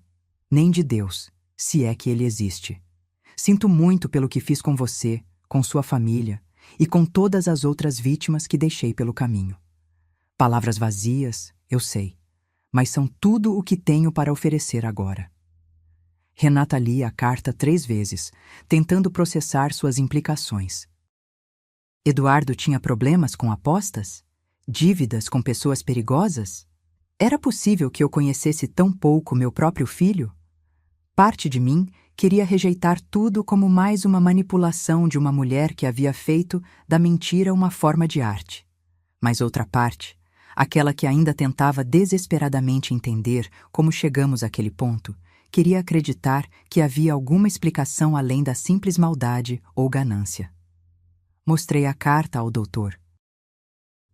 nem de Deus, se é que ele existe. Sinto muito pelo que fiz com você, com sua família e com todas as outras vítimas que deixei pelo caminho. Palavras vazias, eu sei, mas são tudo o que tenho para oferecer agora. Renata lia a carta 3 vezes, tentando processar suas implicações. Eduardo tinha problemas com apostas? Dívidas com pessoas perigosas? Era possível que eu conhecesse tão pouco meu próprio filho? Parte de mim queria rejeitar tudo como mais uma manipulação de uma mulher que havia feito da mentira uma forma de arte. Mas outra parte, aquela que ainda tentava desesperadamente entender como chegamos àquele ponto, queria acreditar que havia alguma explicação além da simples maldade ou ganância. Mostrei a carta ao doutor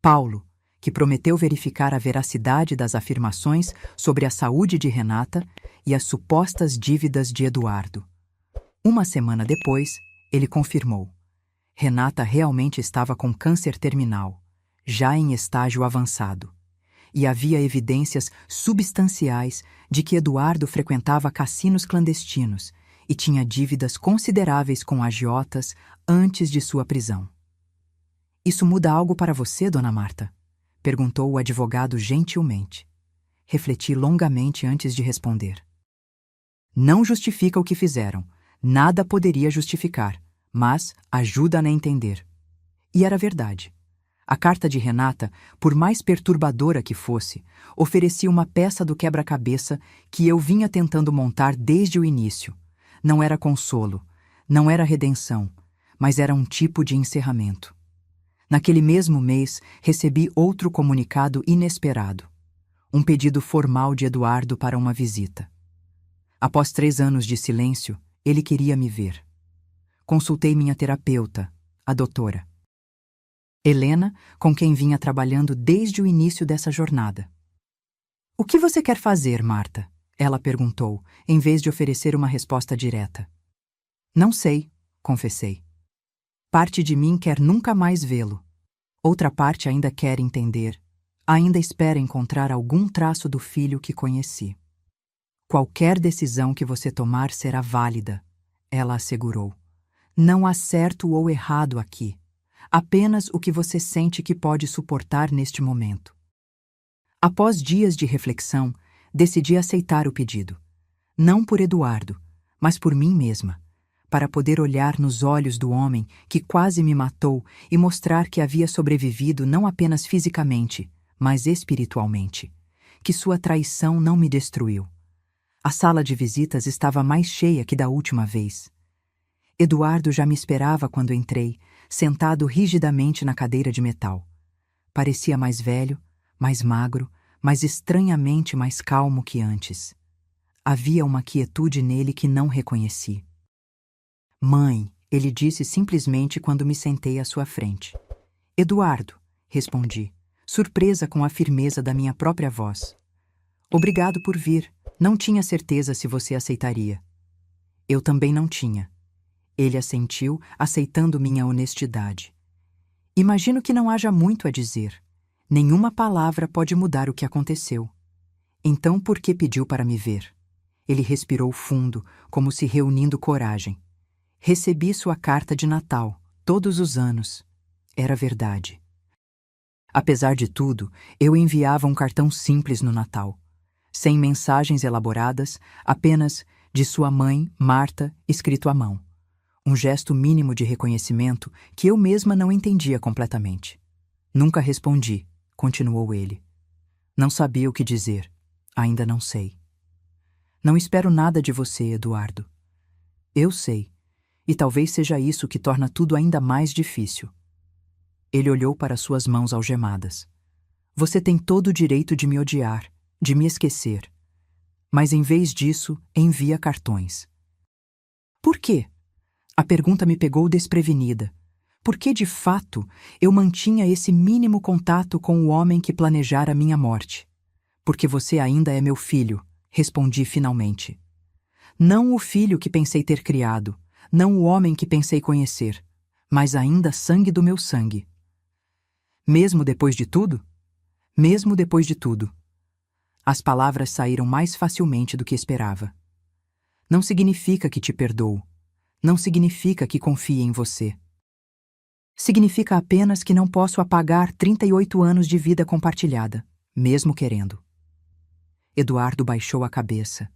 Paulo, que prometeu verificar a veracidade das afirmações sobre a saúde de Renata e as supostas dívidas de Eduardo. Uma semana depois, ele confirmou. Renata realmente estava com câncer terminal, já em estágio avançado, e havia evidências substanciais de que Eduardo frequentava cassinos clandestinos e tinha dívidas consideráveis com agiotas antes de sua prisão. Isso muda algo para você, Dona Marta? Perguntou o advogado gentilmente. Refleti longamente antes de responder. Não justifica o que fizeram. Nada poderia justificar, mas ajuda a entender. E era verdade. A carta de Renata, por mais perturbadora que fosse, oferecia uma peça do quebra-cabeça que eu vinha tentando montar desde o início. Não era consolo, não era redenção, mas era um tipo de encerramento. Naquele mesmo mês, recebi outro comunicado inesperado. Um pedido formal de Eduardo para uma visita. Após 3 anos de silêncio, ele queria me ver. Consultei minha terapeuta, a doutora Helena, com quem vinha trabalhando desde o início dessa jornada. O que você quer fazer, Marta? Ela perguntou, em vez de oferecer uma resposta direta. Não sei, confessei. Parte de mim quer nunca mais vê-lo. Outra parte ainda quer entender. Ainda espera encontrar algum traço do filho que conheci. Qualquer decisão que você tomar será válida, ela assegurou. Não há certo ou errado aqui. Apenas o que você sente que pode suportar neste momento. Após dias de reflexão, decidi aceitar o pedido. Não por Eduardo, mas por mim mesma, para poder olhar nos olhos do homem que quase me matou e mostrar que havia sobrevivido não apenas fisicamente, mas espiritualmente, que sua traição não me destruiu. A sala de visitas estava mais cheia que da última vez. Eduardo já me esperava quando entrei, sentado rigidamente na cadeira de metal. Parecia mais velho, mais magro, mas estranhamente mais calmo que antes. havia uma quietude nele que não reconheci. Mãe, ele disse simplesmente quando me sentei à sua frente. Eduardo, respondi, surpresa com a firmeza da minha própria voz. Obrigado por vir. Não tinha certeza se você aceitaria. Eu também não tinha. Ele assentiu, aceitando minha honestidade. Imagino que não haja muito a dizer. Nenhuma palavra pode mudar o que aconteceu. Então por que pediu para me ver? Ele respirou fundo, como se reunindo coragem. Recebi sua carta de Natal, todos os anos. Era verdade. Apesar de tudo, eu enviava um cartão simples no Natal. Sem mensagens elaboradas, apenas de sua mãe, Marta, escrito à mão. Um gesto mínimo de reconhecimento que eu mesma não entendia completamente. Nunca respondi, continuou ele. Não sabia o que dizer. Ainda não sei. Não espero nada de você, Eduardo. Eu sei, e talvez seja isso que torna tudo ainda mais difícil. Ele olhou para suas mãos algemadas. Você tem todo o direito de me odiar, de me esquecer. Mas em vez disso, envia cartões. Por quê? A pergunta me pegou desprevenida. Por que, de fato, eu mantinha esse mínimo contato com o homem que planejara minha morte? Porque você ainda é meu filho, respondi finalmente. Não o filho que pensei ter criado, não o homem que pensei conhecer, mas ainda sangue do meu sangue. Mesmo depois de tudo? Mesmo depois de tudo. As palavras saíram mais facilmente do que esperava. Não significa que te perdoo. Não significa que confie em você. Significa apenas que não posso apagar 38 anos de vida compartilhada, mesmo querendo. Eduardo baixou a cabeça,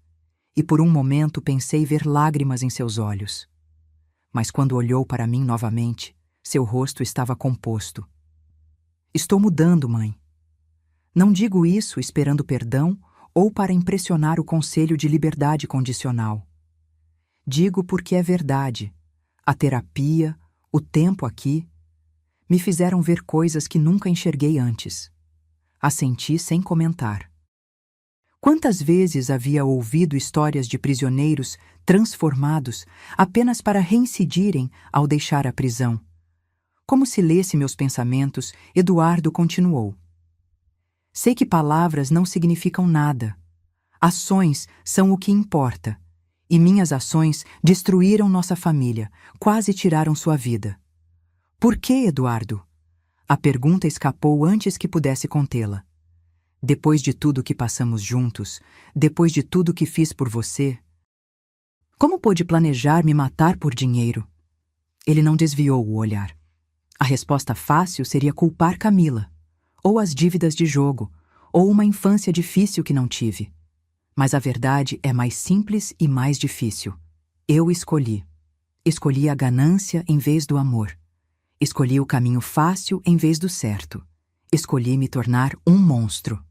e por um momento pensei ver lágrimas em seus olhos. Mas quando olhou para mim novamente, seu rosto estava composto. Estou mudando, mãe. Não digo isso esperando perdão ou para impressionar o Conselho de Liberdade Condicional. Digo porque é verdade. A terapia, o tempo aqui, me fizeram ver coisas que nunca enxerguei antes. Assenti sem comentar. Quantas vezes havia ouvido histórias de prisioneiros transformados apenas para reincidirem ao deixar a prisão? Como se lesse meus pensamentos, Eduardo continuou. Sei que palavras não significam nada. Ações são o que importa. E minhas ações destruíram nossa família, quase tiraram sua vida. Por que, Eduardo? A pergunta escapou antes que pudesse contê-la. Depois de tudo que passamos juntos, depois de tudo que fiz por você, como pôde planejar me matar por dinheiro? Ele não desviou o olhar. A resposta fácil seria culpar Camila, ou as dívidas de jogo, ou uma infância difícil que não tive. Mas a verdade é mais simples e mais difícil. Eu escolhi. Escolhi a ganância em vez do amor. Escolhi o caminho fácil em vez do certo. Escolhi me tornar um monstro.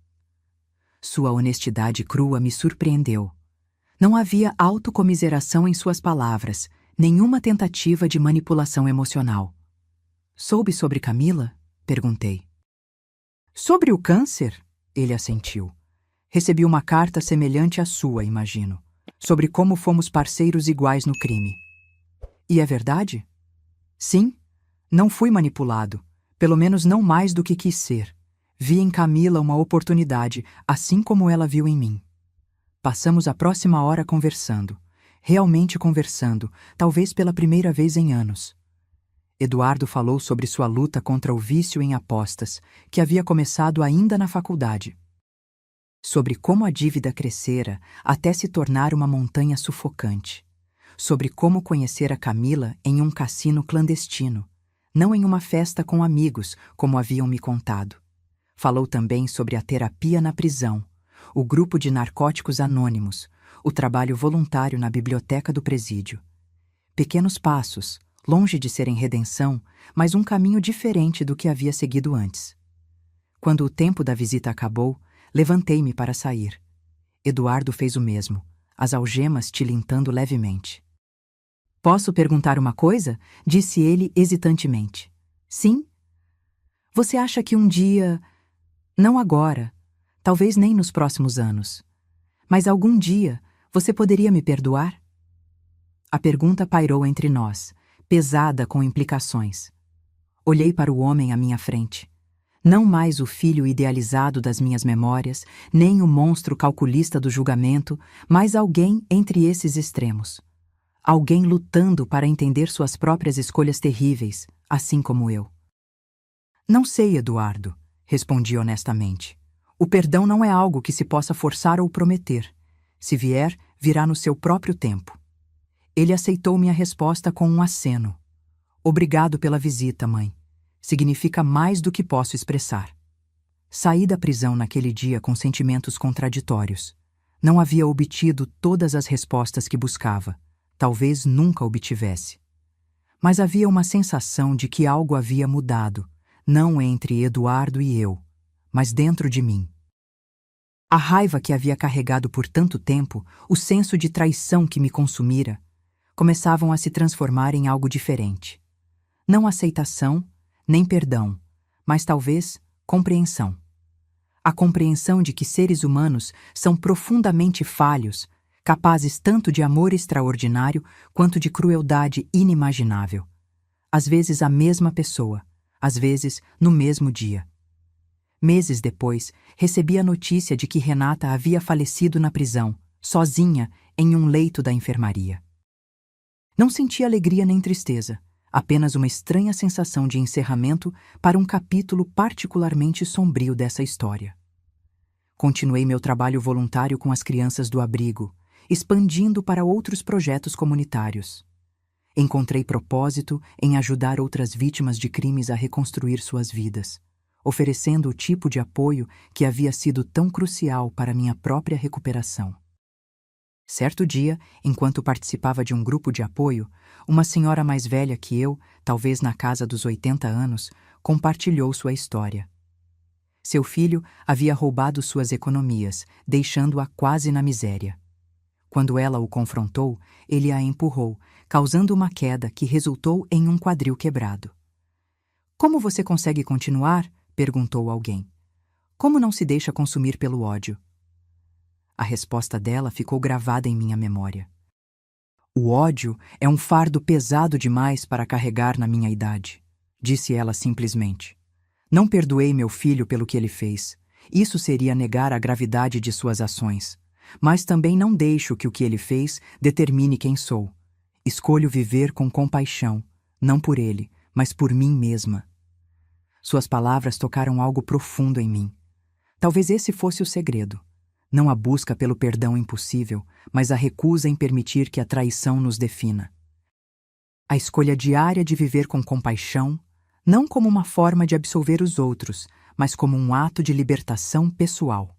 Sua honestidade crua me surpreendeu. Não havia autocomiseração em suas palavras, nenhuma tentativa de manipulação emocional. Soube sobre Camila? Perguntei. Sobre o câncer? Ele assentiu. Recebi uma carta semelhante à sua, imagino, sobre como fomos parceiros iguais no crime. E é verdade? Sim, não fui manipulado, pelo menos não mais do que quis ser. Vi em Camila uma oportunidade, assim como ela viu em mim. Passamos a próxima hora conversando, realmente conversando, talvez pela primeira vez em anos. Eduardo falou sobre sua luta contra o vício em apostas, que havia começado ainda na faculdade. Sobre como a dívida crescera até se tornar uma montanha sufocante. Sobre como conhecer a Camila em um cassino clandestino, não em uma festa com amigos, como haviam me contado. Falou também sobre a terapia na prisão, o grupo de narcóticos anônimos, o trabalho voluntário na biblioteca do presídio. Pequenos passos, longe de serem redenção, mas um caminho diferente do que havia seguido antes. Quando o tempo da visita acabou, levantei-me para sair. Eduardo fez o mesmo, as algemas tilintando levemente. Posso perguntar uma coisa? Disse ele hesitantemente. Sim? Você acha que um dia, não agora, talvez nem nos próximos anos, mas algum dia Você poderia me perdoar? A pergunta pairou entre nós, pesada com implicações. Olhei para o homem à minha frente. Não mais o filho idealizado das minhas memórias, nem o monstro calculista do julgamento, mas alguém entre esses extremos. Alguém lutando para entender suas próprias escolhas terríveis, assim como eu. Não sei, Eduardo, respondi honestamente. O perdão não é algo que se possa forçar ou prometer. Se vier, virá no seu próprio tempo. Ele aceitou minha resposta com um aceno. Obrigado pela visita, mãe. Significa mais do que posso expressar. Saí da prisão naquele dia com sentimentos contraditórios. Não havia obtido todas as respostas que buscava. Talvez nunca obtivesse. Mas havia uma sensação de que algo havia mudado, não entre Eduardo e eu, mas dentro de mim. A raiva que havia carregado por tanto tempo, o senso de traição que me consumira, começavam a se transformar em algo diferente. Não aceitação, nem perdão, mas talvez compreensão. A compreensão de que seres humanos são profundamente falhos, capazes tanto de amor extraordinário quanto de crueldade inimaginável. Às vezes a mesma pessoa, às vezes no mesmo dia. Meses depois, recebi a notícia de que Renata havia falecido na prisão, sozinha, em um leito da enfermaria. Não senti alegria nem tristeza, apenas uma estranha sensação de encerramento para um capítulo particularmente sombrio dessa história. Continuei meu trabalho voluntário com as crianças do abrigo, expandindo para outros projetos comunitários. Encontrei propósito em ajudar outras vítimas de crimes a reconstruir suas vidas, oferecendo o tipo de apoio que havia sido tão crucial para minha própria recuperação. Certo dia, enquanto participava de um grupo de apoio, uma senhora mais velha que eu, talvez na casa dos 80 anos, compartilhou sua história. Seu filho havia roubado suas economias, deixando-a quase na miséria. Quando ela o confrontou, ele a empurrou, causando uma queda que resultou em um quadril quebrado. "Como você consegue continuar?" perguntou alguém. "Como não se deixa consumir pelo ódio?" A resposta dela ficou gravada em minha memória. "O ódio é um fardo pesado demais para carregar na minha idade", disse ela simplesmente. "Não perdoei meu filho pelo que ele fez. Isso seria negar a gravidade de suas ações. Mas também não deixo que o que ele fez determine quem sou. Escolho viver com compaixão, não por ele, mas por mim mesma." Suas palavras tocaram algo profundo em mim. Talvez esse fosse o segredo. Não a busca pelo perdão impossível, mas a recusa em permitir que a traição nos defina. A escolha diária de viver com compaixão, não como uma forma de absolver os outros, mas como um ato de libertação pessoal.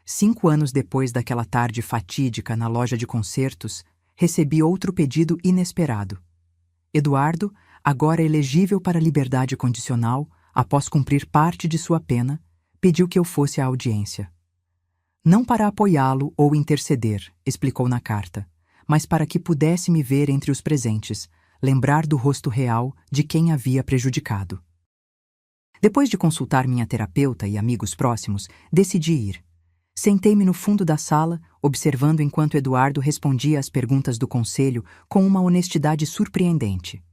5 anos depois daquela tarde fatídica na loja de concertos, recebi outro pedido inesperado. Eduardo, agora elegível para liberdade condicional, após cumprir parte de sua pena, pediu que eu fosse à audiência. Não para apoiá-lo ou interceder, explicou na carta, mas para que pudesse me ver entre os presentes, lembrar do rosto real de quem havia prejudicado. Depois de consultar minha terapeuta e amigos próximos, decidi ir. Sentei-me no fundo da sala, observando enquanto Eduardo respondia às perguntas do conselho com uma honestidade surpreendente.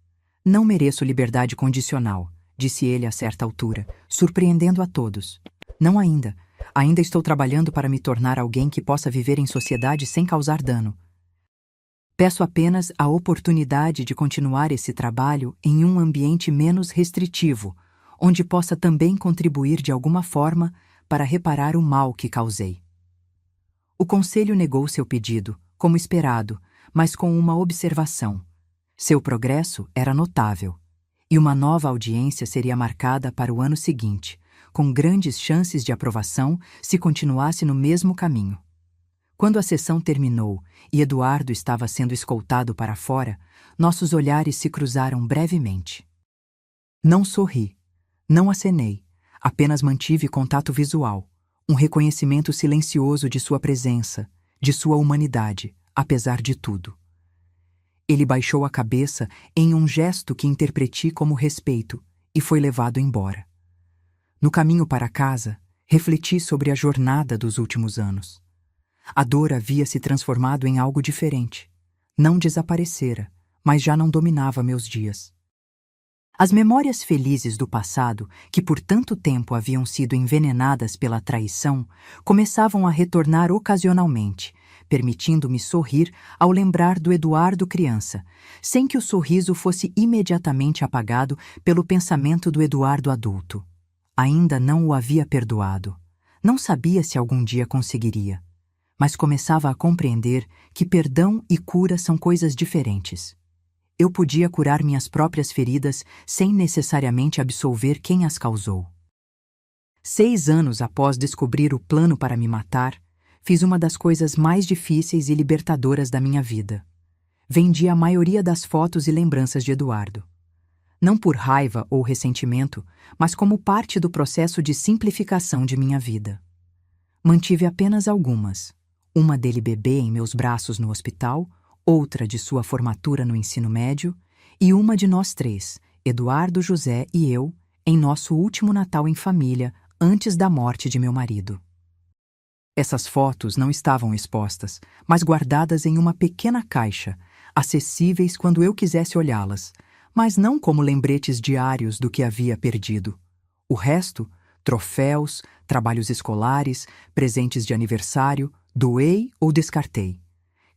"Não mereço liberdade condicional", disse ele a certa altura, surpreendendo a todos. "Não ainda. Ainda estou trabalhando para me tornar alguém que possa viver em sociedade sem causar dano. Peço apenas a oportunidade de continuar esse trabalho em um ambiente menos restritivo, onde possa também contribuir de alguma forma para reparar o mal que causei." O conselho negou seu pedido, como esperado, mas com uma observação. Seu progresso era notável, e uma nova audiência seria marcada para o ano seguinte, com grandes chances de aprovação se continuasse no mesmo caminho. Quando a sessão terminou e Eduardo estava sendo escoltado para fora, nossos olhares se cruzaram brevemente. Não sorri, não acenei, apenas mantive contato visual, um reconhecimento silencioso de sua presença, de sua humanidade, apesar de tudo. Ele baixou a cabeça em um gesto que interpreti como respeito e foi levado embora. No caminho para casa, refleti sobre a jornada dos últimos anos. A dor havia se transformado em algo diferente. Não desaparecera, mas já não dominava meus dias. As memórias felizes do passado, que por tanto tempo haviam sido envenenadas pela traição, começavam a retornar ocasionalmente, permitindo-me sorrir ao lembrar do Eduardo criança, sem que o sorriso fosse imediatamente apagado pelo pensamento do Eduardo adulto. Ainda não o havia perdoado. Não sabia se algum dia conseguiria, mas começava a compreender que perdão e cura são coisas diferentes. Eu podia curar minhas próprias feridas sem necessariamente absolver quem as causou. 6 anos após descobrir o plano para me matar, fiz uma das coisas mais difíceis e libertadoras da minha vida. Vendi a maioria das fotos e lembranças de Eduardo. Não por raiva ou ressentimento, mas como parte do processo de simplificação de minha vida. Mantive apenas algumas. Uma dele bebê em meus braços no hospital, outra de sua formatura no ensino médio, e uma de nós 3, Eduardo, José e eu, em nosso último Natal em família, antes da morte de meu marido. Essas fotos não estavam expostas, mas guardadas em uma pequena caixa, acessíveis quando eu quisesse olhá-las, mas não como lembretes diários do que havia perdido. O resto, troféus, trabalhos escolares, presentes de aniversário, doei ou descartei.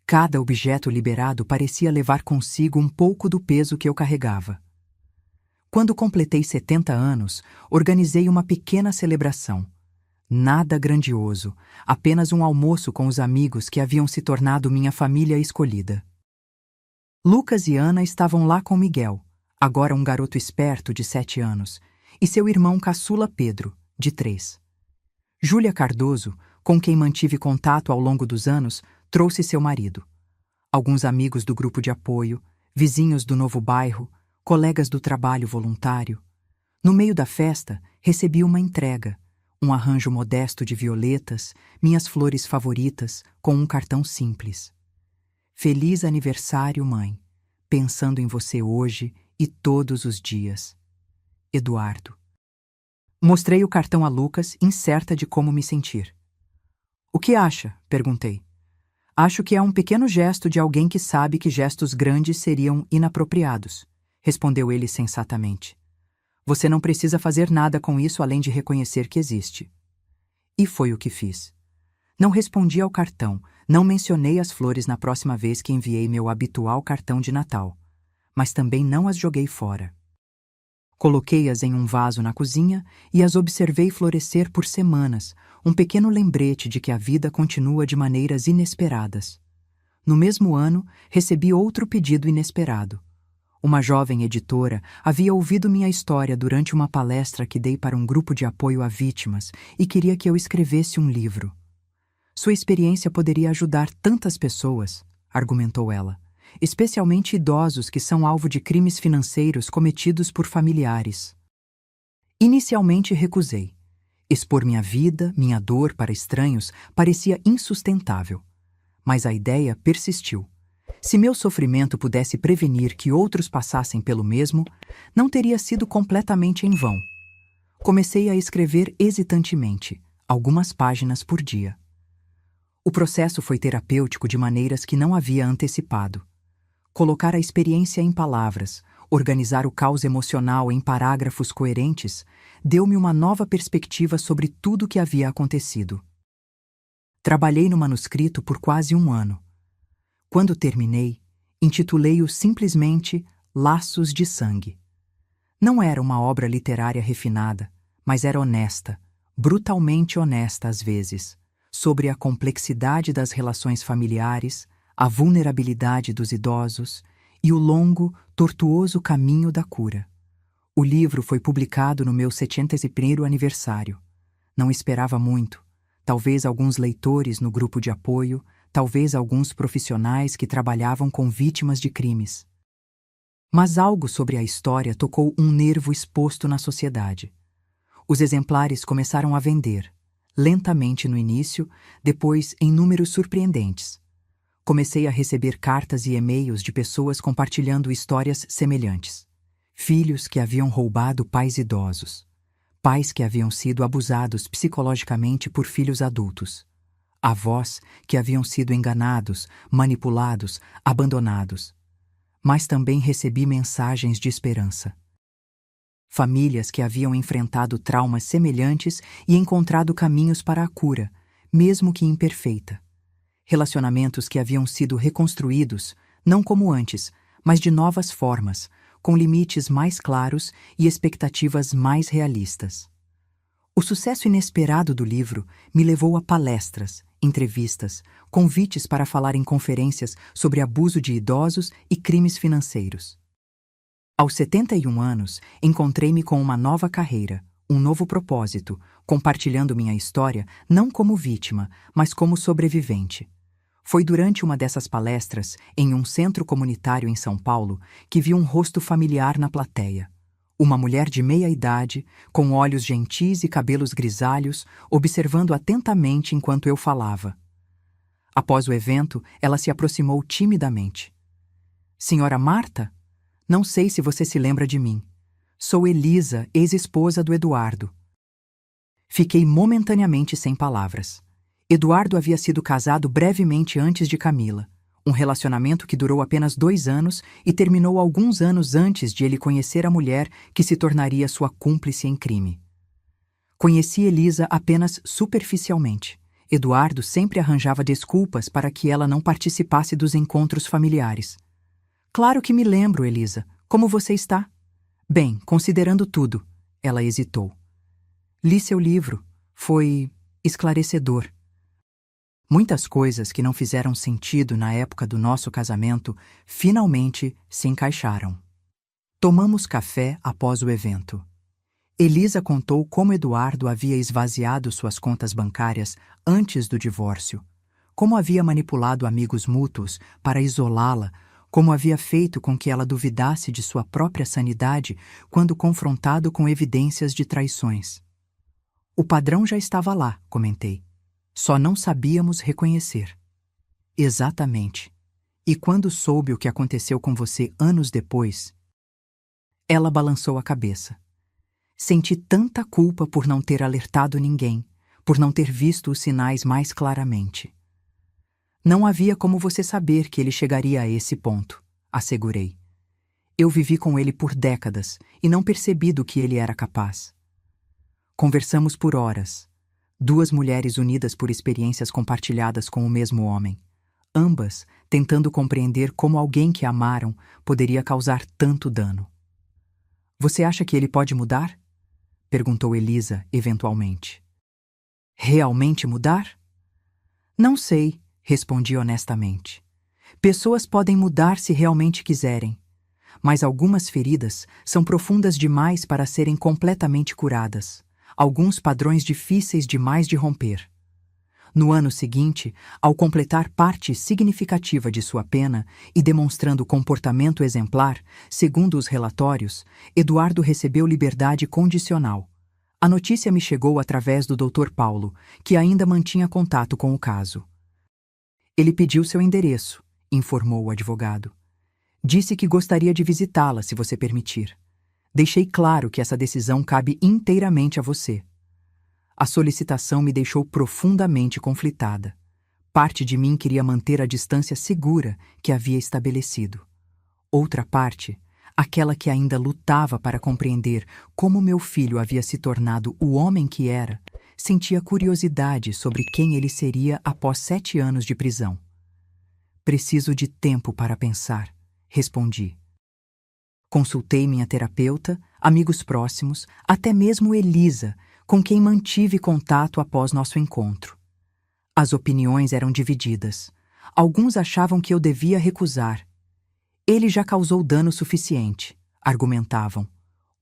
Cada objeto liberado parecia levar consigo um pouco do peso que eu carregava. Quando completei 70 anos, organizei uma pequena celebração. Nada grandioso, apenas um almoço com os amigos que haviam se tornado minha família escolhida. Lucas e Ana estavam lá com Miguel, agora um garoto esperto de 7 anos, e seu irmão caçula Pedro, de 3. Júlia Cardoso, com quem mantive contato ao longo dos anos, trouxe seu marido. Alguns amigos do grupo de apoio, vizinhos do novo bairro, colegas do trabalho voluntário. No meio da festa, recebi uma entrega, um arranjo modesto de violetas, minhas flores favoritas, com um cartão simples. Feliz aniversário, mãe. Pensando em você hoje e todos os dias. Eduardo. Mostrei o cartão a Lucas, incerta de como me sentir. O que acha? Perguntei. Acho que é um pequeno gesto de alguém que sabe que gestos grandes seriam inapropriados, respondeu ele sensatamente. Você não precisa fazer nada com isso além de reconhecer que existe. E foi o que fiz. Não respondi ao cartão, não mencionei as flores na próxima vez que enviei meu habitual cartão de Natal, mas também não as joguei fora. Coloquei-as em um vaso na cozinha e as observei florescer por semanas, um pequeno lembrete de que a vida continua de maneiras inesperadas. No mesmo ano, recebi outro pedido inesperado. Uma jovem editora havia ouvido minha história durante uma palestra que dei para um grupo de apoio a vítimas e queria que eu escrevesse um livro. Sua experiência poderia ajudar tantas pessoas, argumentou ela, especialmente idosos que são alvo de crimes financeiros cometidos por familiares. Inicialmente recusei. Expor minha vida, minha dor para estranhos parecia insustentável. Mas a ideia persistiu. Se meu sofrimento pudesse prevenir que outros passassem pelo mesmo, não teria sido completamente em vão. Comecei a escrever hesitantemente, algumas páginas por dia. O processo foi terapêutico de maneiras que não havia antecipado. Colocar a experiência em palavras, organizar o caos emocional em parágrafos coerentes, deu-me uma nova perspectiva sobre tudo o que havia acontecido. Trabalhei no manuscrito por quase 1 ano. Quando terminei, intitulei-o simplesmente Laços de Sangue. Não era uma obra literária refinada, mas era honesta, brutalmente honesta às vezes, sobre a complexidade das relações familiares, a vulnerabilidade dos idosos e o longo, tortuoso caminho da cura. O livro foi publicado no meu 71º aniversário. Não esperava muito. Talvez alguns leitores no grupo de apoio, talvez alguns profissionais que trabalhavam com vítimas de crimes. Mas algo sobre a história tocou um nervo exposto na sociedade. Os exemplares começaram a vender, lentamente no início, depois em números surpreendentes. Comecei a receber cartas e e-mails de pessoas compartilhando histórias semelhantes. Filhos que haviam roubado pais idosos. Pais que haviam sido abusados psicologicamente por filhos adultos. avós que haviam sido enganados, manipulados, abandonados. Mas também recebi mensagens de esperança. Famílias que haviam enfrentado traumas semelhantes e encontrado caminhos para a cura, mesmo que imperfeita. Relacionamentos que haviam sido reconstruídos, não como antes, mas de novas formas, com limites mais claros e expectativas mais realistas. O sucesso inesperado do livro me levou a palestras, entrevistas, convites para falar em conferências sobre abuso de idosos e crimes financeiros. Aos 71 anos, encontrei-me com uma nova carreira, um novo propósito, compartilhando minha história não como vítima, mas como sobrevivente. Foi durante uma dessas palestras, em um centro comunitário em São Paulo, que vi um rosto familiar na plateia. Uma mulher de meia idade, com olhos gentis e cabelos grisalhos, observando atentamente enquanto eu falava. Após o evento, ela se aproximou timidamente. Senhora Marta? Não sei se você se lembra de mim. Sou Elisa, ex-esposa do Eduardo. Fiquei momentaneamente sem palavras. Eduardo havia sido casado brevemente antes de Camila, um relacionamento que durou apenas 2 anos e terminou alguns anos antes de ele conhecer a mulher que se tornaria sua cúmplice em crime. Conheci Elisa apenas superficialmente. Eduardo sempre arranjava desculpas para que ela não participasse dos encontros familiares. Claro que me lembro, Elisa. Como você está? Bem, considerando tudo. Ela hesitou. Li seu livro. Foi esclarecedor. Muitas coisas que não fizeram sentido na época do nosso casamento finalmente se encaixaram. Tomamos café após o evento. Elisa contou como Eduardo havia esvaziado suas contas bancárias antes do divórcio, como havia manipulado amigos mútuos para isolá-la, como havia feito com que ela duvidasse de sua própria sanidade quando confrontado com evidências de traições. O padrão já estava lá, comentei. Só não sabíamos reconhecer. Exatamente. E quando soube o que aconteceu com você anos depois? Ela balançou a cabeça. Senti tanta culpa por não ter alertado ninguém, por não ter visto os sinais mais claramente. Não havia como você saber que ele chegaria a esse ponto, assegurei. Eu vivi com ele por décadas e não percebi do que ele era capaz. Conversamos por horas. 2 mulheres unidas por experiências compartilhadas com o mesmo homem, ambas tentando compreender como alguém que amaram poderia causar tanto dano. Você acha que ele pode mudar? Perguntou Elisa, eventualmente. Realmente mudar? Não sei, respondi honestamente. Pessoas podem mudar se realmente quiserem, mas algumas feridas são profundas demais para serem completamente curadas. Alguns padrões difíceis demais de romper. No ano seguinte, ao completar parte significativa de sua pena e demonstrando comportamento exemplar, segundo os relatórios, Eduardo recebeu liberdade condicional. A notícia me chegou através do Dr. Paulo, que ainda mantinha contato com o caso. Ele pediu seu endereço, informou o advogado. Disse que gostaria de visitá-la, se você permitir. Deixei claro que essa decisão cabe inteiramente a você. A solicitação me deixou profundamente conflitada. Parte de mim queria manter a distância segura que havia estabelecido. Outra parte, aquela que ainda lutava para compreender como meu filho havia se tornado o homem que era, sentia curiosidade sobre quem ele seria após 7 anos de prisão. Preciso de tempo para pensar, respondi. Consultei minha terapeuta, amigos próximos, até mesmo Elisa, com quem mantive contato após nosso encontro. As opiniões eram divididas. Alguns achavam que eu devia recusar. Ele já causou dano suficiente, argumentavam.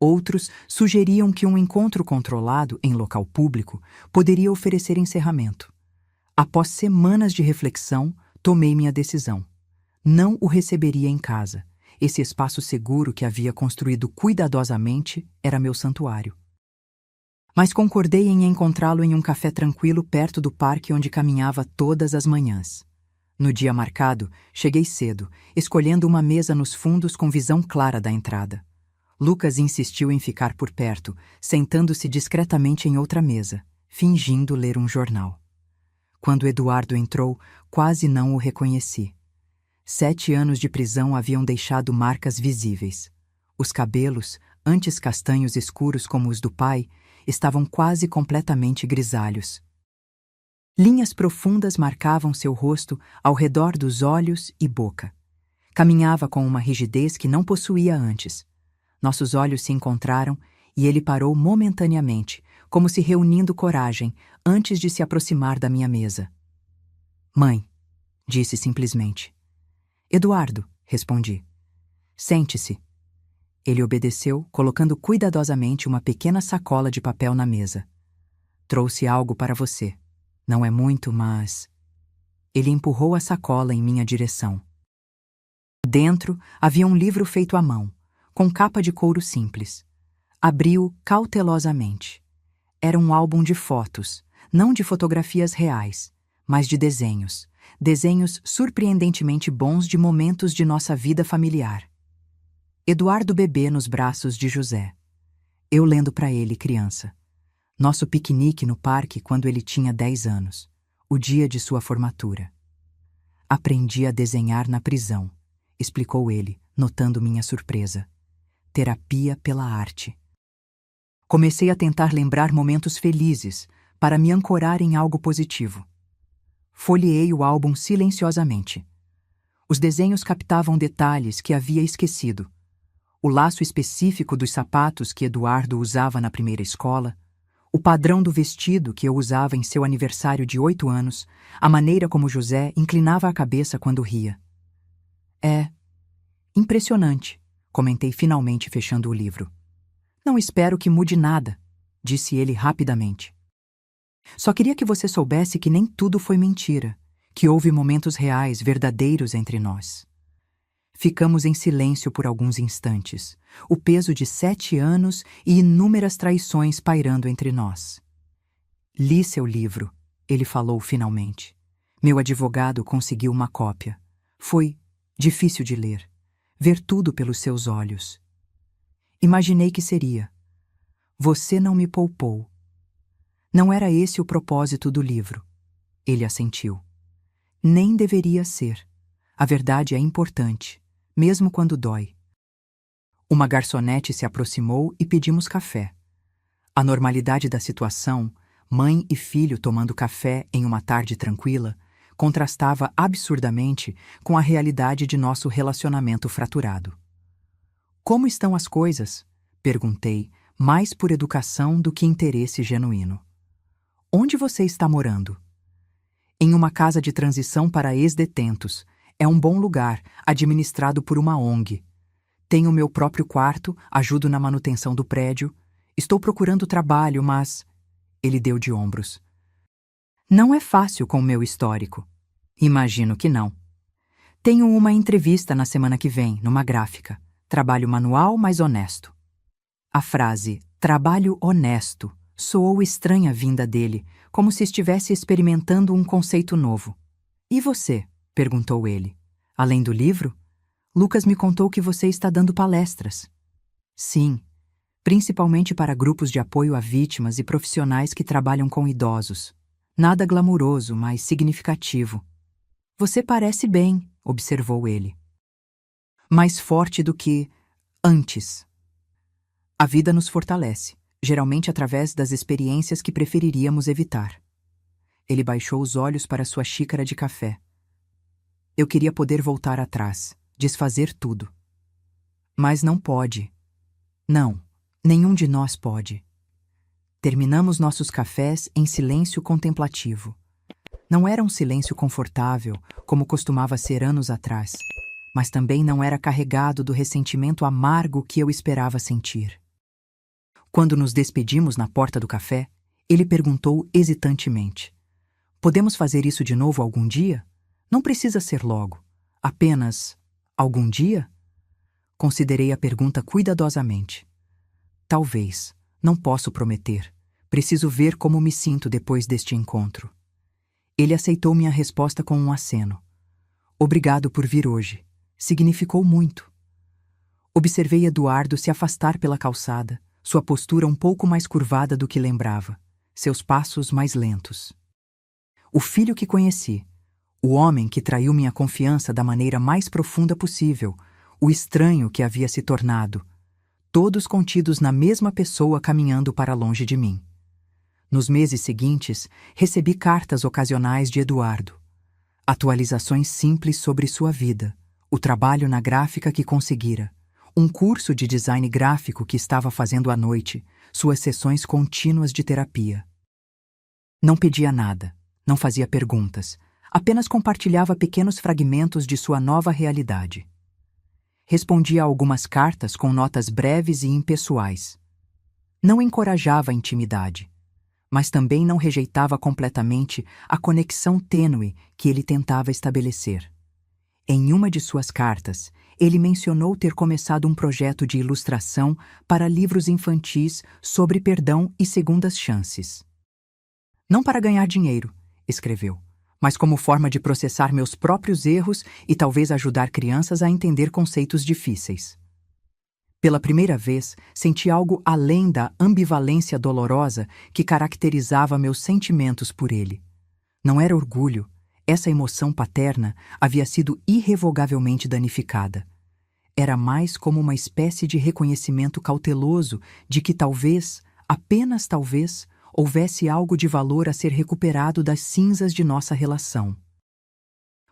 Outros sugeriam que um encontro controlado em local público poderia oferecer encerramento. Após semanas de reflexão, tomei minha decisão. Não o receberia em casa. Esse espaço seguro que havia construído cuidadosamente era meu santuário. Mas concordei em encontrá-lo em um café tranquilo perto do parque onde caminhava todas as manhãs. No dia marcado, cheguei cedo, escolhendo uma mesa nos fundos com visão clara da entrada. Lucas insistiu em ficar por perto, sentando-se discretamente em outra mesa, fingindo ler um jornal. Quando Eduardo entrou, quase não o reconheci. 7 anos de prisão haviam deixado marcas visíveis. Os cabelos, antes castanhos escuros como os do pai, estavam quase completamente grisalhos. Linhas profundas marcavam seu rosto ao redor dos olhos e boca. Caminhava com uma rigidez que não possuía antes. Nossos olhos se encontraram e ele parou momentaneamente, como se reunindo coragem, antes de se aproximar da minha mesa. Mãe, disse simplesmente. Eduardo, respondi. Sente-se. Ele obedeceu, colocando cuidadosamente uma pequena sacola de papel na mesa. Trouxe algo para você. Não é muito, mas... Ele empurrou a sacola em minha direção. Dentro havia um livro feito à mão, com capa de couro simples. Abriu cautelosamente. Era um álbum de fotos, não de fotografias reais, mas de desenhos. Desenhos surpreendentemente bons de momentos de nossa vida familiar. Eduardo bebê nos braços de José. Eu lendo para ele, criança. Nosso piquenique no parque quando ele tinha 10 anos. O dia de sua formatura. Aprendi a desenhar na prisão, explicou ele, notando minha surpresa. Terapia pela arte. Comecei a tentar lembrar momentos felizes, para me ancorar em algo positivo. Folheei o álbum silenciosamente. Os desenhos captavam detalhes que havia esquecido. O laço específico dos sapatos que Eduardo usava na primeira escola, o padrão do vestido que eu usava em seu aniversário de 8 anos, a maneira como José inclinava a cabeça quando ria. É impressionante, comentei finalmente fechando o livro. Não espero que mude nada, disse ele rapidamente. Só queria que você soubesse que nem tudo foi mentira, que houve momentos reais, verdadeiros entre nós. Ficamos em silêncio por alguns instantes, o peso de 7 anos e inúmeras traições pairando entre nós. Li seu livro, ele falou finalmente. Meu advogado conseguiu uma cópia. Foi difícil de ler, ver tudo pelos seus olhos. Imaginei que seria. Você não me poupou. Não era esse o propósito do livro. Ele assentiu. Nem deveria ser. A verdade é importante, mesmo quando dói. Uma garçonete se aproximou e pedimos café. A normalidade da situação, mãe e filho tomando café em uma tarde tranquila, contrastava absurdamente com a realidade de nosso relacionamento fraturado. Como estão as coisas? Perguntei, mais por educação do que interesse genuíno. Onde você está morando? Em uma casa de transição para ex-detentos. É um bom lugar, administrado por uma ONG. Tenho meu próprio quarto, ajudo na manutenção do prédio. Estou procurando trabalho, mas... Ele deu de ombros. Não é fácil com o meu histórico. Imagino que não. Tenho uma entrevista na semana que vem, numa gráfica. Trabalho manual, mas honesto. A frase, trabalho honesto, soou estranha vinda dele, como se estivesse experimentando um conceito novo. E você? Perguntou ele. Além do livro? Lucas me contou que você está dando palestras. Sim, principalmente para grupos de apoio a vítimas e profissionais que trabalham com idosos. Nada glamuroso, mas significativo. Você parece bem, observou ele. Mais forte do que antes. A vida nos fortalece, geralmente através das experiências que preferiríamos evitar. Ele baixou os olhos para sua xícara de café. Eu queria poder voltar atrás, desfazer tudo. Mas não pode. Não, nenhum de nós pode. Terminamos nossos cafés em silêncio contemplativo. Não era um silêncio confortável, como costumava ser anos atrás, mas também não era carregado do ressentimento amargo que eu esperava sentir. Quando nos despedimos na porta do café, ele perguntou hesitantemente: podemos fazer isso de novo algum dia? Não precisa ser logo. Apenas algum dia? Considerei a pergunta cuidadosamente. Talvez. Não posso prometer. Preciso ver como me sinto depois deste encontro. Ele aceitou minha resposta com um aceno. Obrigado por vir hoje. Significou muito. Observei Eduardo se afastar pela calçada, sua postura um pouco mais curvada do que lembrava, seus passos mais lentos. o filho que conheci, o homem que traiu minha confiança da maneira mais profunda possível, o estranho que havia se tornado, todos contidos na mesma pessoa caminhando para longe de mim. Nos meses seguintes, recebi cartas ocasionais de Eduardo, atualizações simples sobre sua vida, o trabalho na gráfica que conseguira, um curso de design gráfico que estava fazendo à noite, suas sessões contínuas de terapia. Não pedia nada, não fazia perguntas, apenas compartilhava pequenos fragmentos de sua nova realidade. Respondia a algumas cartas com notas breves e impessoais. Não encorajava a intimidade, mas também não rejeitava completamente a conexão tênue que ele tentava estabelecer. Em uma de suas cartas, ele mencionou ter começado um projeto de ilustração para livros infantis sobre perdão e segundas chances. Não para ganhar dinheiro, escreveu, mas como forma de processar meus próprios erros e talvez ajudar crianças a entender conceitos difíceis. Pela primeira vez, senti algo além da ambivalência dolorosa que caracterizava meus sentimentos por ele. Não era orgulho, essa emoção paterna havia sido irrevogavelmente danificada. Era mais como uma espécie de reconhecimento cauteloso de que talvez, apenas talvez, houvesse algo de valor a ser recuperado das cinzas de nossa relação.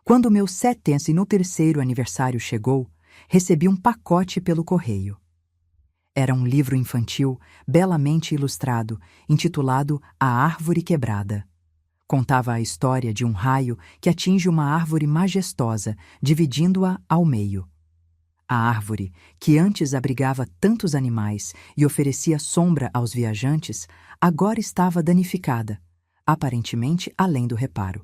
Quando meu 73º aniversário chegou, recebi um pacote pelo correio. Era um livro infantil belamente ilustrado, intitulado A Árvore Quebrada. Contava a história de um raio que atinge uma árvore majestosa, dividindo-a ao meio. A árvore, que antes abrigava tantos animais e oferecia sombra aos viajantes, agora estava danificada, aparentemente além do reparo.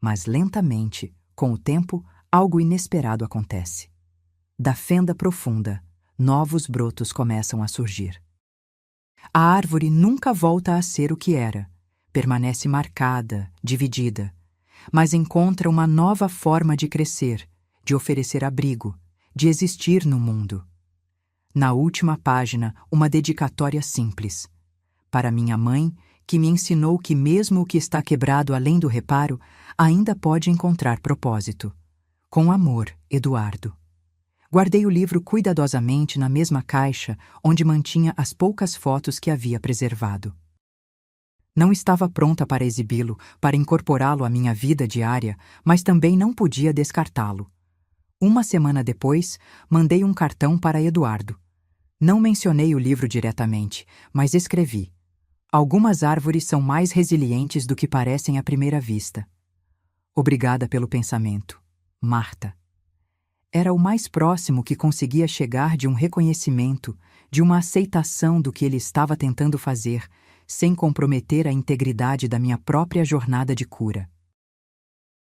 Mas lentamente, com o tempo, algo inesperado acontece. Da fenda profunda, novos brotos começam a surgir. A árvore nunca volta a ser o que era, permanece marcada, dividida, mas encontra uma nova forma de crescer, de oferecer abrigo, de existir no mundo. Na última página, uma dedicatória simples. Para minha mãe, que me ensinou que mesmo o que está quebrado além do reparo, ainda pode encontrar propósito. Com amor, Eduardo. Guardei o livro cuidadosamente na mesma caixa onde mantinha as poucas fotos que havia preservado. Não estava pronta para exibi-lo, para incorporá-lo à minha vida diária, mas também não podia descartá-lo. Uma semana depois, mandei um cartão para Eduardo. Não mencionei o livro diretamente, mas escrevi: algumas árvores são mais resilientes do que parecem à primeira vista. Obrigada pelo pensamento, Marta. Era o mais próximo que conseguia chegar de um reconhecimento, de uma aceitação do que ele estava tentando fazer, sem comprometer a integridade da minha própria jornada de cura.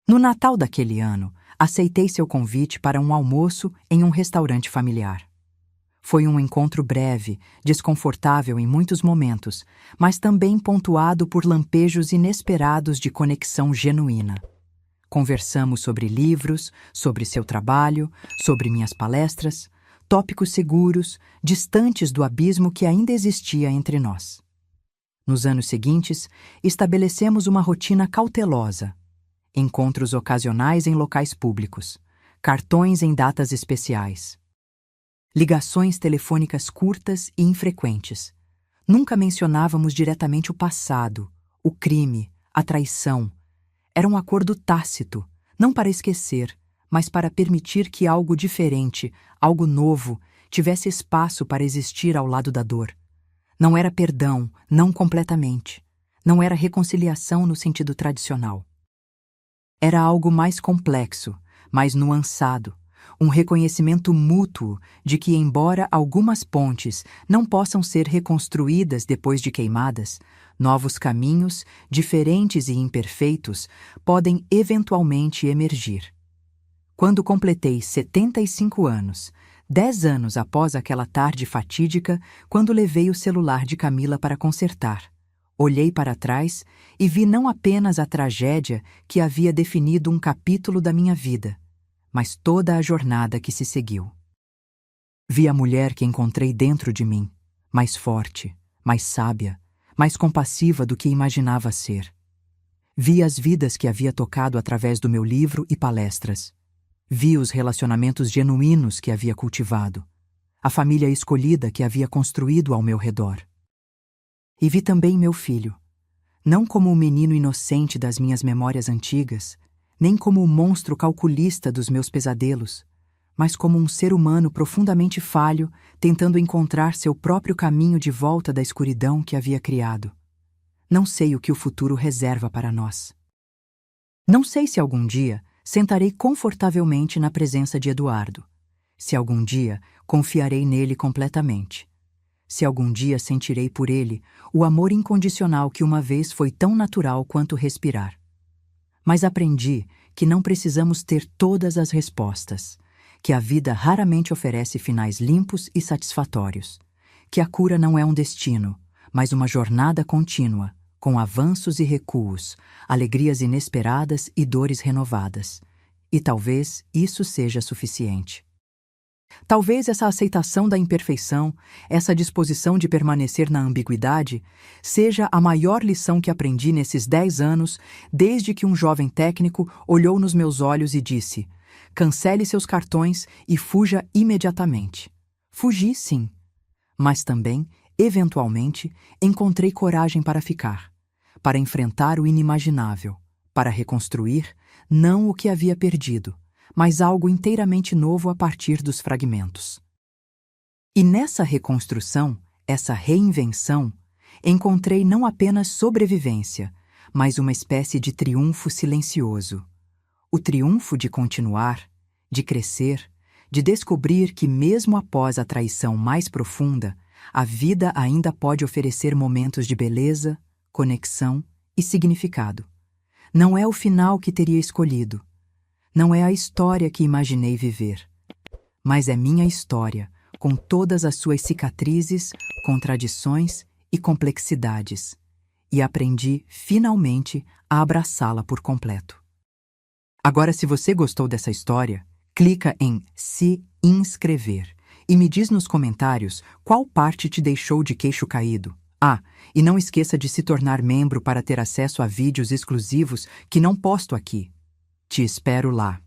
No Natal daquele ano, aceitei seu convite para um almoço em um restaurante familiar. Foi um encontro breve, desconfortável em muitos momentos, mas também pontuado por lampejos inesperados de conexão genuína. Conversamos sobre livros, sobre seu trabalho, sobre minhas palestras, tópicos seguros, distantes do abismo que ainda existia entre nós. Nos anos seguintes, estabelecemos uma rotina cautelosa. Encontros ocasionais em locais públicos, cartões em datas especiais. Ligações telefônicas curtas e infrequentes. Nunca mencionávamos diretamente o passado, o crime, a traição. Era um acordo tácito, não para esquecer, mas para permitir que algo diferente, algo novo, tivesse espaço para existir ao lado da dor. Não era perdão, não completamente. Não era reconciliação no sentido tradicional. Era algo mais complexo, mais nuançado, um reconhecimento mútuo de que, embora algumas pontes não possam ser reconstruídas depois de queimadas, novos caminhos, diferentes e imperfeitos, podem eventualmente emergir. Quando completei 75 anos, 10 anos após aquela tarde fatídica, quando levei o celular de Camila para consertar, olhei para trás e vi não apenas a tragédia que havia definido um capítulo da minha vida, mas toda a jornada que se seguiu. Vi a mulher que encontrei dentro de mim, mais forte, mais sábia, mais compassiva do que imaginava ser. Vi as vidas que havia tocado através do meu livro e palestras. Vi os relacionamentos genuínos que havia cultivado, a família escolhida que havia construído ao meu redor. E vi também meu filho, não como o menino inocente das minhas memórias antigas, nem como o monstro calculista dos meus pesadelos, mas como um ser humano profundamente falho, tentando encontrar seu próprio caminho de volta da escuridão que havia criado. Não sei o que o futuro reserva para nós. Não sei se algum dia sentarei confortavelmente na presença de Eduardo, se algum dia confiarei nele completamente, se algum dia sentirei por ele o amor incondicional que uma vez foi tão natural quanto respirar. Mas aprendi que não precisamos ter todas as respostas, que a vida raramente oferece finais limpos e satisfatórios, que a cura não é um destino, mas uma jornada contínua, com avanços e recuos, alegrias inesperadas e dores renovadas. E talvez isso seja suficiente. Talvez essa aceitação da imperfeição, essa disposição de permanecer na ambiguidade, seja a maior lição que aprendi nesses 10 anos, desde que um jovem técnico olhou nos meus olhos e disse: cancele seus cartões e fuja imediatamente. Fugi, sim. Mas também, eventualmente, encontrei coragem para ficar, para enfrentar o inimaginável, para reconstruir, não o que havia perdido, mas algo inteiramente novo a partir dos fragmentos. E nessa reconstrução, essa reinvenção, encontrei não apenas sobrevivência, mas uma espécie de triunfo silencioso. O triunfo de continuar, de crescer, de descobrir que mesmo após a traição mais profunda, a vida ainda pode oferecer momentos de beleza, conexão e significado. Não é o final que teria escolhido. Não é a história que imaginei viver. Mas é minha história, com todas as suas cicatrizes, contradições e complexidades. E aprendi, finalmente, a abraçá-la por completo. Agora, se você gostou dessa história, clica em se inscrever e me diz nos comentários qual parte te deixou de queixo caído. Ah, e não esqueça de se tornar membro para ter acesso a vídeos exclusivos que não posto aqui. Te espero lá.